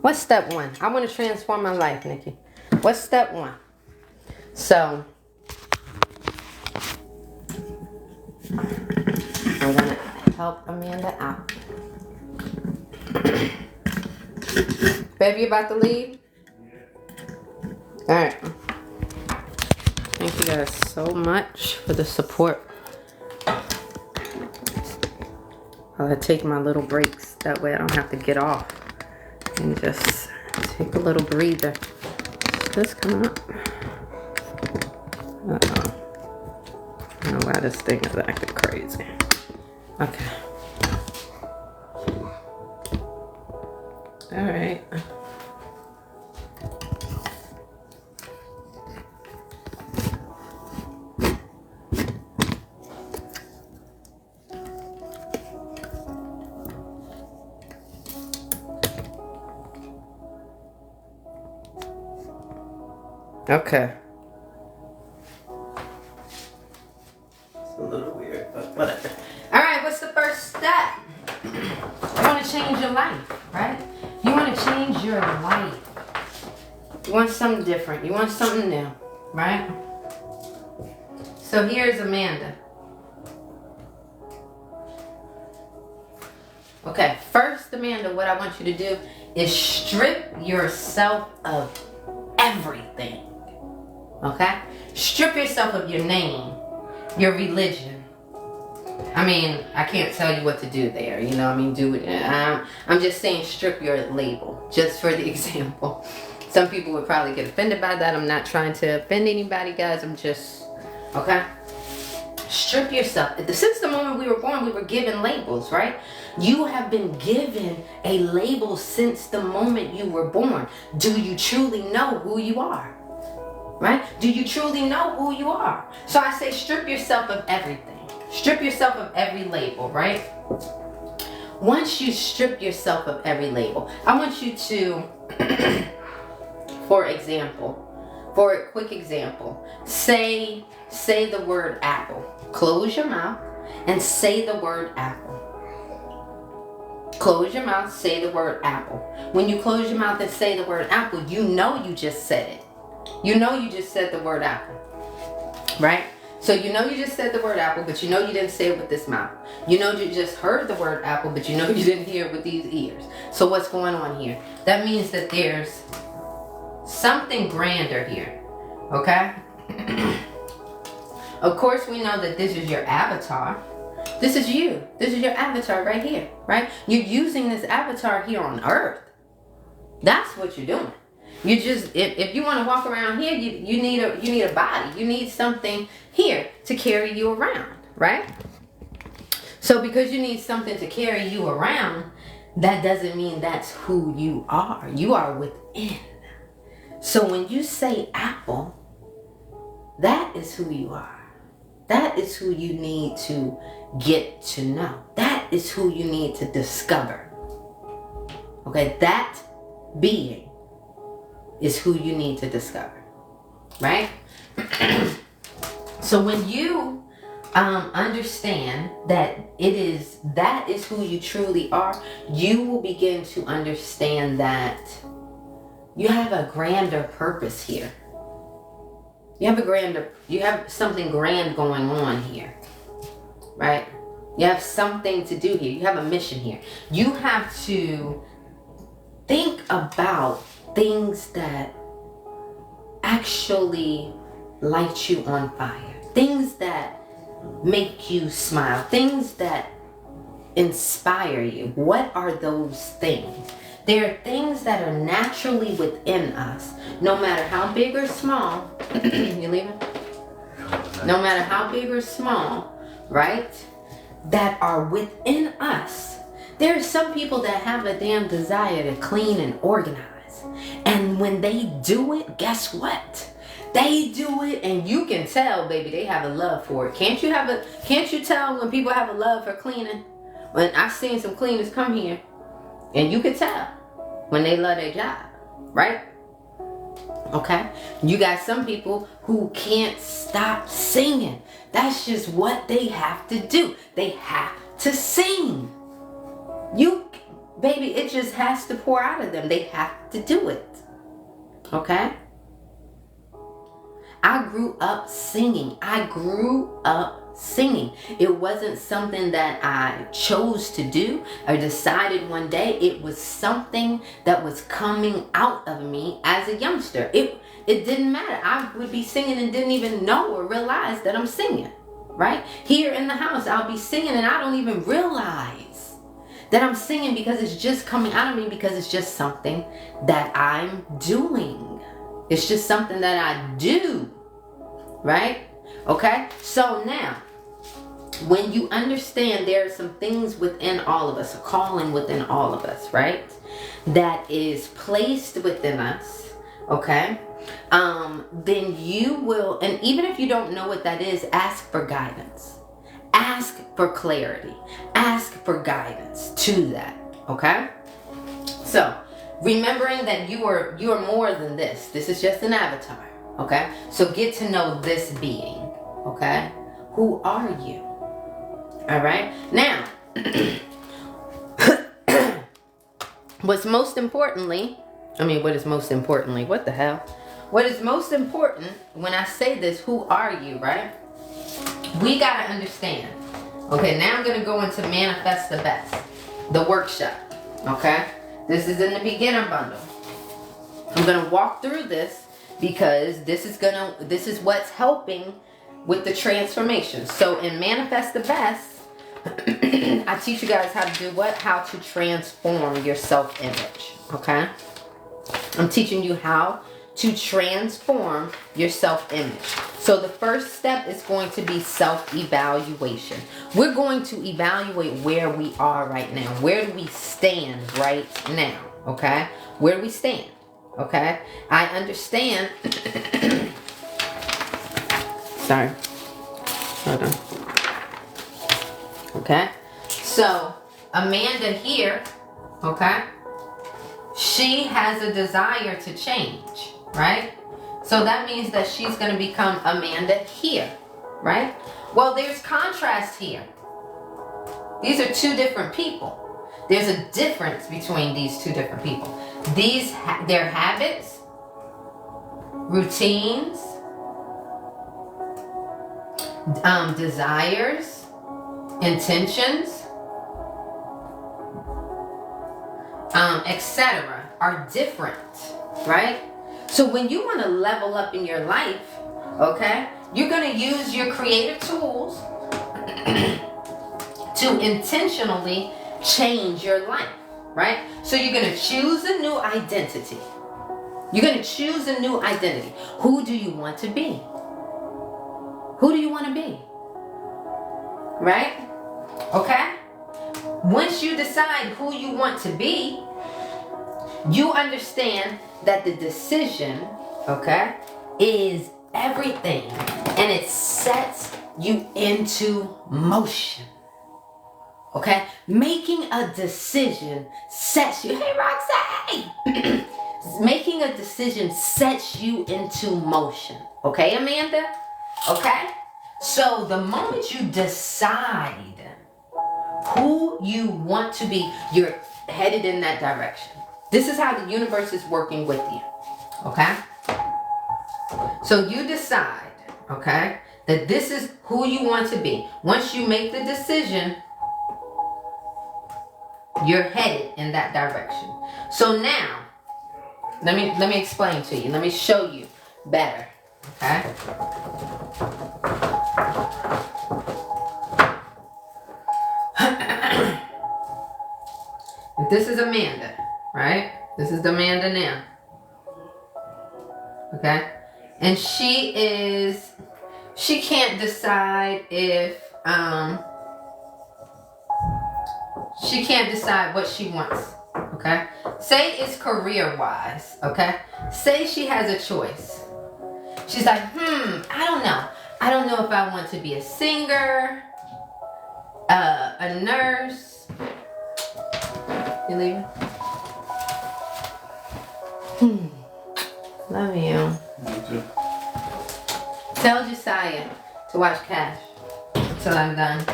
What's step one? I want to transform my life, Nikki. What's step one? So, I'm going to help Amanda out. Baby, you about to leave? All right. Thank you guys so much for the support. I'll take my little breaks. That way I don't have to get off and just take a little breather. Is this coming up? Uh-oh. I don't know why this thing is acting crazy. Okay. All right. Okay. It's a little weird, but whatever. All right, what's the first step? You want to change your life, right? You want to change your life. You want something different. You want something new, right? So here's Amanda. Okay, first, Amanda, what I want you to do is strip yourself of everything. Okay? Strip yourself of your name, your religion. I mean, I can't tell you what to do there. You know, I mean, do it. I'm just saying strip your label, just for the example. Some people would probably get offended by that. I'm not trying to offend anybody, guys. I'm just, okay? Strip yourself. Since the moment we were born, we were given labels, right? You have been given a label since the moment you were born. Do you truly know who you are? Right? Do you truly know who you are? So I say strip yourself of everything. Strip yourself of every label, right? Once you strip yourself of every label, I want you to, for a quick example, say the word apple. Close your mouth and say the word apple. Close your mouth, say the word apple. When you close your mouth and say the word apple, you know you just said it. You know you just said the word apple, right? So you know you just said the word apple, but you know you didn't say it with this mouth. You know you just heard the word apple, but you know you didn't hear it with these ears. So what's going on here? That means that there's something grander here, okay? Of course, we know that this is your avatar. This is you. This is your avatar right here, right? You're using this avatar here on earth. That's what you're doing. You just, if you want to walk around here, you need a body. You need something here to carry you around, right? So because you need something to carry you around, that doesn't mean that's who you are. You are within. So when you say apple, that is who you are. That is who you need to get to know. That is who you need to discover. Okay, that being is who you need to discover, right? So when you understand that that is who you truly are, you will begin to understand that you have a grander purpose here. You have something grand going on here, right? You have something to do here. You have a mission here. You have to think about things that actually light you on fire. Things that make you smile. Things that inspire you. What are those things? There are things that are naturally within us, no matter how big or small. You leaving? No matter how big or small, right? that are within us. There are some people that have a damn desire to clean and organize. And when they do it, guess what? They do it and you can tell, baby, they have a love for it. Can't you tell when people have a love for cleaning? When I've seen some cleaners come here and you can tell when they love their job, right? Okay? You got some people who can't stop singing. That's just what they have to do. They have to sing. Baby, it just has to pour out of them. They have to do it. Okay? I grew up singing. It wasn't something that I chose to do or decided one day. It was something that was coming out of me as a youngster. It didn't matter. I would be singing and didn't even know or realize that I'm singing, right? Here in the house, I'll be singing and I don't even realize that I'm singing because it's just coming out of me, because it's just something that I'm doing. It's just something that I do, right? Okay? So now, when you understand there are some things within all of us, a calling within all of us, right? That is placed within us, okay? Then you will, and even if you don't know what that is, ask for guidance. Ask for clarity. Ask for guidance to that, okay? So, remembering that you are more than this. This is just an avatar, okay? So get to know this being, okay? Who are you? All right? Now, what is most importantly, when I say this, who are you, right? We got to understand. Okay, now I'm going to go into Manifest the Best, the workshop, okay? This is in the beginner bundle. I'm going to walk through this because this is what's helping with the transformation. So in Manifest the Best, I teach you guys how to do what? How to transform your self-image, okay? I'm teaching you how to transform your self-image. So the first step is going to be self-evaluation. We're going to evaluate where we are right now. Where do we stand right now? Okay? Where do we stand? Okay? I understand. Sorry. Hold on. Okay? So, Amanda here, okay? She has a desire to change, right? So that means that she's going to become Amanda here, right? Well, there's contrast here. These are two different people. There's a difference between these two different people. Their habits, routines, desires, intentions, etc. are different, right? So when you want to level up in your life, okay, you're going to use your creative tools to intentionally change your life, right? So you're going to choose a new identity. You're going to choose a new identity. Who do you want to be? Who do you want to be? Right? Okay? Once you decide who you want to be, you understand that the decision, okay, is everything. And it sets you into motion. Okay? Making a decision sets you, hey Roxy! Making a decision sets you into motion. Okay, Amanda? Okay? So the moment you decide who you want to be, you're headed in that direction. This is how the universe is working with you. Okay? So you decide, okay, that this is who you want to be. Once you make the decision, you're headed in that direction. So now, let me explain to you. Let me show you better. Okay? This is Amanda, right? This is Amanda now. Okay? And she can't decide if She can't decide what she wants. Okay? Say it's career-wise. Okay? Say she has a choice. She's like, I don't know. I don't know if I want to be a singer, a nurse. You leaving? Love you. Tell Josiah to watch Cash until I'm done.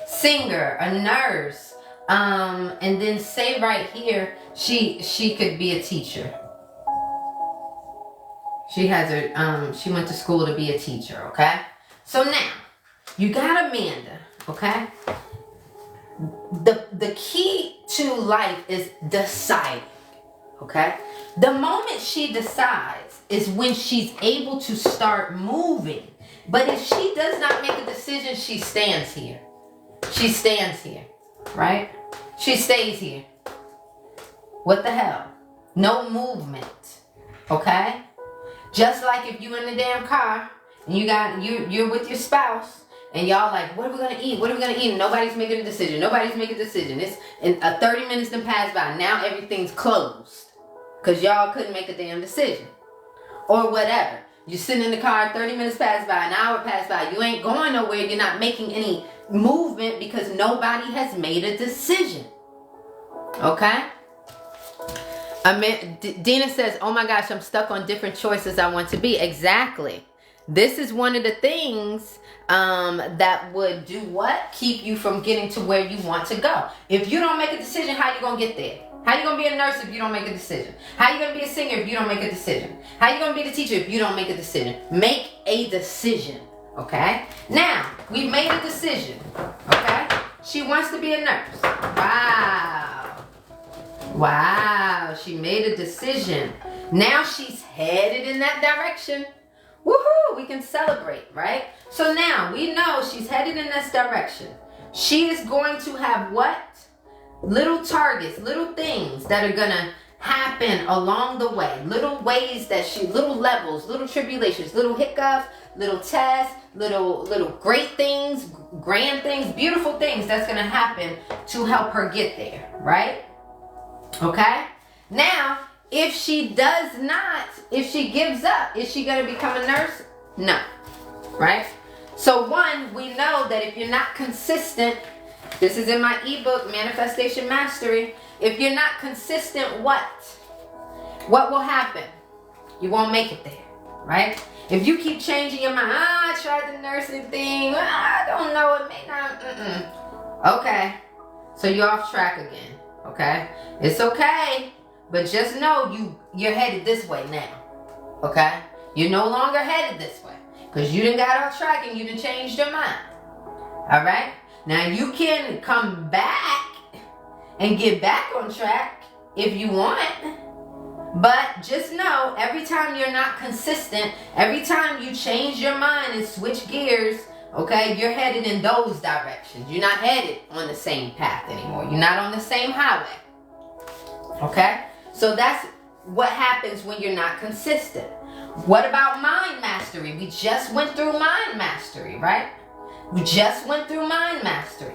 Singer, a nurse, and then say right here she could be a teacher. She has her she went to school to be a teacher. Okay, so now you got Amanda. Okay, the key to life is deciding. Okay, the moment she decides is when she's able to start moving. But if she does not make a decision, she stands here. She stands here, right? She stays here. What the hell? No movement. Okay? Just like if you in the damn car and you're with your spouse and y'all like, what are we gonna eat? What are we gonna eat? And nobody's making a decision. Nobody's making a decision. It's in 30 minutes done passed by. Now everything's closed. Cause y'all couldn't make a damn decision. Or whatever. You sitting in the car, 30 minutes pass by, an hour pass by. You ain't going nowhere. You're not making any movement because nobody has made a decision. Okay? Dina says, oh my gosh, I'm stuck on different choices I want to be. Exactly. This is one of the things that would do what? Keep you from getting to where you want to go. If you don't make a decision, how you going to get there? How you going to be a nurse if you don't make a decision? How you going to be a singer if you don't make a decision? How you going to be the teacher if you don't make a decision? Make a decision, okay? Now, we've made a decision, okay? She wants to be a nurse. Wow. Wow, she made a decision. Now she's headed in that direction. Woohoo, we can celebrate, right? So now we know she's headed in this direction. She is going to have what? Little targets, little things that are gonna happen along the way. Little ways that little levels, little tribulations, little hiccups, little tests, little great things, grand things, beautiful things that's gonna happen to help her get there, right? Okay? Now, if she does not, if she gives up, is she gonna become a nurse? No, right? So one, we know that if you're not consistent, this is in my ebook, Manifestation Mastery. If you're not consistent, what will happen? You won't make it there, right? If you keep changing your mind, I tried the nursing thing, I don't know, it may not, Okay, so you're off track again, okay? It's okay, but just know you're headed this way now, okay? You're no longer headed this way, because you done got off track and you done changed your mind, all right? Now you can come back and get back on track if you want. But just know, every time you're not consistent, every time you change your mind and switch gears, okay, you're headed in those directions. You're not headed on the same path anymore. You're not on the same highway. Okay? So that's what happens when you're not consistent. What about mind mastery? We just went through mind mastery, right? We just went through mind mastery.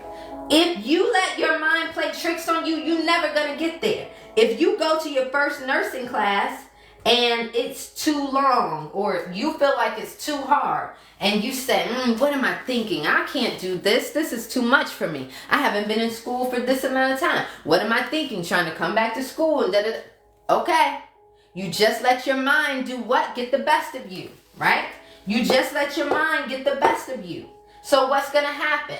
If you let your mind play tricks on you, you're never going to get there. If you go to your first nursing class and it's too long, or you feel like it's too hard, and you say, what am I thinking? I can't do this. This is too much for me. I haven't been in school for this amount of time. What am I thinking? Trying to come back to school and da-da-da. Okay. You just let your mind do what? Get the best of you, right? You just let your mind get the best of you. So what's going to happen?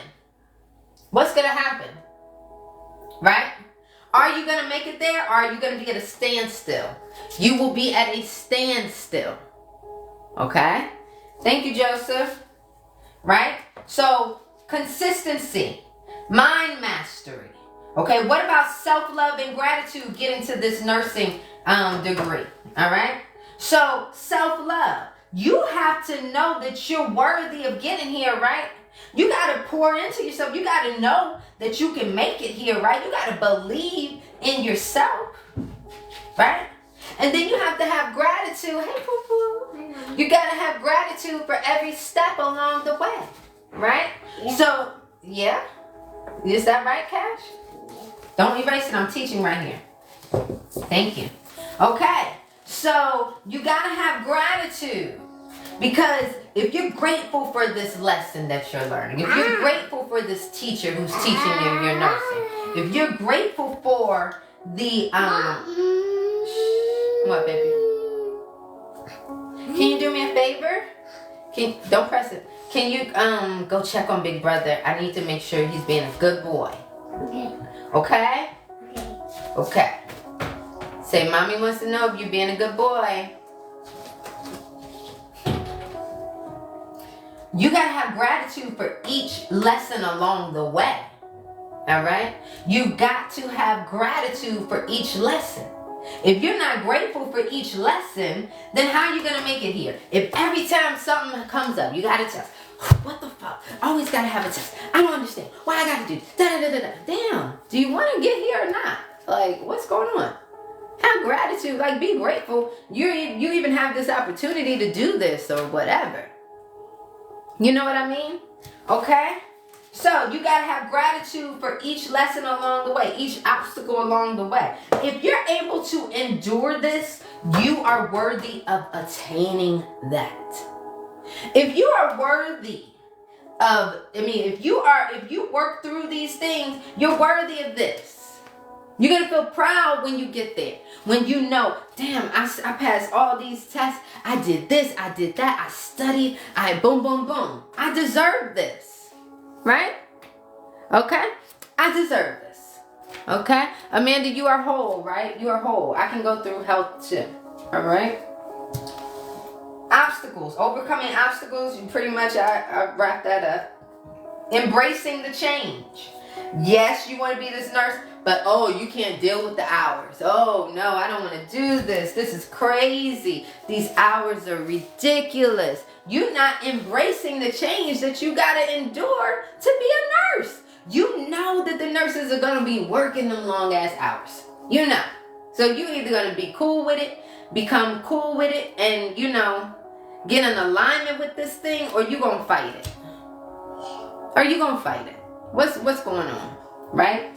What's going to happen? Right? Are you going to make it there, or are you going to be at a standstill? You will be at a standstill. Okay? Thank you, Joseph. Right? So, consistency. Mind mastery. Okay, what about self-love and gratitude getting to this nursing degree? All right? So, self-love. You have to know that you're worthy of getting here, right? You got to pour into yourself. You got to know that you can make it here, right? You got to believe in yourself, right? And then you have to have gratitude. Hey, poo-poo. You got to have gratitude for every step along the way, right? Yeah. So, yeah. Is that right, Cash? Don't erase it. I'm teaching right here. Thank you. Okay. So you gotta have gratitude. Because if you're grateful for this lesson that you're learning, if you're grateful for this teacher who's teaching you your nursing, if you're grateful for the what, baby? Can you do me a favor? Don't press it. Can you go check on Big Brother? I need to make sure he's being a good boy. Okay. Okay? Okay. Okay. Say, Mommy wants to know if you're being a good boy. You gotta have gratitude for each lesson along the way. All right? You got to have gratitude for each lesson. If you're not grateful for each lesson, then how are you gonna make it here? If every time something comes up, you got a test. What the fuck? I always gotta have a test. I don't understand. Why I gotta do this? Da-da-da-da-da. Damn. Do you wanna get here or not? Like, what's going on? Have gratitude. Like, be grateful. You even have this opportunity to do this or whatever. You know what I mean? Okay? So you gotta have gratitude for each lesson along the way, each obstacle along the way. If you're able to endure this, you are worthy of attaining that. If you are worthy of, if you work through these things, you're worthy of this. You're gonna feel proud when you get there. When you know, damn, I passed all these tests. I did this, I did that, I studied, boom, boom, boom. I deserve this. Right? Okay? I deserve this. Okay? Amanda, you are whole, right? You are whole. I can go through health too. Alright? Obstacles. Overcoming obstacles. You pretty much, I wrapped that up. Embracing the change. Yes, you want to be this nurse, but you can't deal with the hours. Oh no, I don't want to do this. This is crazy. These hours are ridiculous. You're not embracing the change that you got to endure to be a nurse. You know that the nurses are going to be working them long ass hours. You know. So you're either going to be cool with it, become cool with it, and get in alignment with this thing, or you going to fight it. Or you going to fight it. What's going on, right?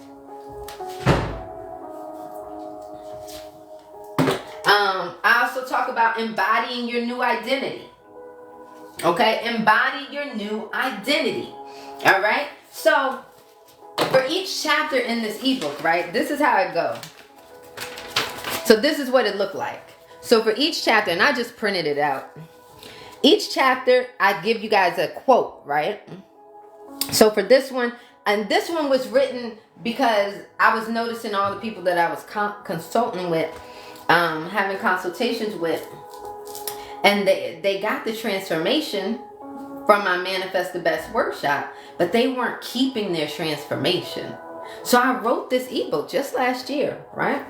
I also talk about embodying your new identity. Okay, embody your new identity. All right. So for each chapter in this ebook, right? This is how it goes. So this is what it looked like. So for each chapter, and I just printed it out. Each chapter, I give you guys a quote, right? So for this one, and this one was written because I was noticing all the people that I was consulting with, having consultations with, and they got the transformation from my Manifest the Best workshop, but they weren't keeping their transformation. So I wrote this ebook just last year, right?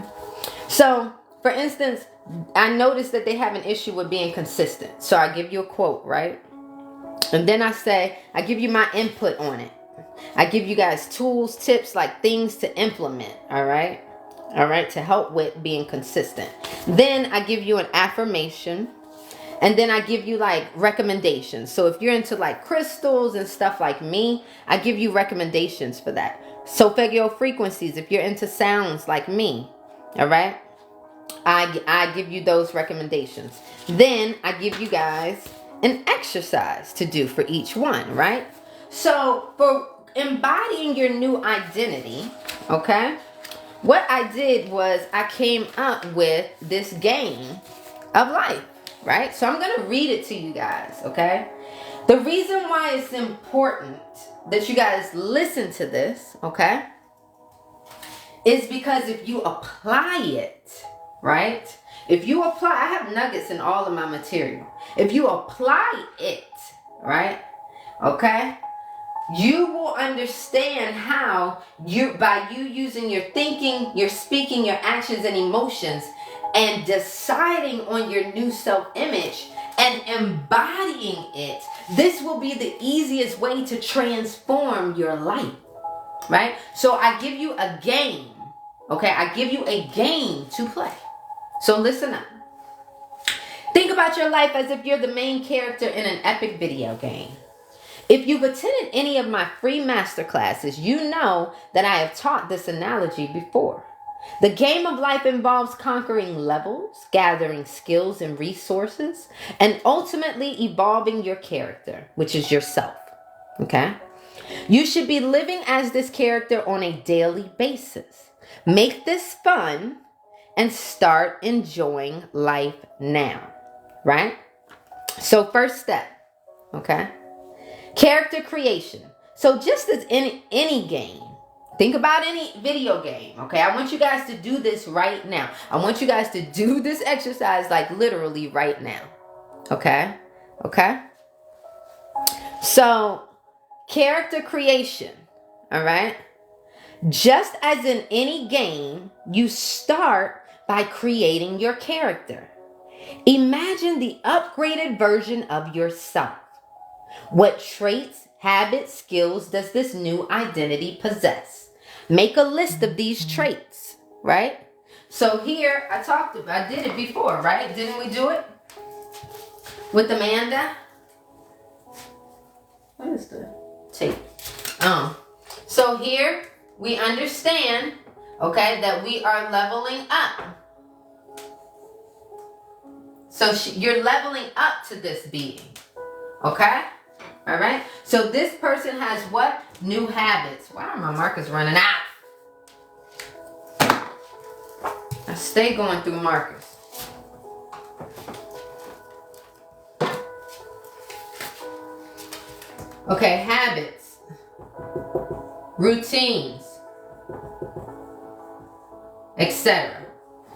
So for instance, I noticed that they have an issue with being consistent. So I give you a quote, right? And then I give you my input on it. I give you guys tools, tips, like things to implement, all right? All right, to help with being consistent. Then I give you an affirmation. And then I give you like recommendations. So if you're into like crystals and stuff like me, I give you recommendations for that. Solfeggio frequencies, if you're into sounds like me, all right? I give you those recommendations. Then I give you guys an exercise to do for each one, right? So for embodying your new identity, okay, what I did was I came up with this game of life, right? So I'm going to read it to you guys, okay? The reason why it's important that you guys listen to this, okay, is because if you apply it, right? If you apply, I have nuggets in all of my material. If you apply it, right, okay, you will understand how by you using your thinking, your speaking, your actions and emotions, and deciding on your new self-image and embodying it, this will be the easiest way to transform your life, right? So I give you a game, okay? I give you a game to play. So listen up. Think about your life as if you're the main character in an epic video game. If you've attended any of my free masterclasses, you know that I have taught this analogy before. The game of life involves conquering levels, gathering skills and resources, and ultimately evolving your character, which is yourself. Okay? You should be living as this character on a daily basis. Make this fun and start enjoying life now. Right? So, first step, okay? Character creation. So just as in any game, think about any video game, okay? I want you guys to do this right now. I want you guys to do this exercise like literally right now, okay? Okay? So, character creation, all right? Just as in any game, you start by creating your character. Imagine the upgraded version of yourself. What traits, habits, skills does this new identity possess? Make a list of these traits, right? So here I did it before, right? Didn't we do it? With Amanda? What is the tape? So here we understand, okay, that we are leveling up. So you're leveling up to this being, okay? All right. So this person has what? New habits. Wow, my marker's running out. I stay going through markers. Okay, habits, routines, etc.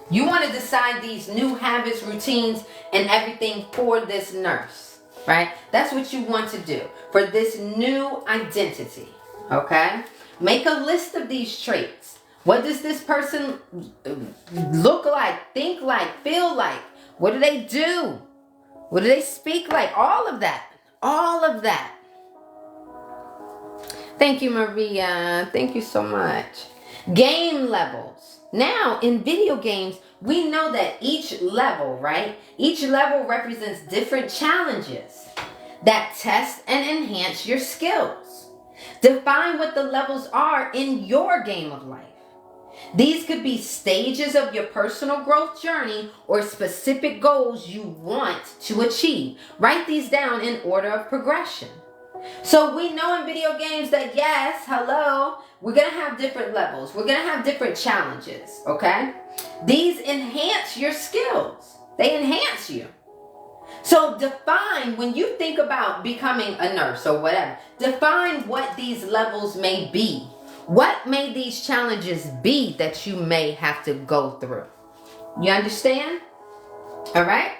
You want to decide these new habits, routines, and everything for this nurse. Right? That's what you want to do for this new identity. Okay? Make a list of these traits. What does this person look like, think like, feel like? What do they do? What do they speak like? All of that. All of that. Thank you, Maria. Thank you so much. Game levels. Now, in video games, we know that each level, right? Each level represents different challenges that test and enhance your skills. Define what the levels are in your game of life. These could be stages of your personal growth journey or specific goals you want to achieve. Write these down in order of progression. So we know in video games that yes, hello, we're going to have different levels. We're going to have different challenges, okay? These enhance your skills. They enhance you. So define, when you think about becoming a nurse or whatever, define what these levels may be. What may these challenges be that you may have to go through? You understand? All right?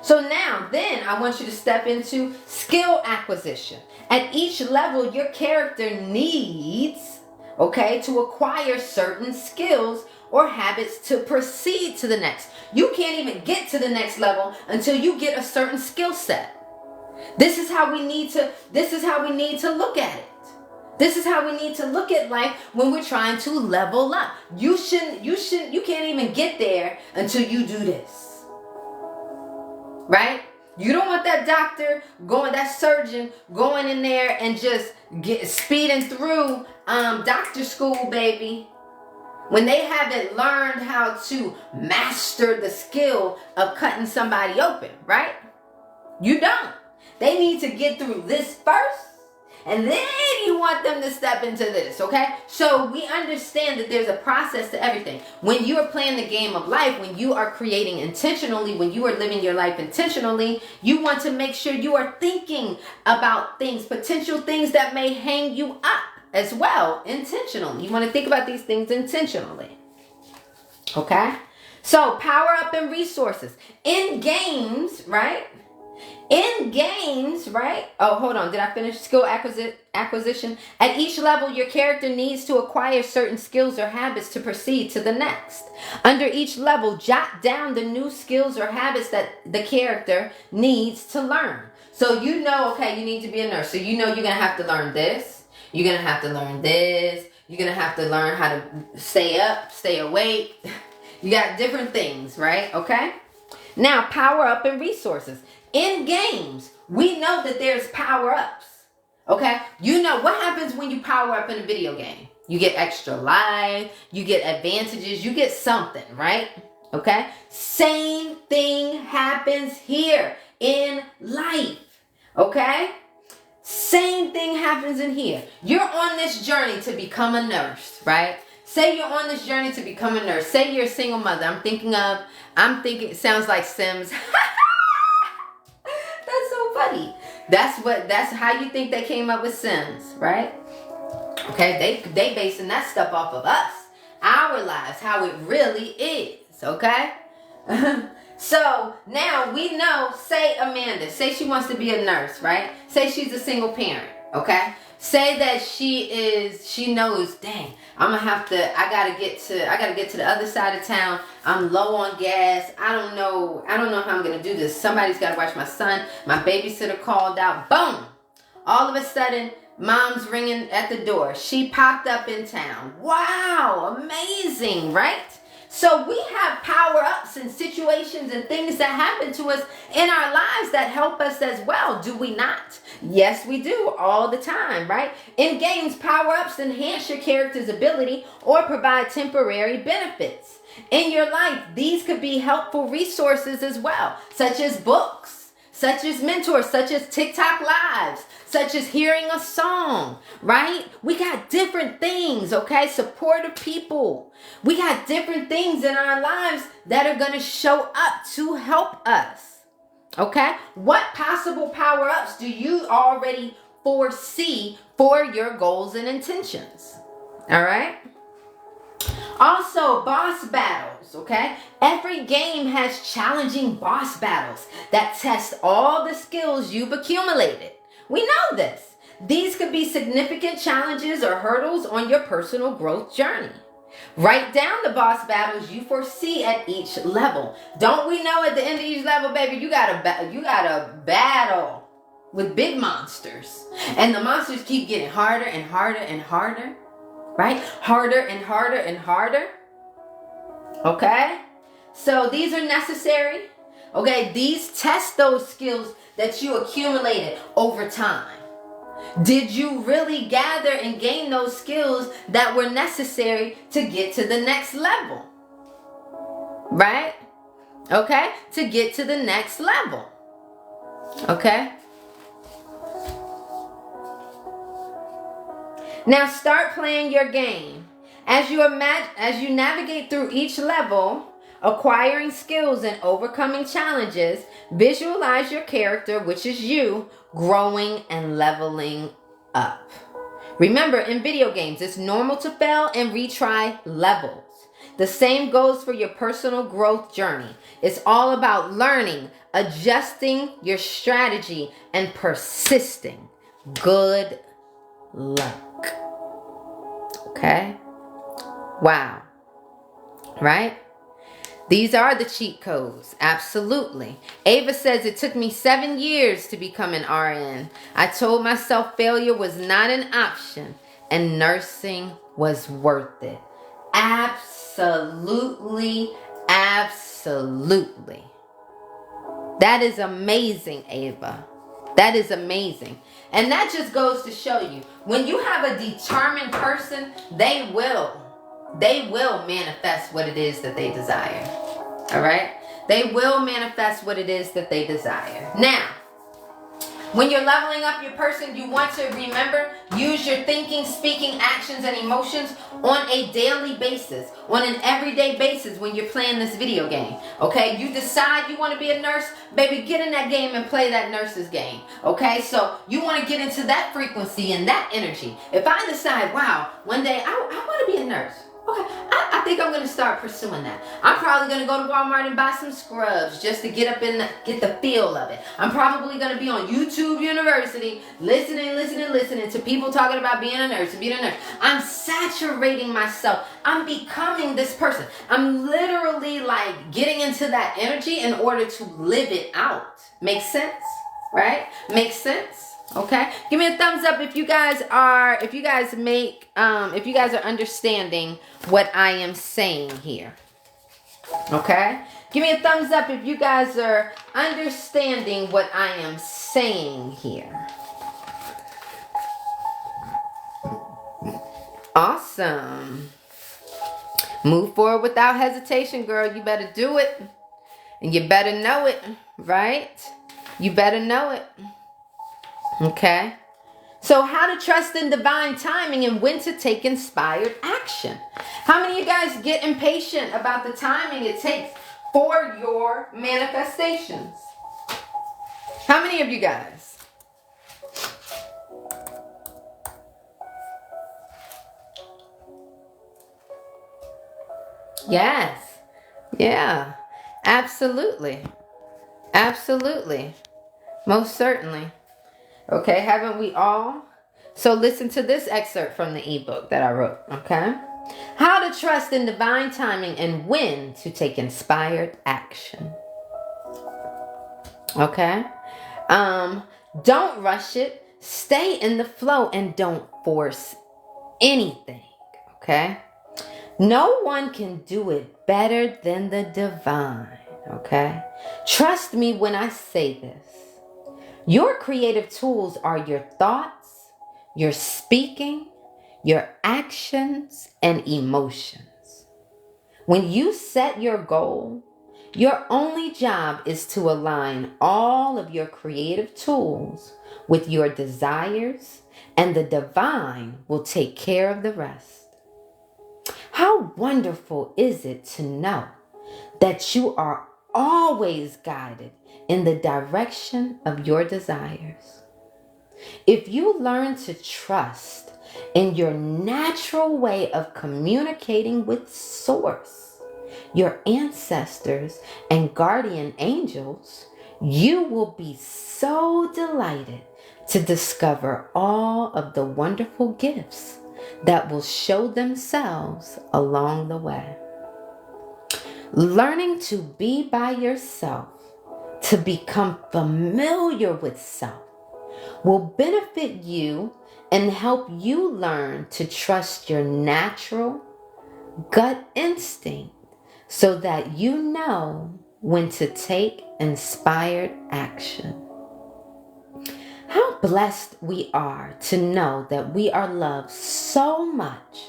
So now, then I want you to step into skill acquisition. At each level, your character needs, okay, to acquire certain skills or habits to proceed to the next. You can't even get to the next level until you get a certain skill set. This is how we need to look at it. This is how we need to look at life when we're trying to level up. You can't even get there until you do this. Right? You don't want that doctor that surgeon going in there and just speeding through doctor school, baby. When they haven't learned how to master the skill of cutting somebody open, right? You don't. They need to get through this first, and then you want them to step into this, okay? So we understand that there's a process to everything. When you are playing the game of life, when you are creating intentionally, when you are living your life intentionally, you want to make sure you are thinking about things, potential things that may hang you up as well, intentionally. You want to think about these things intentionally, okay? So power up and resources. In games, right? In games, right? Oh, hold on. Did I finish skill acquisition? At each level, your character needs to acquire certain skills or habits to proceed to the next. Under each level, jot down the new skills or habits that the character needs to learn. So you know, okay, you need to be a nurse. So you know you're going to have to learn this. You're going to have to learn this. You're going to have to learn how to stay up, stay awake. You got different things, right? Okay? Now, power up and resources. In games, we know that there's power-ups. Okay? You know what happens when you power up in a video game? You get extra life, you get advantages, you get something, right? Okay? Same thing happens here in life. Okay? Same thing happens in here. You're on this journey to become a nurse, right? Say you're on this journey to become a nurse. Say you're a single mother. I'm thinking, it sounds like Sims. That's so funny. That's how you think they came up with Sims, right? Okay, they basing that stuff off of us, our lives, how it really is, okay? So now we know, say Amanda, say she wants to be a nurse, right? Say she's a single parent, okay? Say that she knows, dang, I gotta get to the other side of town. I'm low on gas. I don't know how I'm gonna do this. Somebody's gotta watch my son. My babysitter called out. Boom! All of a sudden, mom's ringing at the door. She popped up in town. Wow, amazing, right? So we have power-ups and situations and things that happen to us in our lives that help us as well, do we not? Yes, we do, all the time, right? In games, power-ups enhance your character's ability or provide temporary benefits. In your life, these could be helpful resources as well, such as books, such as mentors, such as TikTok lives, such as hearing a song, right? We got different things, okay? Supportive people. We got different things in our lives that are going to show up to help us, okay? What possible power-ups do you already foresee for your goals and intentions? All right? Also, boss battles, okay? Every game has challenging boss battles that test all the skills you've accumulated. We know this. These could be significant challenges or hurdles on your personal growth journey. Write down the boss battles you foresee at each level. Don't we know at the end of each level, baby, you got a battle with big monsters. And the monsters keep getting harder and harder and harder. Right? Harder and harder and harder. Okay? So these are necessary. Okay? These test those skills that you accumulated over time. Did you really gather and gain those skills that were necessary to get to the next level? Right? Okay? To get to the next level. Okay? Now start playing your game. As you navigate through each level, acquiring skills and overcoming challenges, visualize your character, which is you, growing and leveling up. Remember, in video games, it's normal to fail and retry levels. The same goes for your personal growth journey. It's all about learning, adjusting your strategy, and persisting. Good luck. Okay? Wow. Right? These are the cheat codes. Absolutely. Ava says it took me 7 years to become an RN. I told myself failure was not an option and nursing was worth it. Absolutely. Absolutely. That is amazing, Ava. That is amazing. And that just goes to show you, when you have a determined person, they will manifest what it is that they desire. All right? They will manifest what it is that they desire. Now, when you're leveling up your person, you want to remember, use your thinking, speaking, actions, and emotions on a daily basis, on an everyday basis when you're playing this video game. Okay? You decide you want to be a nurse, baby, get in that game and play that nurse's game. Okay? So you want to get into that frequency and that energy. If I decide, wow, one day I want to be a nurse. Okay, I think I'm going to start pursuing that. I'm probably going to go to Walmart and buy some scrubs just to get the feel of it. I'm probably going to be on YouTube University listening to people talking about being a nurse. I'm saturating myself. I'm becoming this person. I'm literally like getting into that energy in order to live it out. Makes sense? Right? Makes sense? Okay, give me a thumbs up if you guys are understanding what I am saying here. Okay, give me a thumbs up if you guys are understanding what I am saying here. Awesome. Move forward without hesitation, girl. You better do it. And you better know it, right? You better know it. Okay? So, how to trust in divine timing and when to take inspired action. How many of you guys get impatient about the timing it takes for your manifestations? How many of you guys? Yes. Yeah. Absolutely. Absolutely. Most certainly. Okay, haven't we all? So listen to this excerpt from the ebook that I wrote, okay? How to trust in divine timing and when to take inspired action. Okay? Don't rush it. Stay in the flow and don't force anything, okay? No one can do it better than the divine, okay? Trust me when I say this. Your creative tools are your thoughts, your speaking, your actions, and emotions. When you set your goal, your only job is to align all of your creative tools with your desires, and the divine will take care of the rest. How wonderful is it to know that you are always guided in the direction of your desires? If you learn to trust in your natural way of communicating with Source, your ancestors, and guardian angels, you will be so delighted to discover all of the wonderful gifts that will show themselves along the way. Learning to be by yourself, to become familiar with self, will benefit you and help you learn to trust your natural gut instinct so that you know when to take inspired action. How blessed we are to know that we are loved so much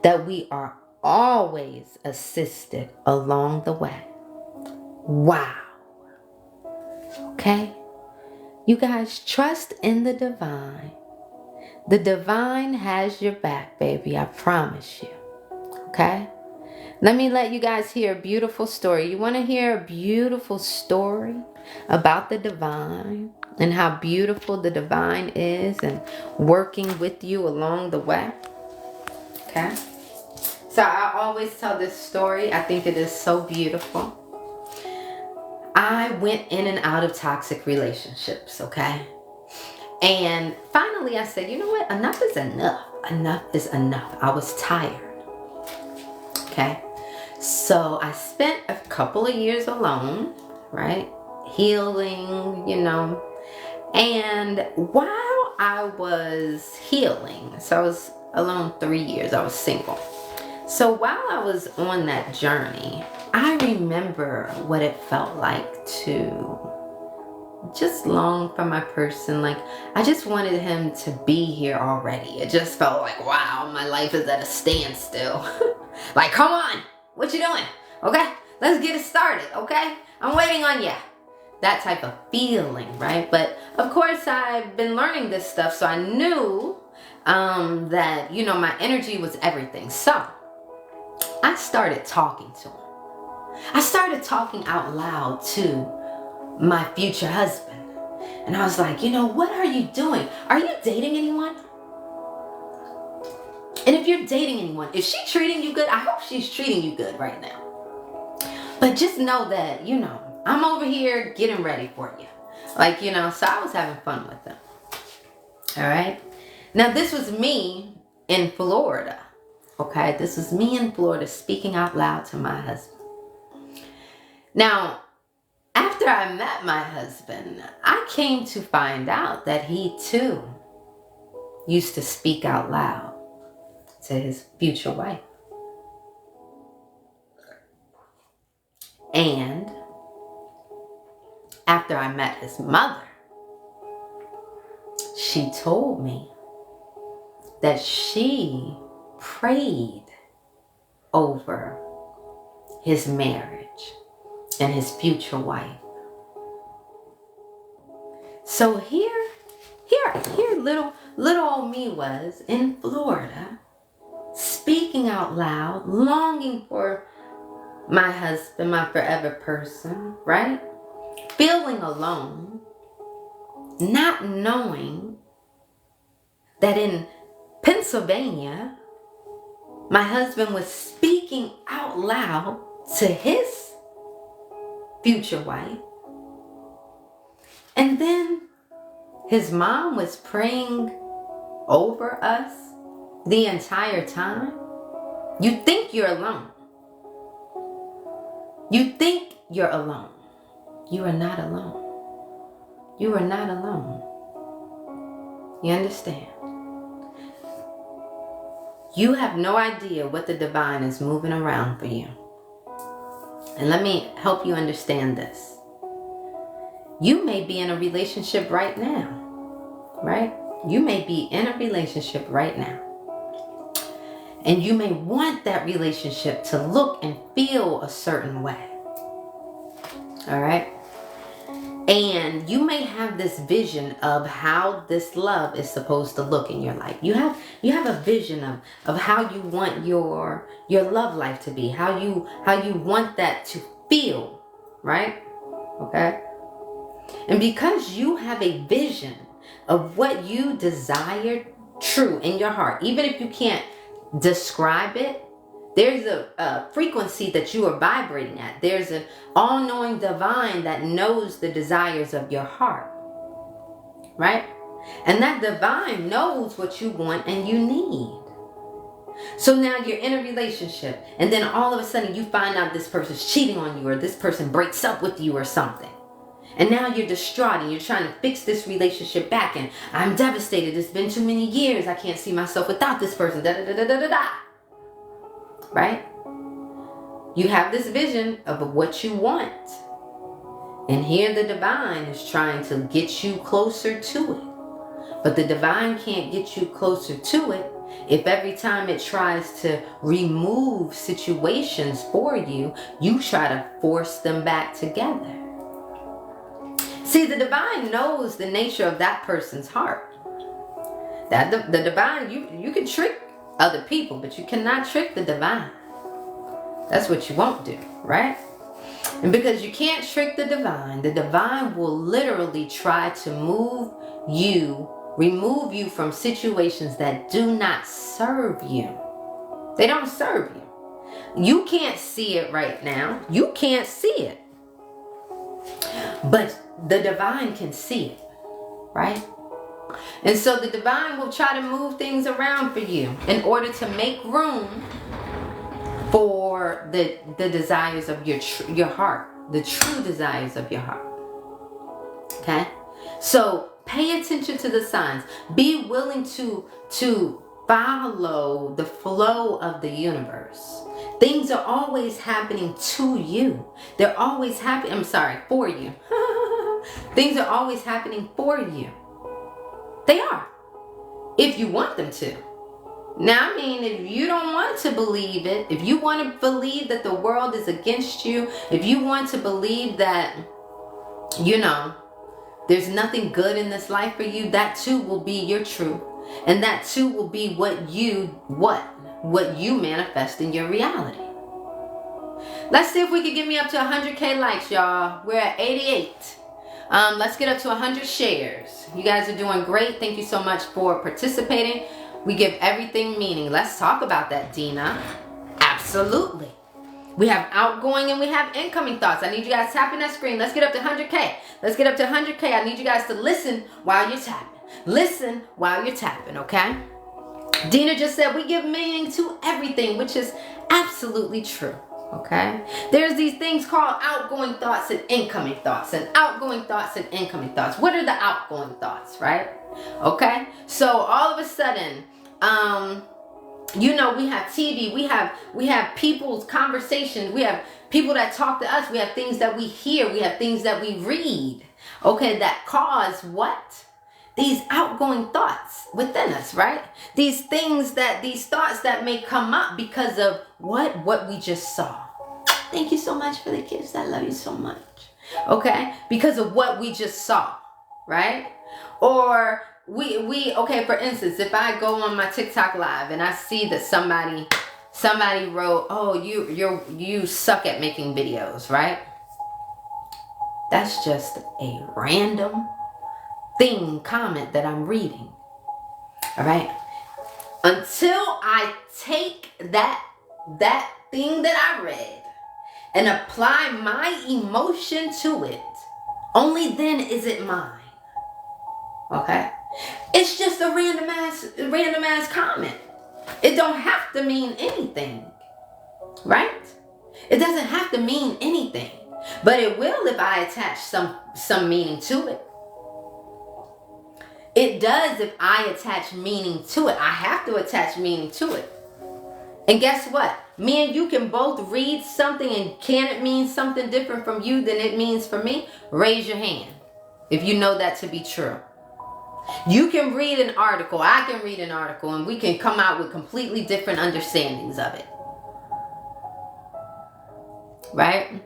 that we are always assisted along the way. Wow. Okay? You guys, trust in the divine. The divine has your back, baby. I promise you. Okay? Let me let you guys hear a beautiful story. You want to hear a beautiful story about the divine and how beautiful the divine is and working with you along the way? Okay? So I always tell this story. I think it is so beautiful. I went in and out of toxic relationships, okay? And finally I said, you know what? Enough is enough. Enough is enough. I was tired. Okay? So I spent a couple of years alone, right? Healing, And while I was healing, so I was alone 3 years, I was single. So while I was on that journey, I remember what it felt like to just long for my person. Like, I just wanted him to be here already. It just felt like, wow, my life is at a standstill. Like, come on, what you doing? Okay, let's get it started, okay? I'm waiting on you. That type of feeling, right? But of course, I've been learning this stuff, so I knew that, my energy was everything. So I started talking to him. I started talking out loud to my future husband. And I was like, what are you doing? Are you dating anyone? And if you're dating anyone, is she treating you good? I hope she's treating you good right now. But just know that, I'm over here getting ready for you. Like, so I was having fun with them. All right. Now, this was me in Florida. Okay. This was me in Florida speaking out loud to my husband. Now, after I met my husband, I came to find out that he too used to speak out loud to his future wife. And after I met his mother, she told me that she prayed over his marriage and his future wife. So here little old me was in Florida, speaking out loud, longing for my husband, my forever person, right? Feeling alone, not knowing that in Pennsylvania, my husband was speaking out loud to his future wife. And then his mom was praying over us the entire time. You think you're alone. You think you're alone. You are not alone. You are not alone. You understand? You have no idea what the divine is moving around for you. And let me help you understand this. You may be in a relationship right now, right? You may be in a relationship right now. And you may want that relationship to look and feel a certain way. All right? And you may have this vision of how this love is supposed to look in your life. You have a vision of how you want your love life to be, how you want that to feel, right? Okay? And because you have a vision of what you desire true in your heart, even if you can't describe it, there's a frequency that you are vibrating at. There's an all-knowing divine that knows the desires of your heart, right? And that divine knows what you want and you need. So now you're in a relationship, and then all of a sudden you find out this person's cheating on you, or this person breaks up with you or something. And now you're distraught and you're trying to fix this relationship back, and I'm devastated. It's been too many years. I can't see myself without this person. Da da da da da da. Right? You have this vision of what you want. And here the divine is trying to get you closer to it. But the divine can't get you closer to it if every time it tries to remove situations for you, you try to force them back together. See, the divine knows the nature of that person's heart. That the divine, you can trick other people, but you cannot trick the divine. That's what you won't do, right? And because you can't trick the divine will literally try to remove you from situations that do not serve you. They don't serve you. You can't see it right now. You can't see it. But the divine can see it, right? And so the divine will try to move things around for you in order to make room for the desires of your heart, the true desires of your heart. Okay? So pay attention to the signs. Be willing to follow the flow of the universe. Things are always happening to you. They're always happening, for you. Things are always happening for you. They are. If you want them to. Now, I mean, if you don't want to believe it, if you want to believe that the world is against you, if you want to believe that, there's nothing good in this life for you, that too will be your truth. And that too will be what you manifest in your reality. Let's see if we can get me up to 100K likes, y'all. We're at 88. Let's get up to 100 shares. You guys are doing great. Thank you so much for participating. We give everything meaning. Let's talk about that, Dina. Absolutely. We have outgoing and we have incoming thoughts. I need you guys tapping that screen. Let's get up to 100K. Let's get up to 100K. I need you guys to listen while you're tapping. Listen while you're tapping, okay? Dina just said we give meaning to everything, which is absolutely true, okay? There's these things called outgoing thoughts and incoming thoughts, and outgoing thoughts and incoming thoughts. What are the outgoing thoughts, right? Okay? So all of a sudden, we have TV, we have people's conversations, we have people that talk to us, we have things that we hear, we have things that we read, okay, that cause what? these outgoing thoughts within us, right? These thoughts that may come up because of what we just saw. Thank you so much for the gifts. I love you so much. Okay? Because of what we just saw, right? Or we okay, for instance, if I go on my TikTok live and I see that somebody wrote, "Oh, you suck at making videos," right? That's just a random comment that I'm reading. All right? Until I take that thing that I read and apply my emotion to it, only then is it mine. Okay? It's just a random ass comment. It don't have to mean anything. Right? It doesn't have to mean anything. But it will if I attach some meaning to it. It does if I attach meaning to it. I have to attach meaning to it. And guess what? Me and you can both read something, and can it mean something different from you than it means for me? Raise your hand if you know that to be true. You can read an article, I can read an article, and we can come out with completely different understandings of it. Right?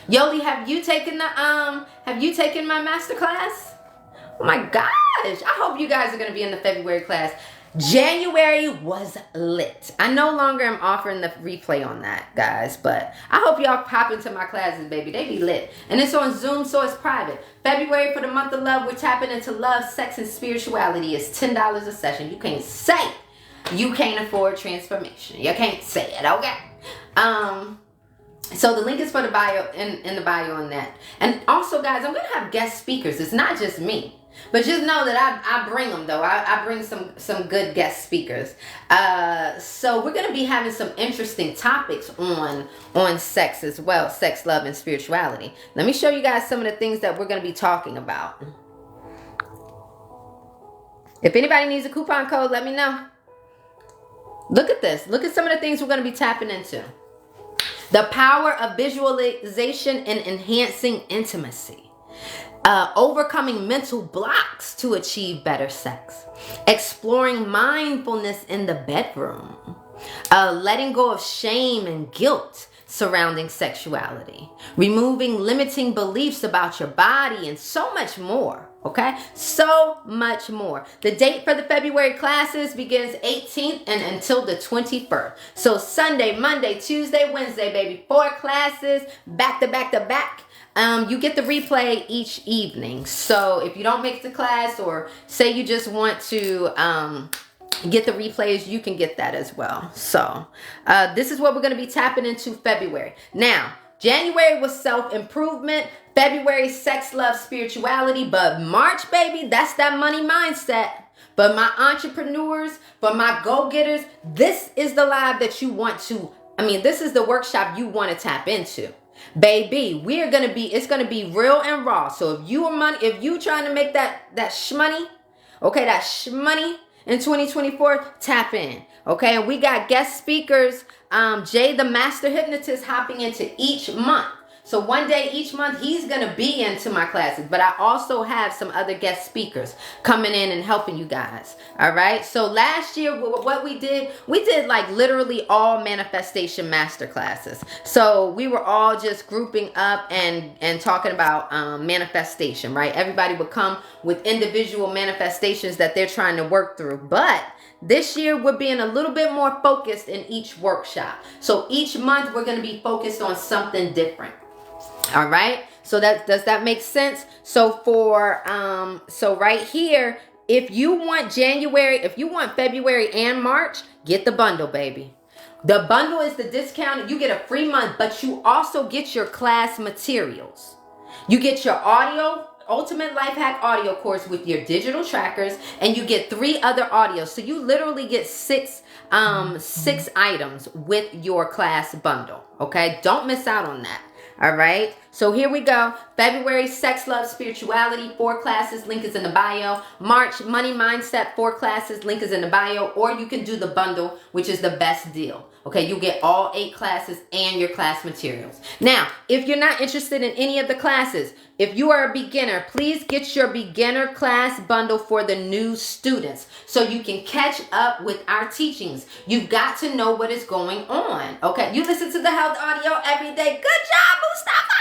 Yoli, have you taken my master class? Oh my gosh, I hope you guys are going to be in the February class. January was lit. I no longer am offering the replay on that, guys, but I hope y'all pop into my classes, baby. They be lit. And it's on Zoom, so it's private. February, for the month of love, we're tapping into love, sex, and spirituality. It's $10 a session. You can't say you can't afford transformation. You can't say it, okay? So the link is for the bio, in the bio on that. And also, guys, I'm going to have guest speakers. It's not just me. But just know that I bring them, though. I bring some good guest speakers. So we're going to be having some interesting topics on sex as well. Sex, love, and spirituality. Let me show you guys some of the things that we're going to be talking about. If anybody needs a coupon code, let me know. Look at this. Look at some of the things we're going to be tapping into. The power of visualization and enhancing intimacy. Overcoming mental blocks to achieve better sex. Exploring mindfulness in the bedroom. Letting go of shame and guilt surrounding sexuality. Removing limiting beliefs about your body, and so much more. Okay? So much more. The date for the February classes begins 18th and until the 21st. So Sunday, Monday, Tuesday, Wednesday, baby. 4 classes back to back to back. You get the replay each evening. So if you don't make the class, or say you just want to get the replays, you can get that as well. So this is what we're going to be tapping into February. Now, January was self-improvement. February, sex, love, spirituality. But March, baby, that's that money mindset. But my entrepreneurs, for my go-getters, this is the live that you want to, this is the workshop you want to tap into. Baby, it's gonna be real and raw. So if you trying to make that shmoney, okay, that shmoney in 2024, tap in. Okay, and we got guest speakers, Jay the Master Hypnotist, hopping into each month. So one day each month he's gonna be into my classes, but I also have some other guest speakers coming in and helping you guys. All right. So last year, what we did like literally all manifestation master classes. So we were all just grouping up and talking about manifestation, right? Everybody would come with individual manifestations that they're trying to work through, but this year, we're being a little bit more focused in each workshop. So each month, we're going to be focused on something different. All right. So does that make sense? So so right here, if you want February and March, get the bundle, baby. The bundle is the discount. You get a free month, but you also get your class materials. You get your audio, Ultimate Life Hack audio course with your digital trackers, and you get 3 other audios. So you literally get 6 items with your class bundle. Okay, don't miss out on that. All right. So here we go. February, sex, love, spirituality, 4 classes. Link is in the bio. March, money mindset, 4 classes. Link is in the bio. Or you can do the bundle, which is the best deal. Okay, you get all 8 classes and your class materials. Now, if you're not interested in any of the classes, if you are a beginner, please get your beginner class bundle for the new students so you can catch up with our teachings. You've got to know what is going on. Okay, you listen to the health audio every day. Good job, Mustafa.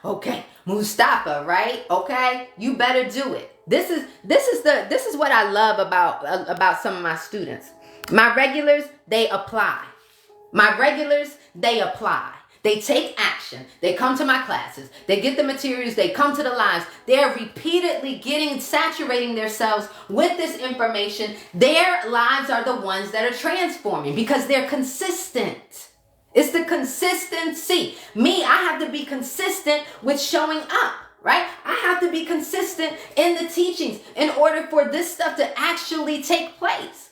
Okay, Mustafa, right? Okay, you better do it. This is what I love about some of my students. My regulars, they apply. My regulars, they apply. They take action. They come to my classes. They get the materials. They come to the lives. They're repeatedly saturating themselves with this information. Their lives are the ones that are transforming because they're consistent. It's the consistency. Me, I have to be consistent with showing up, right? I have to be consistent in the teachings in order for this stuff to actually take place.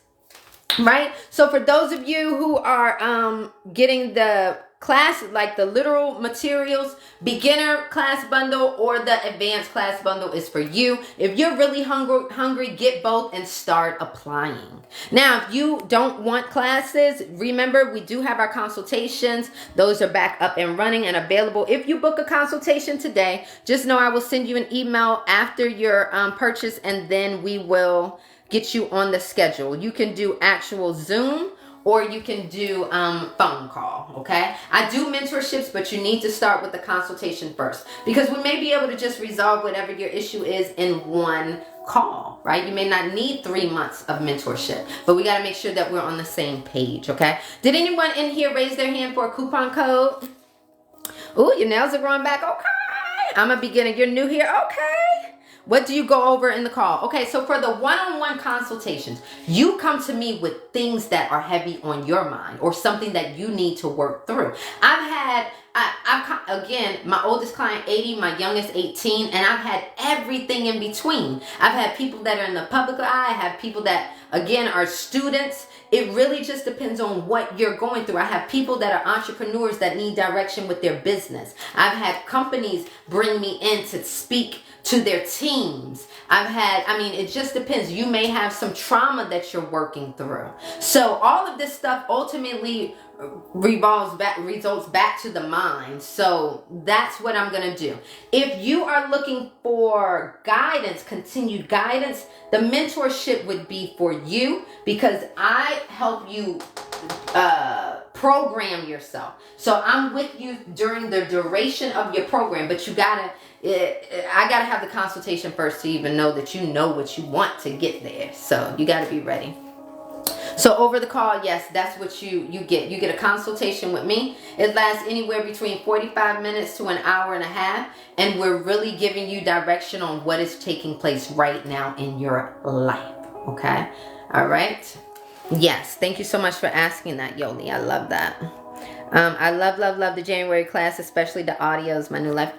Right? So for those of you who are getting the class, like the literal materials, beginner class bundle or the advanced class bundle is for you. If you're really hungry, get both and start applying. Now, if you don't want classes, remember we do have our consultations. Those are back up and running and available. If you book a consultation today, just know I will send you an email after your purchase, and then we will get you on the schedule. You can do actual Zoom or you can do phone call, okay? I do mentorships, but you need to start with the consultation first because we may be able to just resolve whatever your issue is in one call, right? You may not need 3 months of mentorship, but we gotta make sure that we're on the same page, okay? Did anyone in here raise their hand for a coupon code? Ooh, your nails are growing back, okay. I'm a beginner, you're new here, okay. What do you go over in the call? Okay, so for the one-on-one consultations, you come to me with things that are heavy on your mind or something that you need to work through. Again, my oldest client 80, my youngest 18, and I've had everything in between. I've had people that are in the public eye. I have people that, again, are students. It really just depends on what you're going through. I have people that are entrepreneurs that need direction with their business. I've had companies bring me in to speak to their teams. It just depends. You may have some trauma that you're working through. So all of this stuff ultimately results back to the mind. So that's what I'm going to do. If you are looking for guidance, continued guidance, the mentorship would be for you because I help you program yourself. So I'm with you during the duration of your program, but I gotta have the consultation first to even know that you know what you want to get there. So you gotta be ready. So over the call, yes, that's what you get. You get a consultation with me. It lasts anywhere between 45 minutes to an hour and a half. And we're really giving you direction on what is taking place right now in your life. Okay? All right? Yes. Thank you so much for asking that, Yoli. I love that. I love the January class, especially the audios, my new life.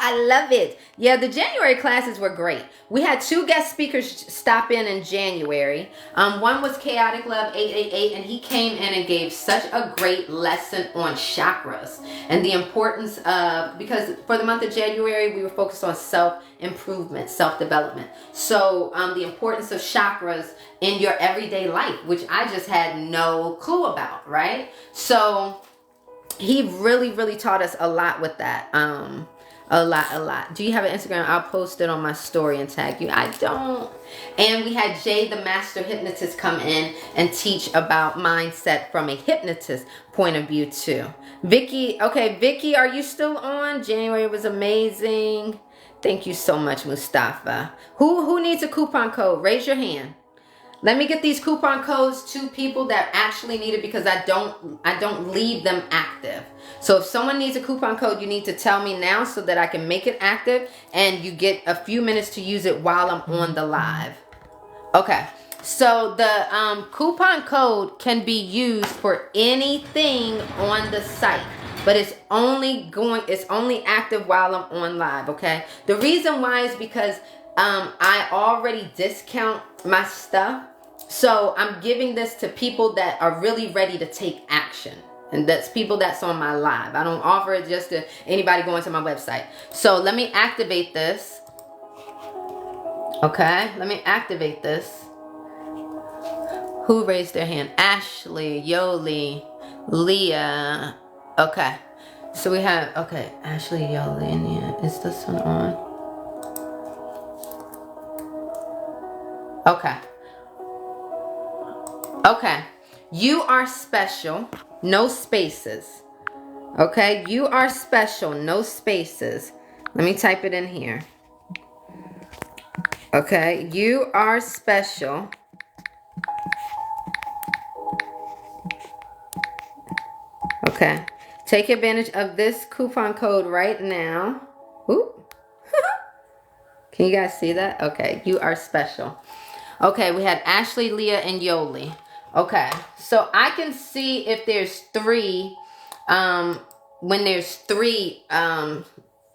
I love it. Yeah, the January classes were great. We had 2 guest speakers stop in January. One was Chaotic Love 888, and he came in and gave such a great lesson on chakras and the importance of, because for the month of January, we were focused on self-improvement, self-development. So the importance of chakras in your everyday life, which I just had no clue about, right? So he really taught us a lot with that. A lot. Do you have an Instagram? I'll post it on my story and tag you. I don't. And we had Jay, the master hypnotist, come in and teach about mindset from a hypnotist point of view too. Vicky, are you still on? January was amazing. Thank you so much, Mustafa. Who needs a coupon code? Raise your hand. Let me get these coupon codes to people that actually need it because I don't leave them active. So if someone needs a coupon code, you need to tell me now so that I can make it active and you get a few minutes to use it while I'm on the live. Okay. So the coupon code can be used for anything on the site, but it's only active while I'm on live, okay? The reason why is because I already discount my stuff. So I'm giving this to people that are really ready to take action. And that's people that's on my live. I don't offer it just to anybody going to my website. So let me activate this. Okay, let me activate this. Who raised their hand? Ashley, Yoli, Leah. Okay. So we have, okay, Ashley, Yoli, and Leah. Is this one on? Okay. Okay. You are special. No spaces. Okay. You are special. No spaces. Let me type it in here. Okay. You are special. Okay. Take advantage of this coupon code right now. Ooh. Can you guys see that? Okay. You are special. Okay. We had Ashley, Leah, and Yoli. Okay. So I can see if there's three, when there's three,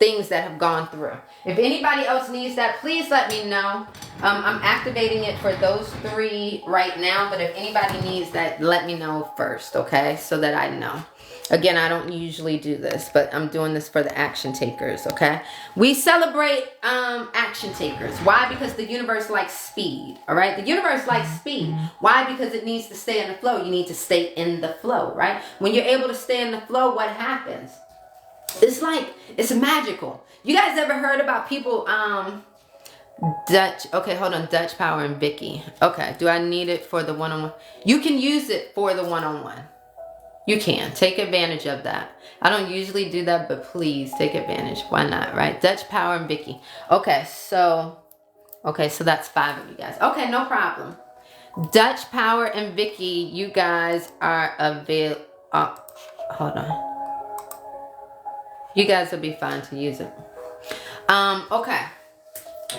things that have gone through. If anybody else needs that, please let me know. I'm activating it for those three right now, but if anybody needs that, let me know first, okay? So that I know. Again, I don't usually do this, but I'm doing this for the action takers, okay? We celebrate action takers. Why? Because the universe likes speed, all right? The universe likes speed. Why? Because it needs to stay in the flow. You need to stay in the flow, right? When you're able to stay in the flow, what happens? It's like, it's magical. You guys ever heard about people, Dutch, okay, hold on, Dutch Power and Vicky. Okay, do I need it for the one-on-one? You can use it for the one-on-one. You can. Take advantage of that. I don't usually do that, but please take advantage. Why not, right? Dutch Power and Vicky. Okay, so that's 5 of you guys. Okay, no problem. Dutch Power and Vicky, you guys are available. Hold on. You guys will be fine to use it. Okay.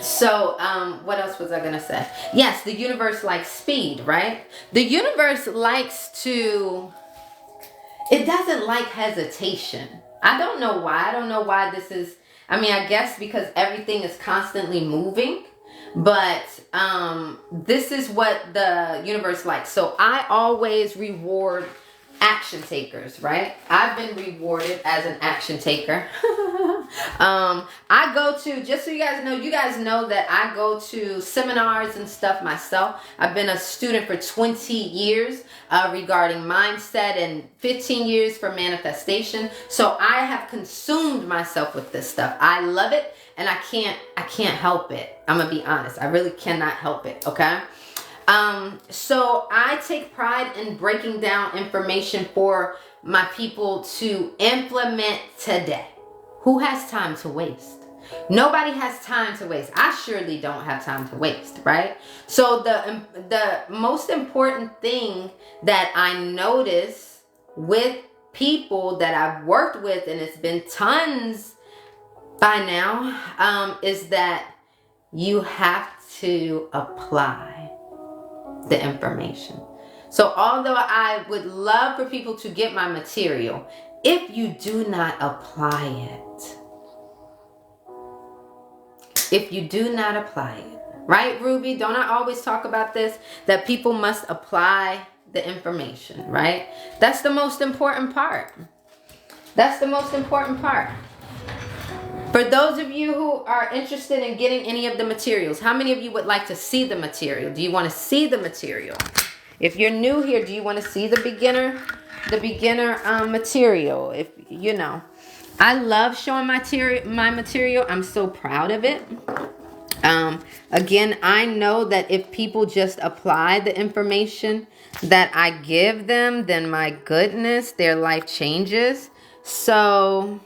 So, what else was I going to say? Yes, the universe likes speed, right? The universe likes to... It doesn't like hesitation. I don't know why. I don't know why this is... I mean, I guess because everything is constantly moving. But this is what the universe likes. So I always reward action takers, right? I've been rewarded as an action taker. I go to, just so you guys know that I go to seminars and stuff myself. I've been a student for 20 years regarding mindset and 15 years for manifestation. So I have consumed myself with this stuff. I love it and I can't help it. I'm gonna be honest. I really cannot help it, okay? So I take pride in breaking down information for my people to implement today. Who has time to waste? Nobody has time to waste. I surely don't have time to waste, right? So the most important thing that I notice with people that I've worked with, and it's been tons by now, is that you have to apply the information. So although I would love for people to get my material, if you do not apply it, right, Ruby? Don't I always talk about this? That people must apply the information, right? That's the most important part. That's the most important part. For those of you who are interested in getting any of the materials, how many of you would like to see the material? Do you want to see the material? If you're new here, do you want to see the beginner material? If you know, I love showing my material. I'm so proud of it. Again, I know that if people just apply the information that I give them, then my goodness, their life changes. So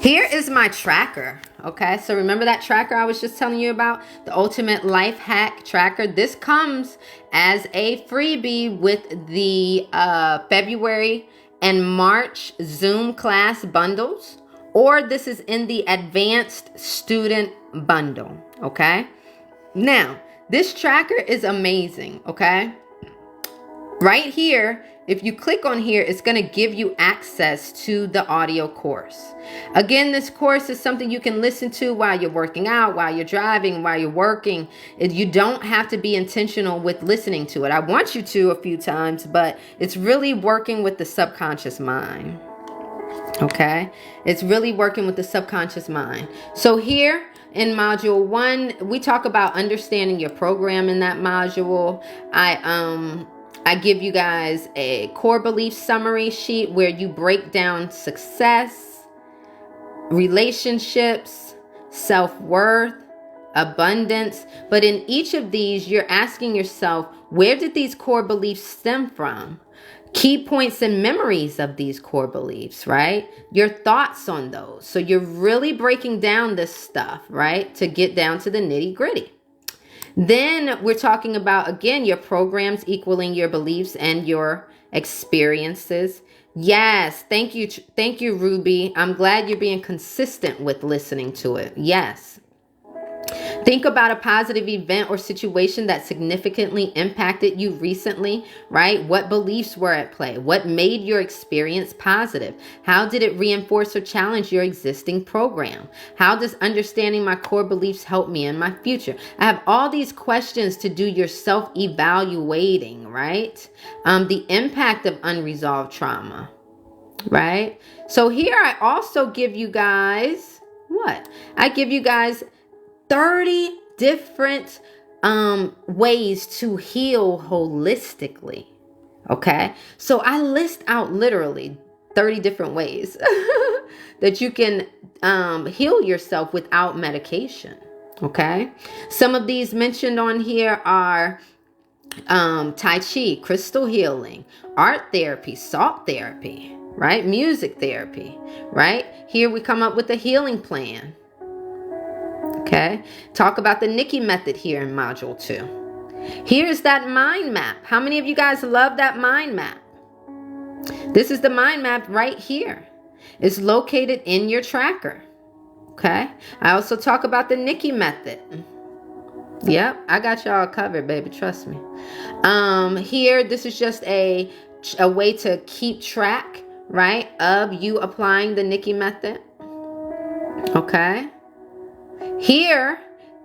here is my tracker. Okay, so remember that tracker I was just telling you about? The Ultimate Life Hack Tracker. This comes as a freebie with the February and March Zoom class bundles. Or this is in the Advanced Student Bundle. Okay? Now, this tracker is amazing. Okay? Right here if you click on here, it's going to give you access to the audio course. Again, this course is something you can listen to while you're working out, while you're driving, while you're working. You don't have to be intentional with listening to it. I want you to a few times, but it's really working with the subconscious mind. Okay? It's really working with the subconscious mind. So here in module 1, we talk about understanding your program in that module. I give you guys a core belief summary sheet where you break down success, relationships, self-worth, abundance. But in each of these, you're asking yourself, where did these core beliefs stem from? Key points and memories of these core beliefs, right? Your thoughts on those. So you're really breaking down this stuff, right? To get down to the nitty gritty. Then we're talking about, again, your programs equaling your beliefs and your experiences. Yes, thank you, Ruby. I'm glad you're being consistent with listening to it. Yes. Think about a positive event or situation that significantly impacted you recently, right? What beliefs were at play? What made your experience positive? How did it reinforce or challenge your existing program? How does understanding my core beliefs help me in my future? I have all these questions to do your self-evaluating, right? The impact of unresolved trauma, right? So here I also give you guys, what? I give you guys 30 different ways to heal holistically. Okay, so I list out literally 30 different ways that you can heal yourself without medication. Okay, some of these mentioned on here are Tai Chi, crystal healing, art therapy, salt therapy, right? Music therapy, right? Here we come up with a healing plan. Okay, talk about the Nikki method here in module 2. Here's that mind map. How many of you guys love that mind map? This is the mind map right here. It's located in your tracker. Okay, I also talk about the Nikki method. Yep, I got y'all covered, baby. Trust me. Here, this is just a way to keep track, right, of you applying the Nikki method. Okay. Here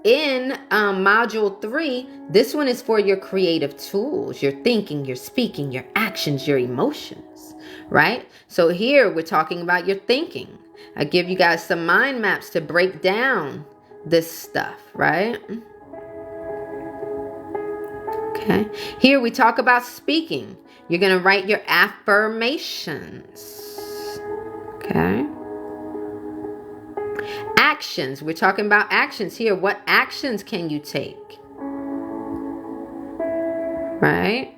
in module 3, this one is for your creative tools, your thinking, your speaking, your actions, your emotions, right? So here we're talking about your thinking. I give you guys some mind maps to break down this stuff, right? Okay. Here we talk about speaking. You're going to write your affirmations. Okay. Actions. We're talking about actions here. What actions can you take? Right?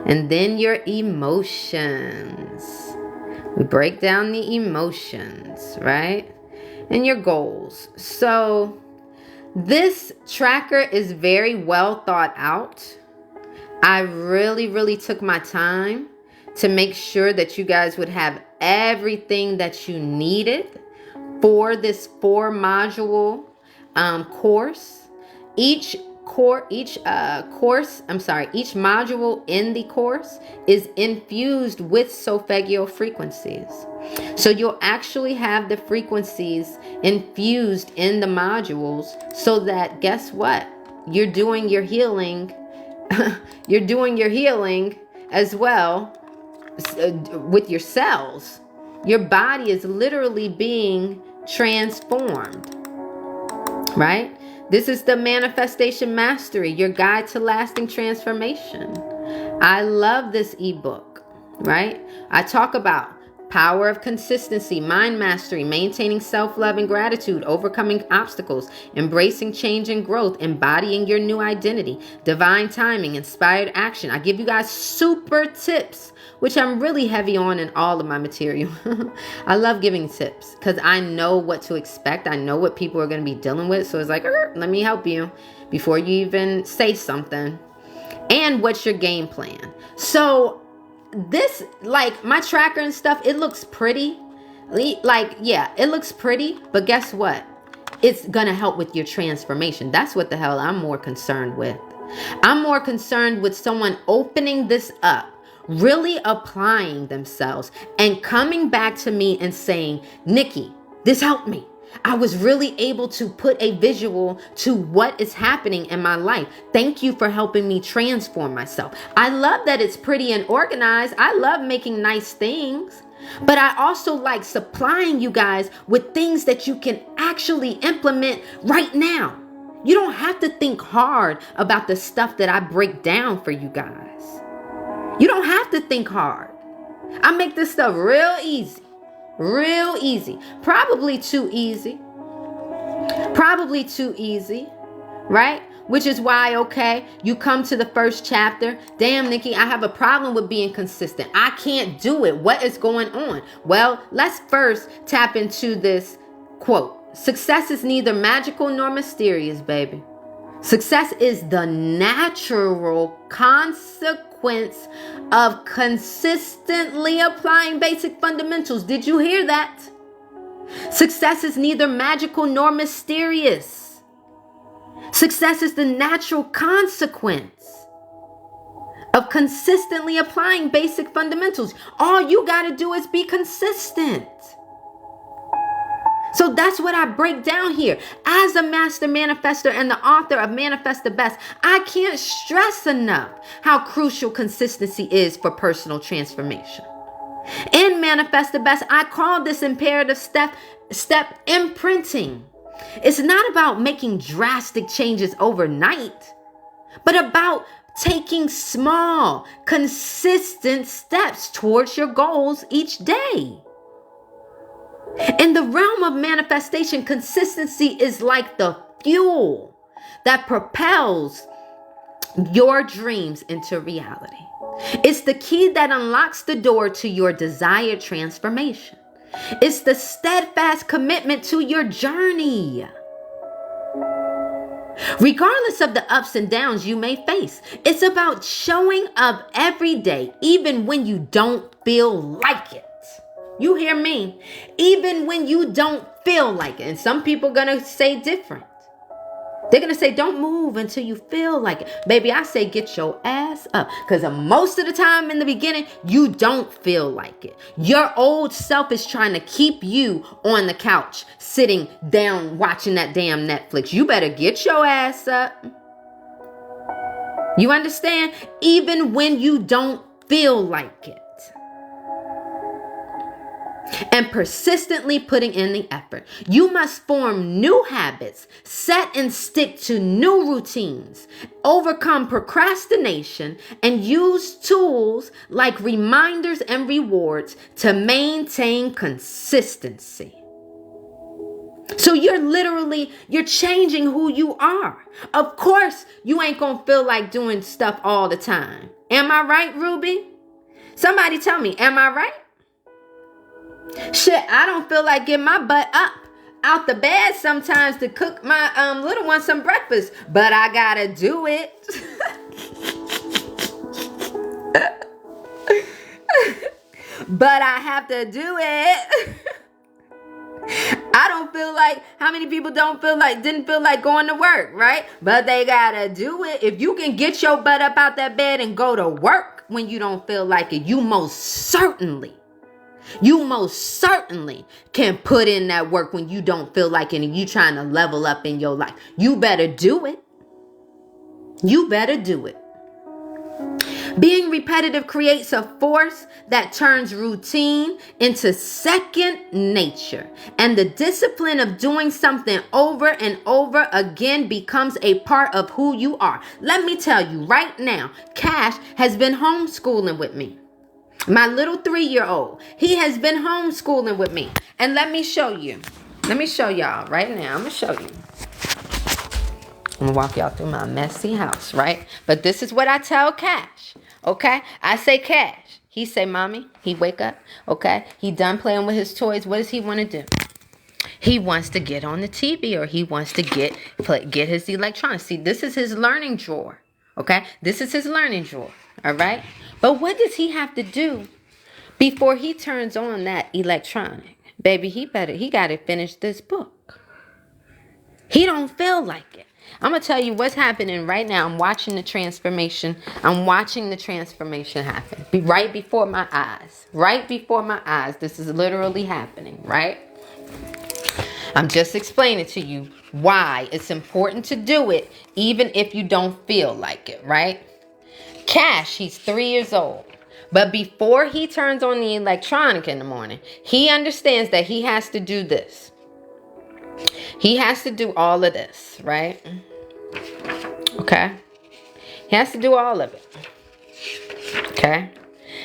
And then your emotions. We break down the emotions, right? And your goals. So this tracker is very well thought out. I really took my time to make sure that you guys would have everything that you needed for this 4-module course. Each module in the course is infused with solfeggio frequencies. So you'll actually have the frequencies infused in the modules so that, guess what? You're doing your healing. You're doing your healing as well with your cells. Your body is literally being transformed, right? This is the Manifestation Mastery, your guide to lasting transformation. I love this ebook, right? I talk about power of consistency, mind mastery, maintaining self-love and gratitude, overcoming obstacles, embracing change and growth, embodying your new identity, divine timing, inspired action. I give you guys super tips, which I'm really heavy on in all of my material. I love giving tips because I know what to expect. I know what people are going to be dealing with. So it's like, let me help you before you even say something. And what's your game plan? So this, like my tracker and stuff, it looks pretty. Like, yeah, it looks pretty. But guess what? It's going to help with your transformation. That's what the hell I'm more concerned with. I'm more concerned with someone opening this up, really applying themselves and coming back to me and saying, Nikki, this helped me. I was really able to put a visual to what is happening in my life. Thank you for helping me transform myself. I love that it's pretty and organized. I love making nice things. But I also like supplying you guys with things that you can actually implement right now. You don't have to think hard about the stuff that I break down for you guys. You don't have to think hard. I make this stuff real easy. Real easy. Probably too easy. Probably too easy. Right? Which is why, okay, you come to the first chapter. Damn, Nikki, I have a problem with being consistent. I can't do it. What is going on? Well, let's first tap into this quote. Success is neither magical nor mysterious, baby. Success is the natural consequence of consistently applying basic fundamentals. Did you hear that? Success is neither magical nor mysterious. Success is the natural consequence of consistently applying basic fundamentals. All you got to do is be consistent. So that's what I break down here. As a master manifestor and the author of Manifest the Best, I can't stress enough how crucial consistency is for personal transformation. In Manifest the Best, I call this imperative step imprinting. It's not about making drastic changes overnight, but about taking small, consistent steps towards your goals each day. In the realm of manifestation, consistency is like the fuel that propels your dreams into reality. It's the key that unlocks the door to your desired transformation. It's the steadfast commitment to your journey. Regardless of the ups and downs you may face, it's about showing up every day, even when you don't feel like it. You hear me? Even when you don't feel like it. And some people are going to say different. They're going to say, don't move until you feel like it. Baby, I say, get your ass up. Because most of the time in the beginning, you don't feel like it. Your old self is trying to keep you on the couch, sitting down, watching that damn Netflix. You better get your ass up. You understand? Even when you don't feel like it. And persistently putting in the effort. You must form new habits, set and stick to new routines, overcome procrastination, and use tools like reminders and rewards to maintain consistency. So you're changing who you are. Of course, you ain't gonna feel like doing stuff all the time. Am I right, Ruby? Somebody tell me, am I right? Shit, I don't feel like getting my butt up out the bed sometimes to cook my little one some breakfast, but I gotta do it. But I have to do it. I don't feel like, how many people didn't feel like going to work, right? But they gotta do it. If you can get your butt up out that bed and go to work when you don't feel like it, you most certainly can put in that work when you don't feel like it and you trying to level up in your life. You better do it. You better do it. Being repetitive creates a force that turns routine into second nature. And the discipline of doing something over and over again becomes a part of who you are. Let me tell you right now, Cash has been homeschooling with me. My little 3-year-old, he has been homeschooling with me. And let me show you. Let me show y'all right now. I'm going to show you. I'm going to walk y'all through my messy house, right? But this is what I tell Cash, okay? I say, Cash. He say, Mommy, he wake up, okay? He done playing with his toys. What does he want to do? He wants to get on the TV or he wants to get his electronics. See, this is his learning drawer, okay? This is his learning drawer, all right? But what does he have to do before he turns on that electronic? Baby, he got to finish this book. He don't feel like it. I'm going to tell you what's happening right now. I'm watching the transformation. I'm watching the transformation happen. Right before my eyes. Right before my eyes. This is literally happening, right? I'm just explaining to you why it's important to do it even if you don't feel like it, right? Cash, he's 3 years old. But before he turns on the electronic in the morning, he understands that he has to do this. He has to do all of this, right? Okay? He has to do all of it. Okay?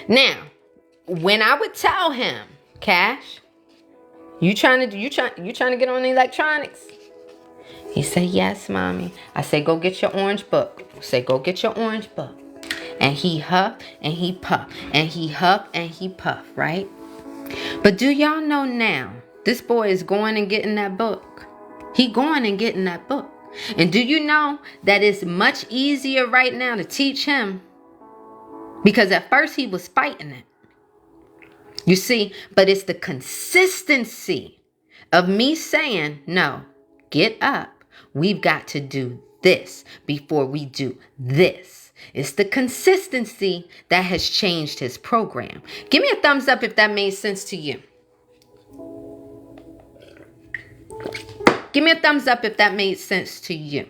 Now, when I would tell him, Cash, you trying to get on the electronics? He said, yes, mommy. I say, go get your orange book. I say, go get your orange book. And he huff and he puff. And he huff and he puff, right? But do y'all know now, this boy is going and getting that book. He going and getting that book. And do you know that it's much easier right now to teach him? Because at first he was fighting it. You see, but it's the consistency of me saying, no, get up. We've got to do this before we do this. It's the consistency that has changed his program. Give me a thumbs up if that made sense to you. Give me a thumbs up if that made sense to you.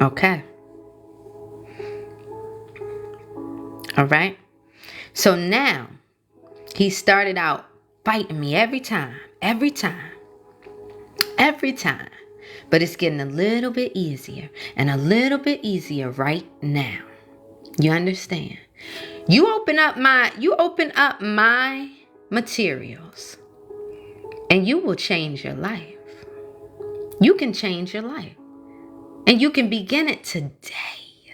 Okay. All right. So now he started out fighting me every time. But it's getting a little bit easier and a little bit easier right now. You understand? You open up my materials and you will change your life. You can change your life. And you can begin it today.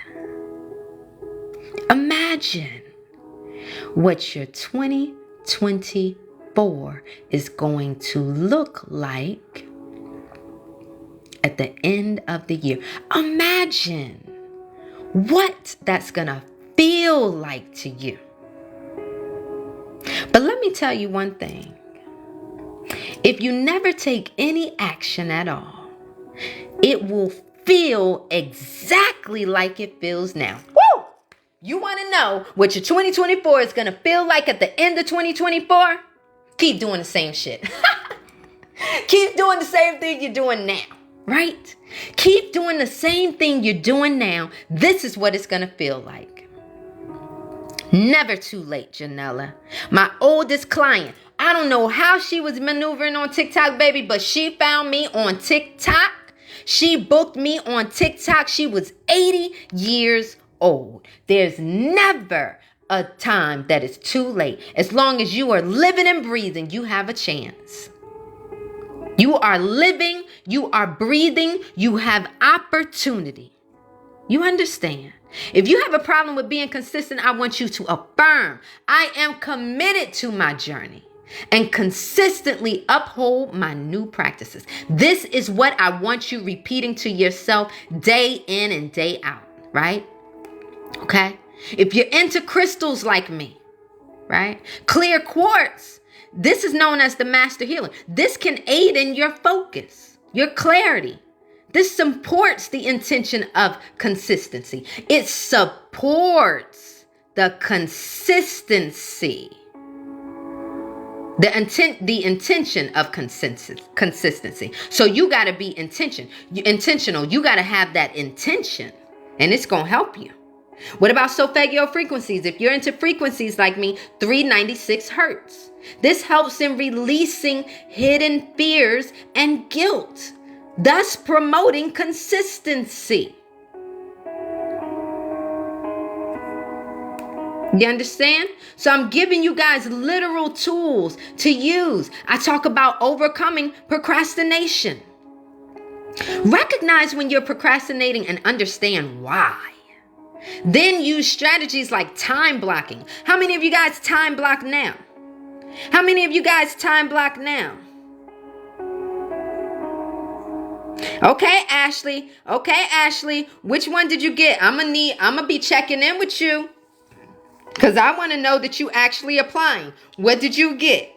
Imagine what your 2024 is going to look like at the end of the year. Imagine what that's going to feel like to you. But let me tell you one thing. If you never take any action at all, it will feel exactly like it feels now. Woo! You want to know what your 2024 is going to feel like at the end of 2024? Keep doing the same shit. Keep doing the same thing you're doing now, right? Keep doing the same thing you're doing now. This is what it's going to feel like. Never too late, Janella. My oldest client, I don't know how she was maneuvering on TikTok, baby, but she found me on TikTok. She booked me on TikTok. She was 80 years old. There's never a time that is too late. As long as you are living and breathing, you have a chance. You are living, you are breathing, you have opportunity. You understand? If you have a problem with being consistent, I want you to affirm, I am committed to my journey and consistently uphold my new practices. This is what I want you repeating to yourself day in and day out, right? Okay? If you're into crystals like me, right? Clear quartz. This is known as the master healer. This can aid in your focus, your clarity. This supports the intention of consistency. It supports the consistency. The intention of consistency. So you got to be intentional. You got to have that intention, and it's going to help you. What about solfeggio frequencies? If you're into frequencies like me, 396 hertz. This helps in releasing hidden fears and guilt, thus promoting consistency. You understand? So I'm giving you guys literal tools to use. I talk about overcoming procrastination. Recognize when you're procrastinating and understand why. Then use strategies like time blocking. How many of you guys time block now? How many of you guys time block now? Okay, Ashley. Which one did you get? I'm gonna be checking in with you, because I want to know that you actually applying. What did you get?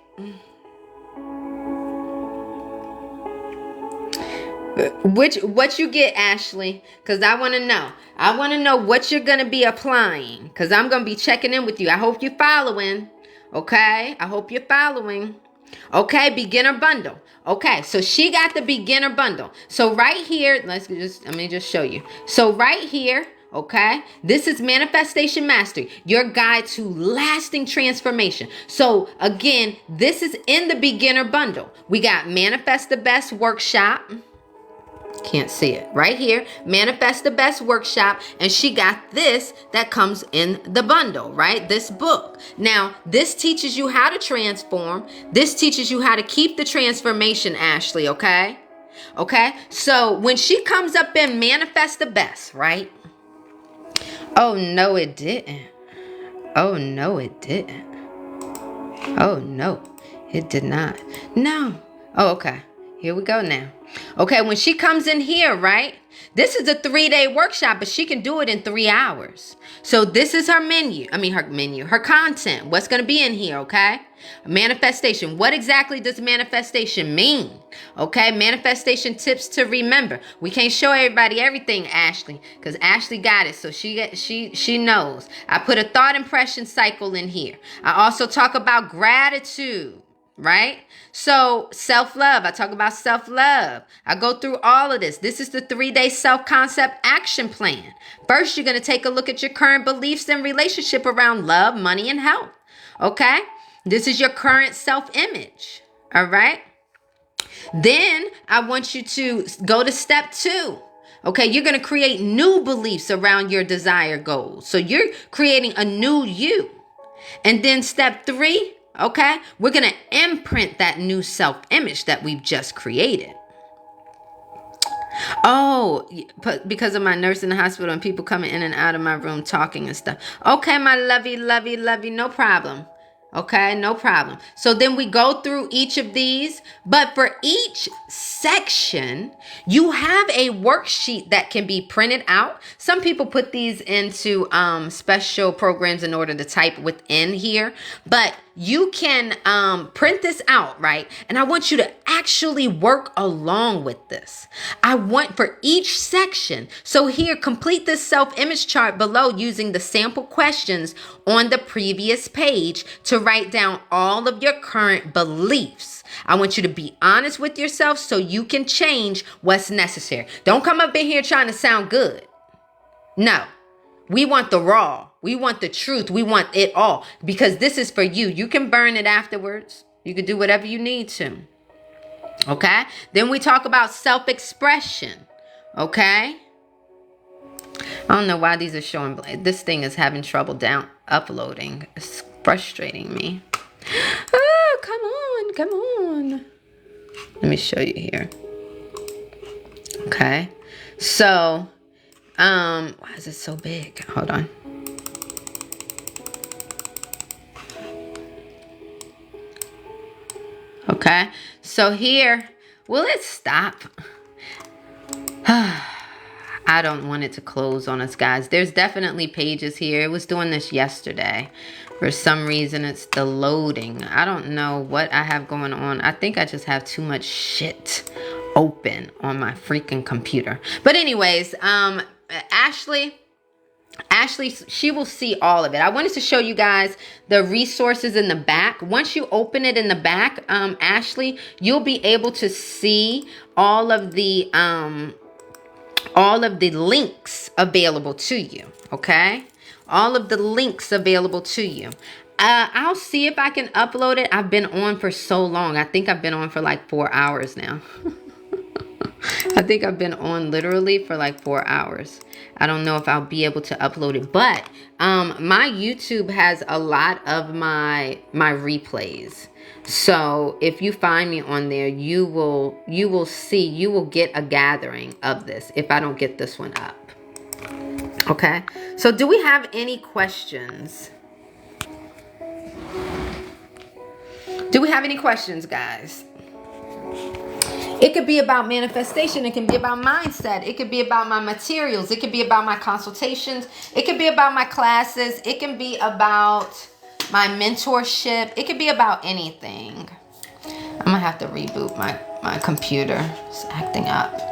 What you get, Ashley? Because I want to know. I want to know what you're going to be applying. Because I'm going to be checking in with you. I hope you're following. Okay? I hope you're following. Okay, beginner bundle. Okay, so she got the beginner bundle. So right here, let me just show you. So right here, okay, this is Manifestation Mastery, your guide to lasting transformation. So again, this is in the beginner bundle. We got Manifest the Best workshop. Can't see it right here. Manifest the Best workshop. And she got this that comes in the bundle, right? This book. Now, this teaches you how to transform. This teaches you how to keep the transformation, Ashley, okay? Okay? So when she comes up in Manifest the Best, right? Oh, no, it didn't. Oh, no, it didn't. Oh, no, it did not. No. Oh, okay. Here we go now. Okay, when she comes in here, right? This is a 3-day workshop, but she can do it in 3 hours. So this is her menu. Her content. What's going to be in here, okay? Manifestation. What exactly does manifestation mean? Okay, manifestation tips to remember. We can't show everybody everything, Ashley, because Ashley got it, so she knows. I put a thought impression cycle in here. I also talk about gratitude. Right? So self-love. I talk about self-love. I go through all of this. This is the 3-day self-concept action plan. First, you're going to take a look at your current beliefs and relationship around love, money, and health. Okay? This is your current self-image. All right? Then I want you to go to step 2. Okay, you're going to create new beliefs around your desired goals. So you're creating a new you. And then step 3, okay, we're going to imprint that new self-image that we've just created. Oh, because of my nurse in the hospital and people coming in and out of my room talking and stuff. Okay, my lovey, no problem. Okay, no problem. So then we go through each of these, but for each section, you have a worksheet that can be printed out. Some people put these into special programs in order to type within here, but you can print this out, right? And I want you to actually work along with this. I want for each section. So here, complete this self-image chart below using the sample questions on the previous page to write down all of your current beliefs. I want you to be honest with yourself so you can change what's necessary. Don't come up in here trying to sound good. No, we want the raw. We want the truth. We want it all because this is for you. You can burn it afterwards. You can do whatever you need to. Okay. Then we talk about self-expression. Okay. I don't know why these are showing. This thing is having trouble uploading. It's frustrating me. Oh, come on. Let me show you here. Okay. So, why is it so big? Hold on. Okay. So here, will it stop? I don't want it to close on us, guys. There's definitely pages here. It was doing this yesterday. For some reason, it's the loading. I don't know what I have going on. I think I just have too much shit open on my freaking computer. But anyways, Ashley, she will see all of it. I wanted to show you guys the resources in the back. Once you open it in the back, Ashley, you'll be able to see all of the links available to you. Okay, all of the links available to you. I'll see if I can upload it. I've been on for so long. I think I've been on for like 4 hours now. I think I've been on literally for like 4 hours. I don't know if I'll be able to upload it, but my YouTube has a lot of my replays. So if you find me on there, you will get a gathering of this if I don't get this one up. Okay. So do we have any questions? Do we have any questions, guys? It could be about manifestation. It can be about mindset. It could be about my materials. It could be about my consultations. It could be about my classes. It can be about my mentorship. It could be about anything. I'm gonna have to reboot my computer. It's acting up.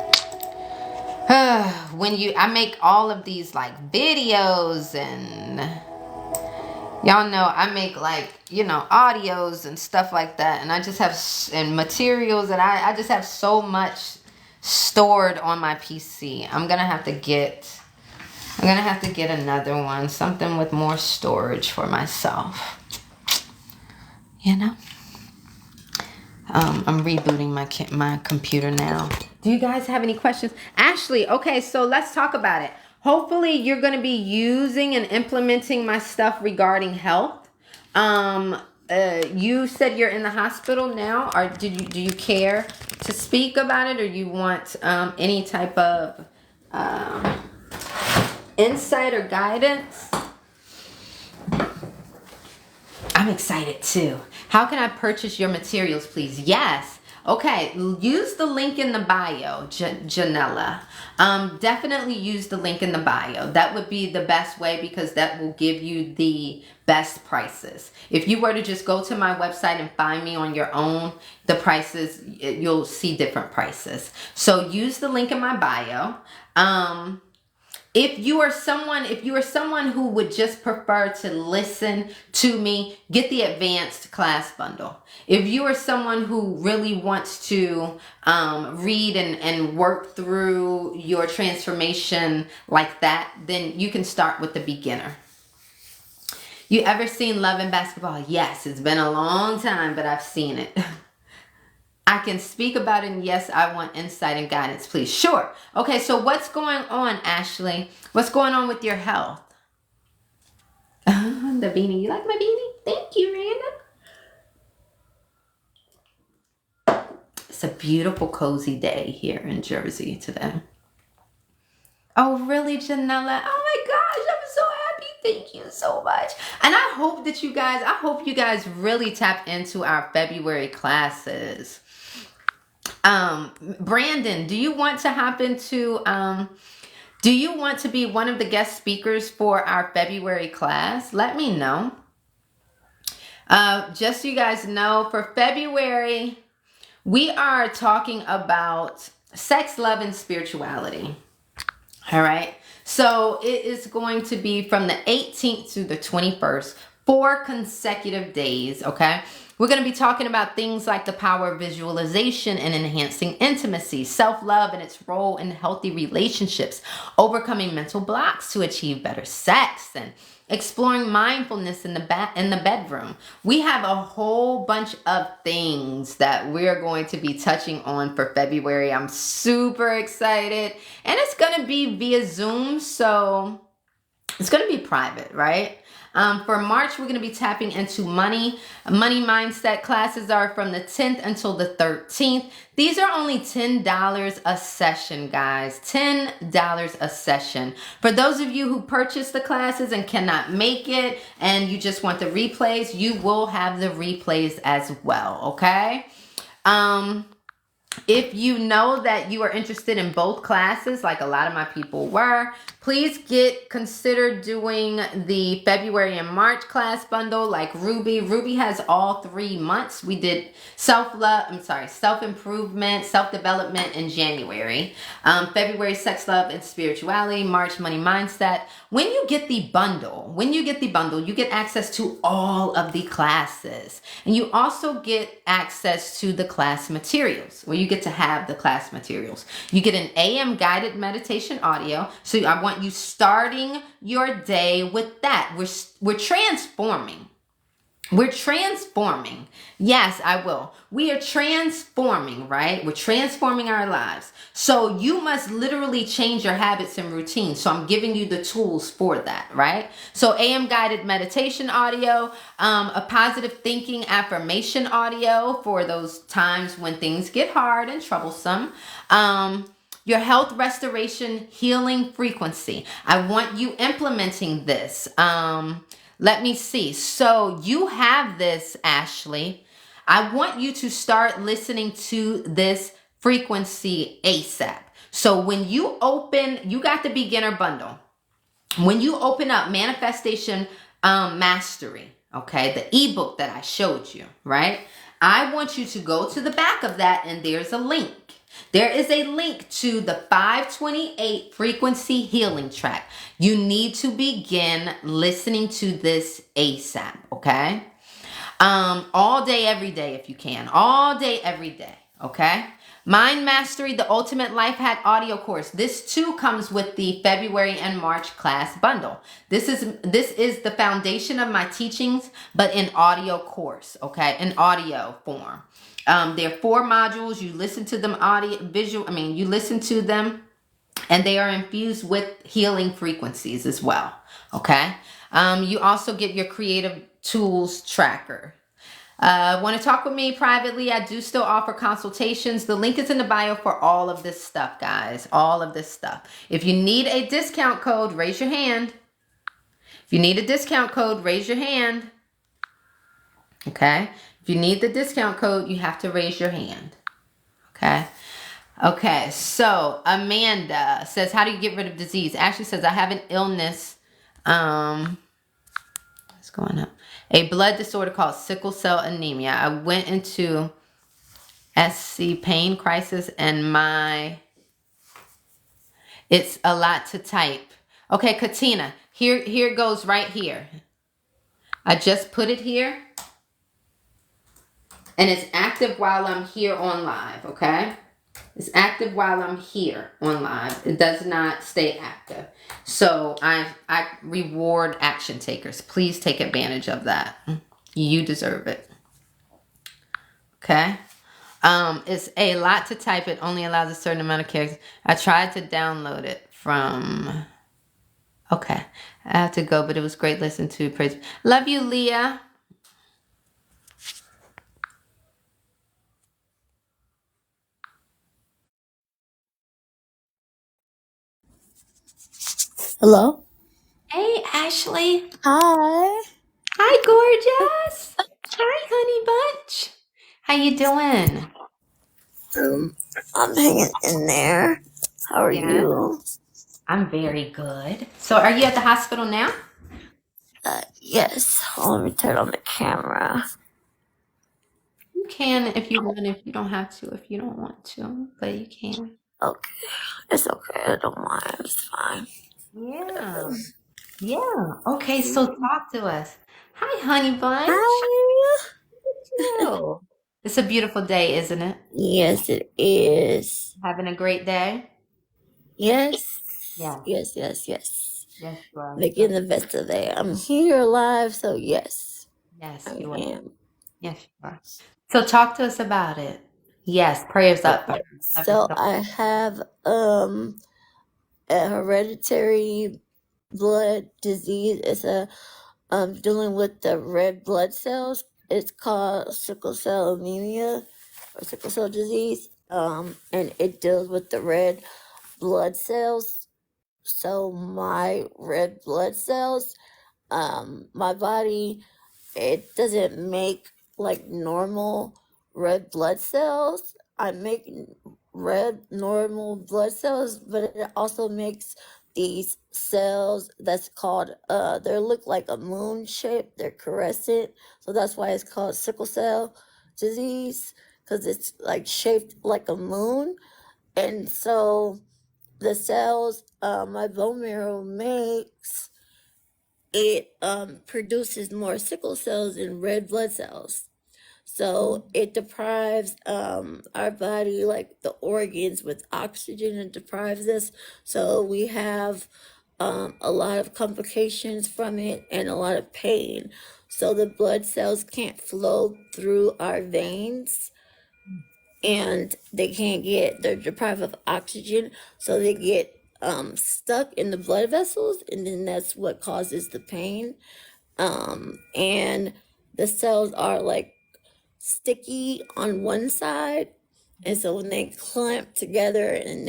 I make all of these like videos, and y'all know I make like, audios and stuff like that, and I just have and materials, and I just have so much stored on my PC. I'm gonna have to get another one, something with more storage for myself. I'm rebooting my computer now. Do you guys have any questions? Ashley, okay, so let's talk about it. Hopefully you're going to be using and implementing my stuff regarding health. You said you're in the hospital now, or do you care to speak about it, or you want any type of insight or guidance? I'm excited too. How can I purchase your materials, please? Yes. Okay, use the link in the bio, Janella. Definitely use the link in the bio. That would be the best way, because that will give you the best prices. If you were to just go to my website and find me on your own, the prices, you'll see different prices. So use the link in my bio. If you are someone who would just prefer to listen to me, get the advanced class bundle. If you are someone who really wants to read and work through your transformation like that, then you can start with the beginner. You ever seen Love and Basketball? Yes, it's been a long time, but I've seen it. I can speak about it, and yes, I want insight and guidance, please. Sure. Okay, so what's going on, Ashley? What's going on with your health? The beanie. You like my beanie? Thank you, Randa. It's a beautiful, cozy day here in Jersey today. Oh, really, Janella? Oh my gosh, I'm so happy. Thank you so much. And I hope you guys really tap into our February classes. Brandon, do you want to be one of the guest speakers for our February class? Let me know. Just so you guys know, for February, we are talking about sex, love, and spirituality. All right. So it is going to be from the 18th to the 21st, 4 consecutive days. Okay. We're going to be talking about things like the power of visualization and enhancing intimacy, self-love and its role in healthy relationships, overcoming mental blocks to achieve better sex, and exploring mindfulness in the bedroom. We have a whole bunch of things that we're going to be touching on for February. I'm super excited, and it's going to be via Zoom, so it's going to be private, right? For March, we're going to be tapping into money. Money mindset classes are from the 10th until the 13th. These are only $10 a session, guys. $10 a session. For those of you who purchase the classes and cannot make it, and you just want the replays, you will have the replays as well, okay? If you know that you are interested in both classes, like a lot of my people were, please consider doing the February and March class bundle like Ruby. Ruby has all 3 months. We did self-improvement, self-development in January. February, sex, love, and spirituality. March, money mindset. When you get the bundle, you get access to all of the classes. And you also get access to the class materials, where you get to have the class materials. You get an AM guided meditation audio. So I want you starting your day with that. We're transforming. We're transforming. Yes, I will. We are transforming, right? We're transforming our lives. So you must literally change your habits and routines. So I'm giving you the tools for that, right? So AM guided meditation audio, a positive thinking affirmation audio for those times when things get hard and troublesome. Your health restoration healing frequency. I want you implementing this. Let me see. So you have this, Ashley. I want you to start listening to this frequency ASAP. So when you got the beginner bundle. When you open up Manifestation Mastery, okay, the ebook that I showed you, right? I want you to go to the back of that and there's a link. There is a link to the 528 frequency healing track. You need to begin listening to this ASAP, okay? All day, every day, if you can. All day, every day, okay? Mind Mastery, the Ultimate Life Hack audio course. This too comes with the February and March class bundle. This is the foundation of my teachings, but in audio course, okay? In audio form. There are 4 modules. You listen to them you listen to them, and they are infused with healing frequencies as well, okay? You also get your creative tools tracker. Want to talk with me privately? I do still offer consultations. The link is in the bio for all of this stuff, guys. All of this stuff. If you need a discount code, raise your hand. If you need a discount code, raise your hand. Okay? If you need the discount code, you have to raise your hand. Okay? Okay, so Amanda says, how do you get rid of disease? Ashley says, I have an illness. What's going on? A blood disorder called sickle cell anemia. I went into SC pain crisis and it's a lot to type. Okay, Katina, here it goes right here. I just put it here. And it's active while I'm here on live, okay? It's active while I'm here on live. It does not stay active. So I reward action takers. Please take advantage of that. You deserve it. Okay? It's a lot to type. It only allows a certain amount of characters. I tried to download it from... Okay. I have to go, but it was great listening to. Praise. Love you, Leah. Hello? Hey, Ashley. Hi. Hi, gorgeous. Hi, honey bunch. How you doing? I'm hanging in there. How are Yeah. you? I'm very good. So are you at the hospital now? Yes. Let me turn on the camera. You can if you want, if you don't have to, if you don't want to, but you can. Okay. It's okay. I don't mind. It's fine. Yeah. Yeah. Okay, so talk to us. Hi, honey bunch. Hi. You. It's a beautiful day, isn't it? Yes, it is. Having a great day? Yes. Yeah. Yes, yes, yes. Yes, you are. Making the best of it. I'm here alive, so yes, Yes, I you are. am. Yes, you are. So talk to us about it. Yes, prayers up. Okay. So I have a hereditary blood disease. It's dealing with the red blood cells. It's called sickle cell anemia or sickle cell disease. And it deals with the red blood cells. So my red blood cells, my body, it doesn't make like normal red blood cells. I make red normal blood cells, but it also makes these cells that's called they look like a moon shape. They're crescent, so that's why it's called sickle cell disease, because it's like shaped like a moon. And so the cells my bone marrow makes, it produces more sickle cells and red blood cells. So it deprives our body, like the organs, with oxygen, and deprives us. So we have a lot of complications from it and a lot of pain. So the blood cells can't flow through our veins, and they're deprived of oxygen, so they get stuck in the blood vessels, and then that's what causes the pain. And the cells are like sticky on one side, and so when they clamp together and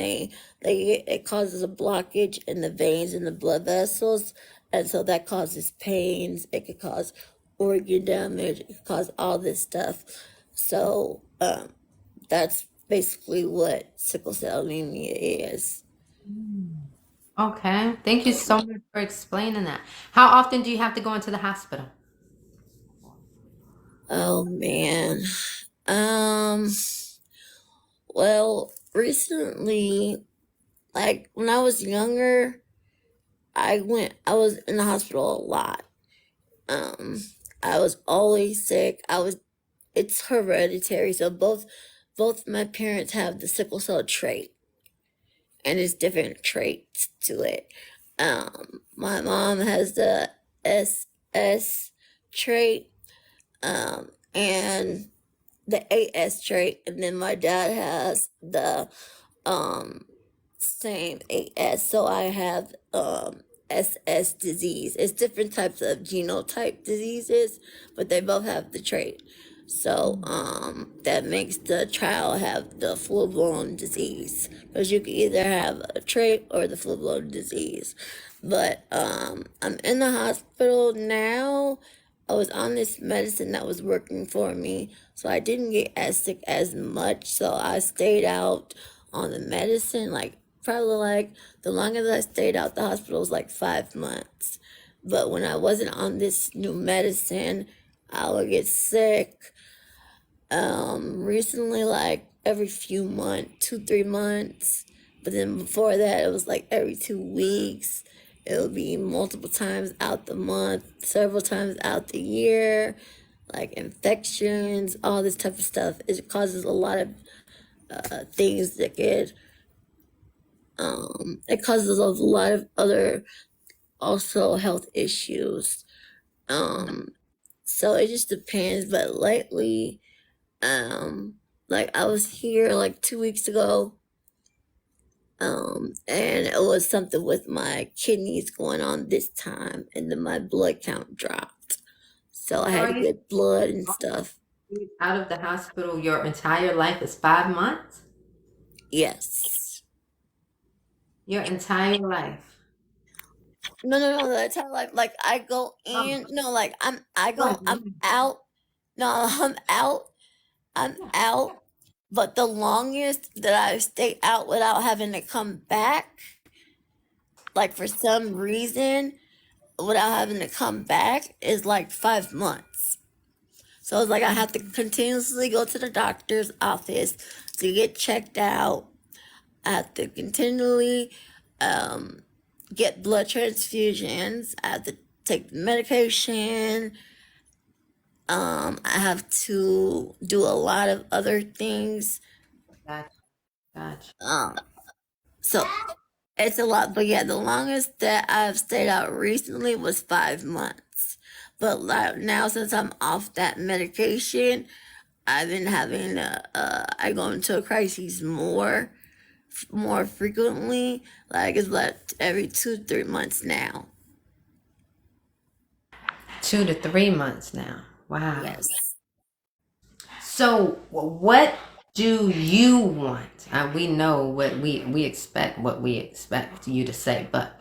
it causes a blockage in the veins and the blood vessels, and so that causes pains. It could cause organ damage. It could cause all this stuff. So that's basically what sickle cell anemia is. Okay. Thank you so much for explaining that. How often do you have to go into the hospital? Oh man. Um. Well, recently, like when I was younger, I was in the hospital a lot. Um, I was always sick. It's hereditary. So both my parents have the sickle cell trait, and it's different traits to it. My mom has the SS trait, and the AS trait, and then my dad has the um same AS. So I have SS disease. It's different types of genotype diseases, but they both have the trait. So that makes the child have the full blown disease, because you can either have a trait or the full blown disease. But I'm in the hospital now. I was on this medicine that was working for me, so I didn't get as sick as much. So I stayed out on the medicine, like probably like the longest I stayed out the hospital was like 5 months. But when I wasn't on this new medicine, I would get sick. Recently, like every few months, 2, 3 months. But then before that, it was like every 2 weeks. It would be multiple times out the month, several times out the year, like infections, all this type of stuff. It causes a lot of things that get it causes a lot of other also health issues. So it just depends. But lately, like I was here like 2 weeks ago, and it was something with my kidneys going on this time, and then my blood count dropped. So I had to Are you get blood and stuff. out of the hospital your entire life is 5 months? Yes. Your entire life. No. That's how like I go in. No, like I'm out. No, I'm out. But the longest that I stayed out without having to come back, like for some reason, without having to come back, is like 5 months. So it's like I have to continuously go to the doctor's office to get checked out. I have to continually get blood transfusions. I have to take medication. I have to do a lot of other things. Gotcha. Gotcha. Um, so it's a lot. But yeah, the longest that I've stayed out recently was 5 months. But like now, since I'm off that medication, I've been having I go into a crisis more frequently. Like it's like every 2, 3 months now. 2 to 3 months now. Wow. Yes. So, what do you want? We know what we expect, what we expect you to say, but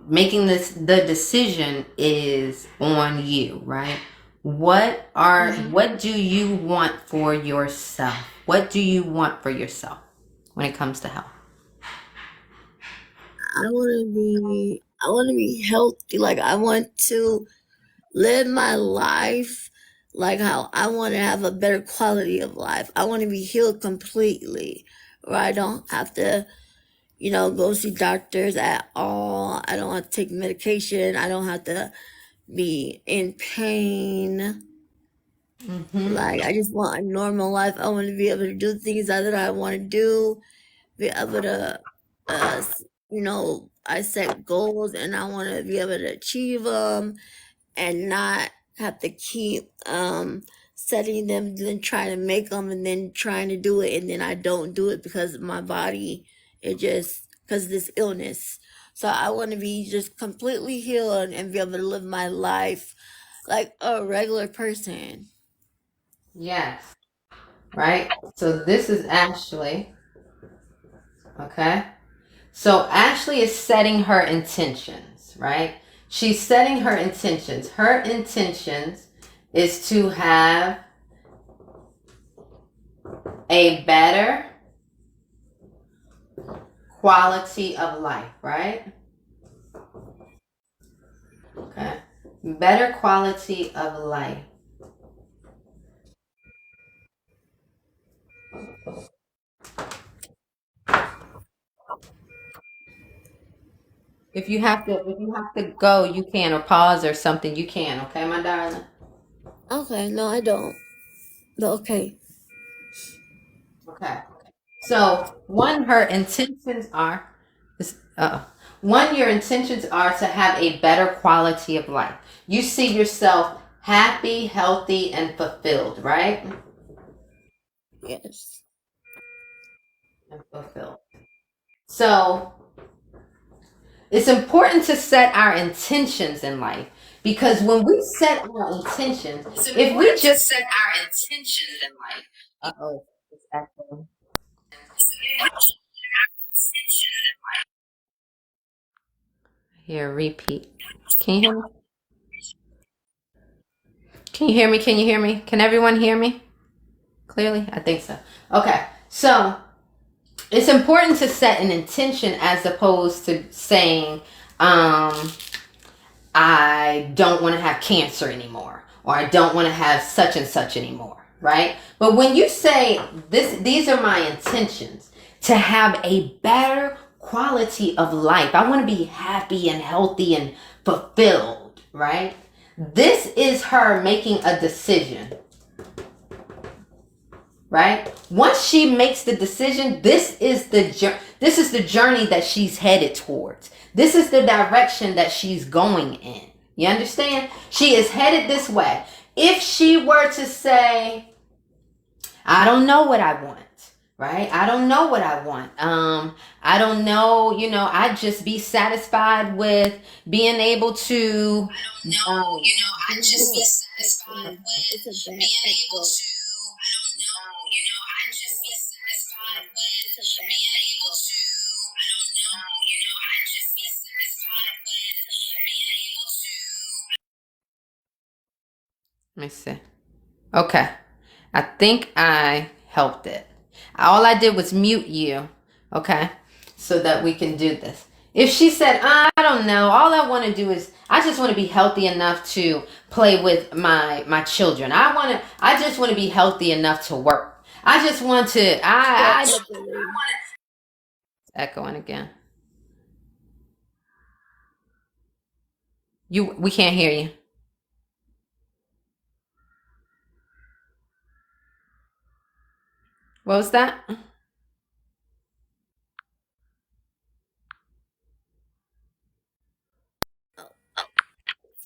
making the decision is on you, right? What do you want for yourself? What do you want for yourself when it comes to health? I want to be healthy. Like I want to live my life like how I want to have a better quality of life. I want to be healed completely, where I don't have to, go see doctors at all. I don't have to take medication. I don't have to be in pain. Like I just want a normal life. I want to be able to do things that I want to do. Be able to, I set goals and I want to be able to achieve them, and not have to keep setting them, then trying to make them, and then trying to do it, and then I don't do it because my body, because of this illness. So I want to be just completely healed and be able to live my life like a regular person. Yes. Right? So this is Ashley. Okay? So Ashley is setting her intentions, right? She's setting her intentions. Her intentions is to have a better quality of life, right? Okay. Better quality of life. If you have to go, you can, or pause or something, you can. Okay, my darling. Okay, no, I don't. But okay. Okay. So one, her intentions are, is, one, your intentions are to have a better quality of life. You see yourself happy, healthy, and fulfilled, right? Yes. And fulfilled. So it's important to set our intentions in life because when we set our intentions, if we just set our intentions in life, uh-oh, it's echoing. Here, repeat. Can you hear me? Can you hear me? Can you hear me? Can everyone hear me clearly? I think so. Okay, so it's important to set an intention as opposed to saying, I don't want to have cancer anymore, or I don't want to have such and such anymore, right? But when you say these are my intentions to have a better quality of life. I want to be happy and healthy and fulfilled, right? This is her making a decision, right? Once she makes the decision, this is the journey that she's headed towards. This is the direction that she's going in. You understand? She is headed this way. If she were to say, I don't know what I want, right? I don't know what I want. I don't know, I'd just be satisfied with being able to I'd just be satisfied It's a with bad being able echo. to I'd just be satisfied with being able to I'd just be satisfied with being able to Let me see. Okay. I think I helped it. All I did was mute you, okay, so that we can do this. If she said, I don't know, all I want to do is, I just want to be healthy enough to play with my children. I just want to be healthy enough to work. I just want to, I want to, echoing again. We can't hear you. What was that?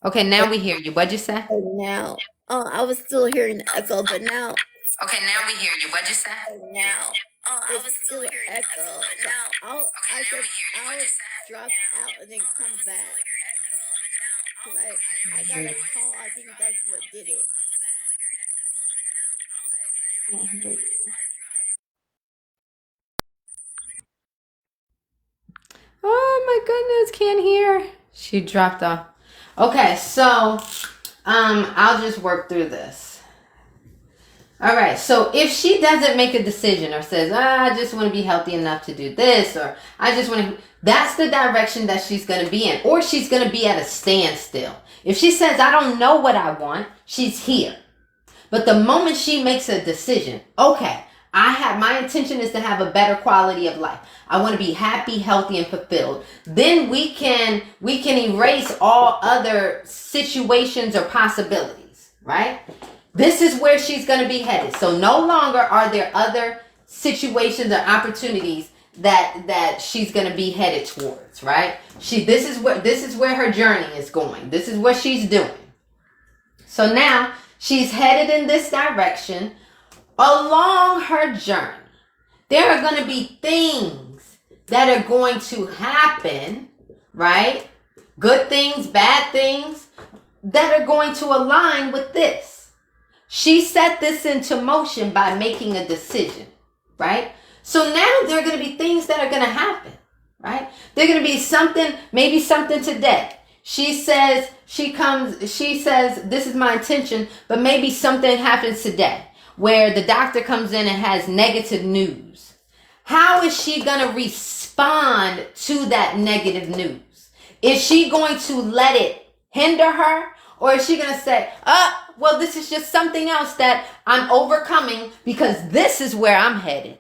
Okay, now we hear you. What'd you say? Now, I was still hearing the echo, but now. Okay, now we hear you. What'd you say? Now, I was still an echo. Now, I said I'll drop out and then come back. Because I got a call. I think that's what did it. Oh my goodness, can't hear. She dropped off. Okay, so I'll just work through this. All right, so if she doesn't make a decision or says, I just want to be healthy enough to do this, or I just want to, that's the direction that she's going to be in, or she's going to be at a standstill. If she says, I don't know what I want, she's here. But the moment she makes a decision, okay, my intention is to have a better quality of life. I want to be happy, healthy, and fulfilled. Then we can erase all other situations or possibilities, right? This is where she's going to be headed. So no longer are there other situations or opportunities that she's going to be headed towards, right? This is where her journey is going. This is what she's doing. So now she's headed in this direction. Along her journey, there are going to be things that are going to happen, right? Good things, bad things, that are going to align with this. She set this into motion by making a decision, right? So now there are going to be things that are going to happen, right? There are going to be something, maybe something today. She says, this is my intention, but maybe something happens today where the doctor comes in and has negative news. How is she going to respond to that negative news? Is she going to let it hinder her? Or is she going to say, well, this is just something else that I'm overcoming because this is where I'm headed.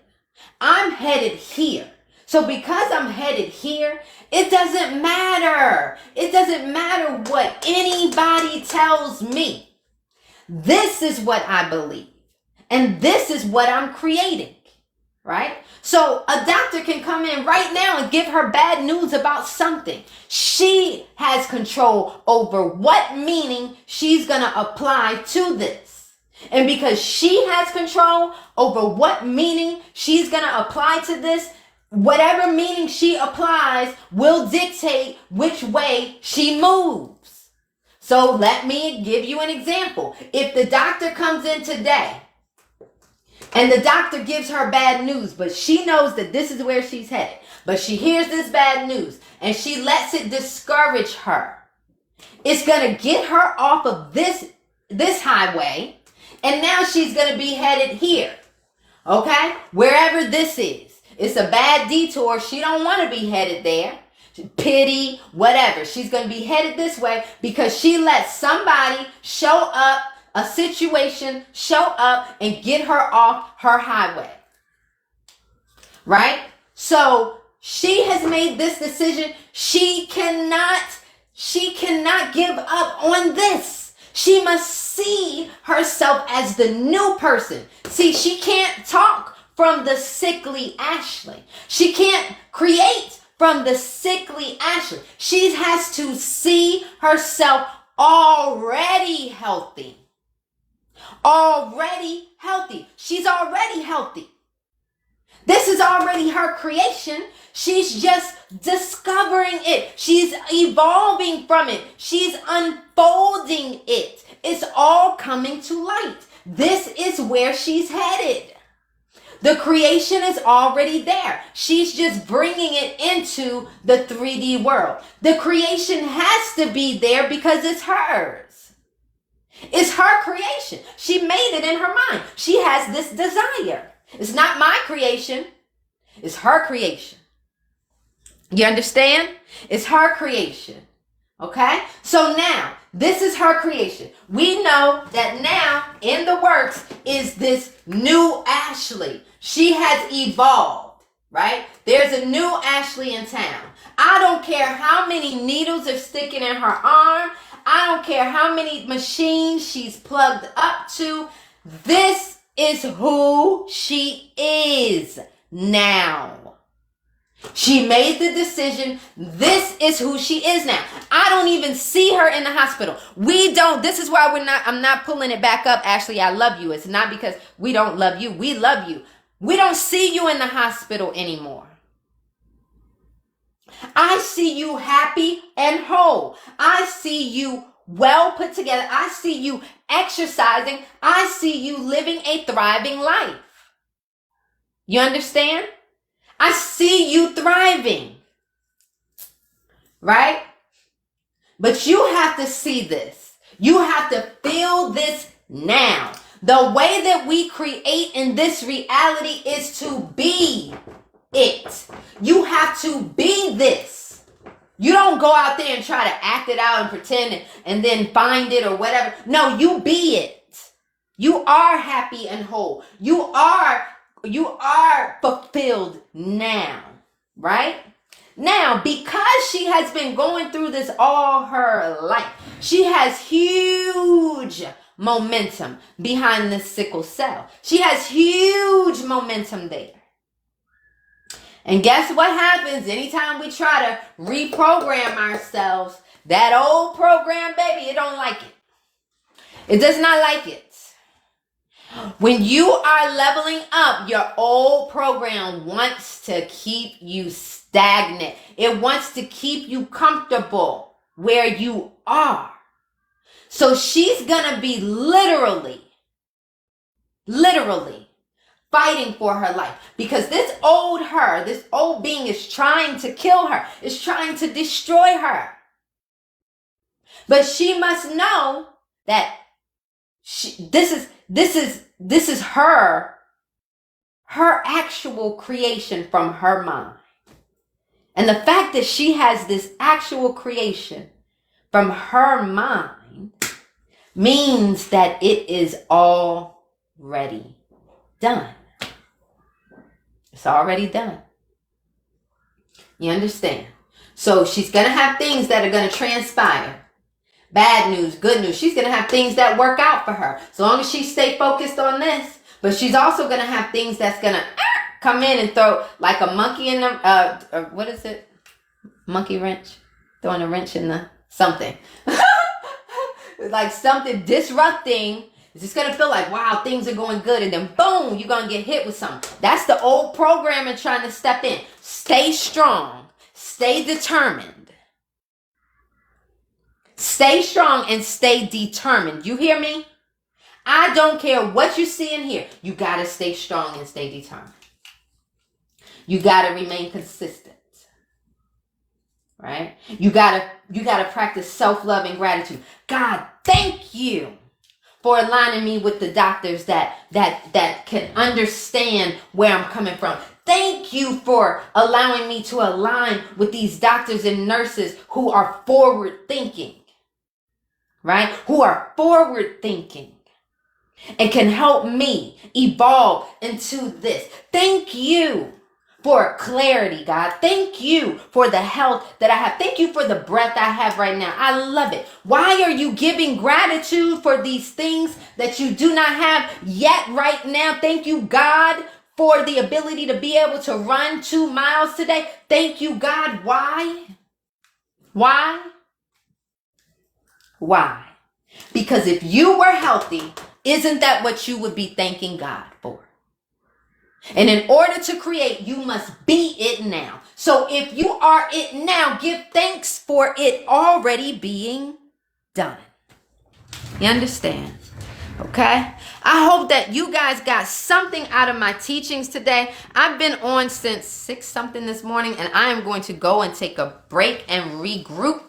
I'm headed here. So because I'm headed here, it doesn't matter. It doesn't matter what anybody tells me. This is what I believe. And this is what I'm creating. Right? So a doctor can come in right now and give her bad news about something. She has control over what meaning she's going to apply to this. And because she has control over what meaning she's going to apply to this, whatever meaning she applies will dictate which way she moves. So let me give you an example. If the doctor comes in today and the doctor gives her bad news, but she knows that this is where she's headed, but she hears this bad news and she lets it discourage her, it's going to get her off of this highway, and now she's going to be headed here. Okay? Wherever this is. It's a bad detour. She don't want to be headed there. Pity, whatever. She's going to be headed this way because she let somebody show up, a situation show up and get her off her highway. Right? So she has made this decision. She cannot give up on this. She must see herself as the new person. See, she can't talk from the sickly Ashley. She can't create from the sickly Ashley. She has to see herself already healthy. Already healthy. She's already healthy. This is already her creation. She's just discovering it. She's evolving from it. She's unfolding it. It's all coming to light. This is where she's headed. The creation is already there. She's just bringing it into the 3D world. The creation has to be there because it's hers. It's her creation. She made it in her mind. She has this desire. It's not my creation. It's her creation. You understand? It's her creation. Okay? So now, this is her creation. We know that now in the works is this new Ashley. She has evolved, right? There's a new Ashley in town. I don't care how many needles are sticking in her arm. I don't care how many machines she's plugged up to. This is who she is now. She made the decision. This is who she is now. I don't even see her in the hospital. We don't. This is why I'm not pulling it back up. Ashley, I love you. It's not because we don't love you. We love you. We don't see you in the hospital anymore. I see you happy and whole. I see you well put together. I see you exercising. I see you living a thriving life. You understand? I see you thriving. Right? But you have to see this. You have to feel this now. The way that we create in this reality is to be it. You have to be this. You don't go out there and try to act it out and pretend and then find it or whatever. No, you be it. You are happy and whole. You are fulfilled now, right? Now, because she has been going through this all her life, she has huge momentum behind the sickle cell. She has huge momentum there. And guess what happens anytime we try to reprogram ourselves? That old program, baby, it don't like it. It does not like it. When you are leveling up, your old program wants to keep you stagnant. It wants to keep you comfortable where you are. So she's going to be literally fighting for her life because this old being is trying to kill her, is trying to destroy her. But she must know that this is her actual creation from her mind. And the fact that she has this actual creation from her mind means that it is already done. It's already done. You understand? So she's going to have things that are going to transpire. Bad news, good news. She's going to have things that work out for her. So long as she stay focused on this. But she's also going to have things that's going to come in and throw like a monkey in the, what is it? Monkey wrench? Throwing a wrench in the something. Like something disrupting. It's just going to feel like, wow, things are going good. And then boom, you're going to get hit with something. That's the old programming trying to step in. Stay strong. Stay determined. Stay strong and stay determined. You hear me? I don't care what you see in here. You got to stay strong and stay determined. You got to remain consistent. Right? You got to practice self-love and gratitude. God, thank you for aligning me with the doctors that can understand where I'm coming from. Thank you for allowing me to align with these doctors and nurses who are forward thinking. Right? Who are forward thinking and can help me evolve into this. Thank you for clarity, God. Thank you for the health that I have. Thank you for the breath I have right now. I love it. Why are you giving gratitude for these things that you do not have yet right now? Thank you, God, for the ability to be able to run 2 miles today. Thank you, God. Why? Why? Why? Because if you were healthy, isn't that what you would be thanking God for? And in order to create, you must be it now. So if you are it now, give thanks for it already being done. You understand? Okay? I hope that you guys got something out of my teachings today. I've been on since 6 something this morning, and I am going to go and take a break and regroup.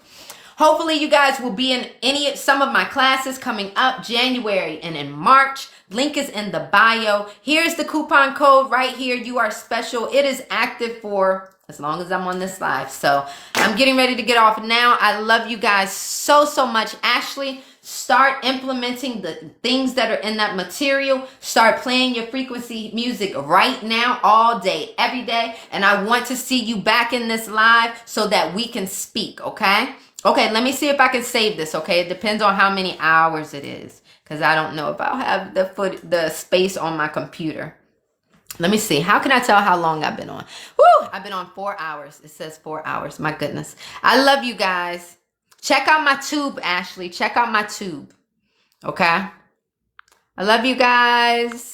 Hopefully you guys will be in some of my classes coming up January and in March. Link is in the bio. Here's the coupon code right here. You are special. It is active for as long as I'm on this live. So I'm getting ready to get off now. I love you guys so much. Ashley, start implementing the things that are in that material. Start playing your frequency music right now, all day, every day. And I want to see you back in this live so that we can speak, okay? Okay, let me see if I can save this, okay? It depends on how many hours it is, because I don't know if I'll have the space on my computer. Let me see. How can I tell how long I've been on? Woo! I've been on 4 hours. It says 4 hours. My goodness. I love you guys. Check out my tube, Ashley. Check out my tube. Okay? I love you guys.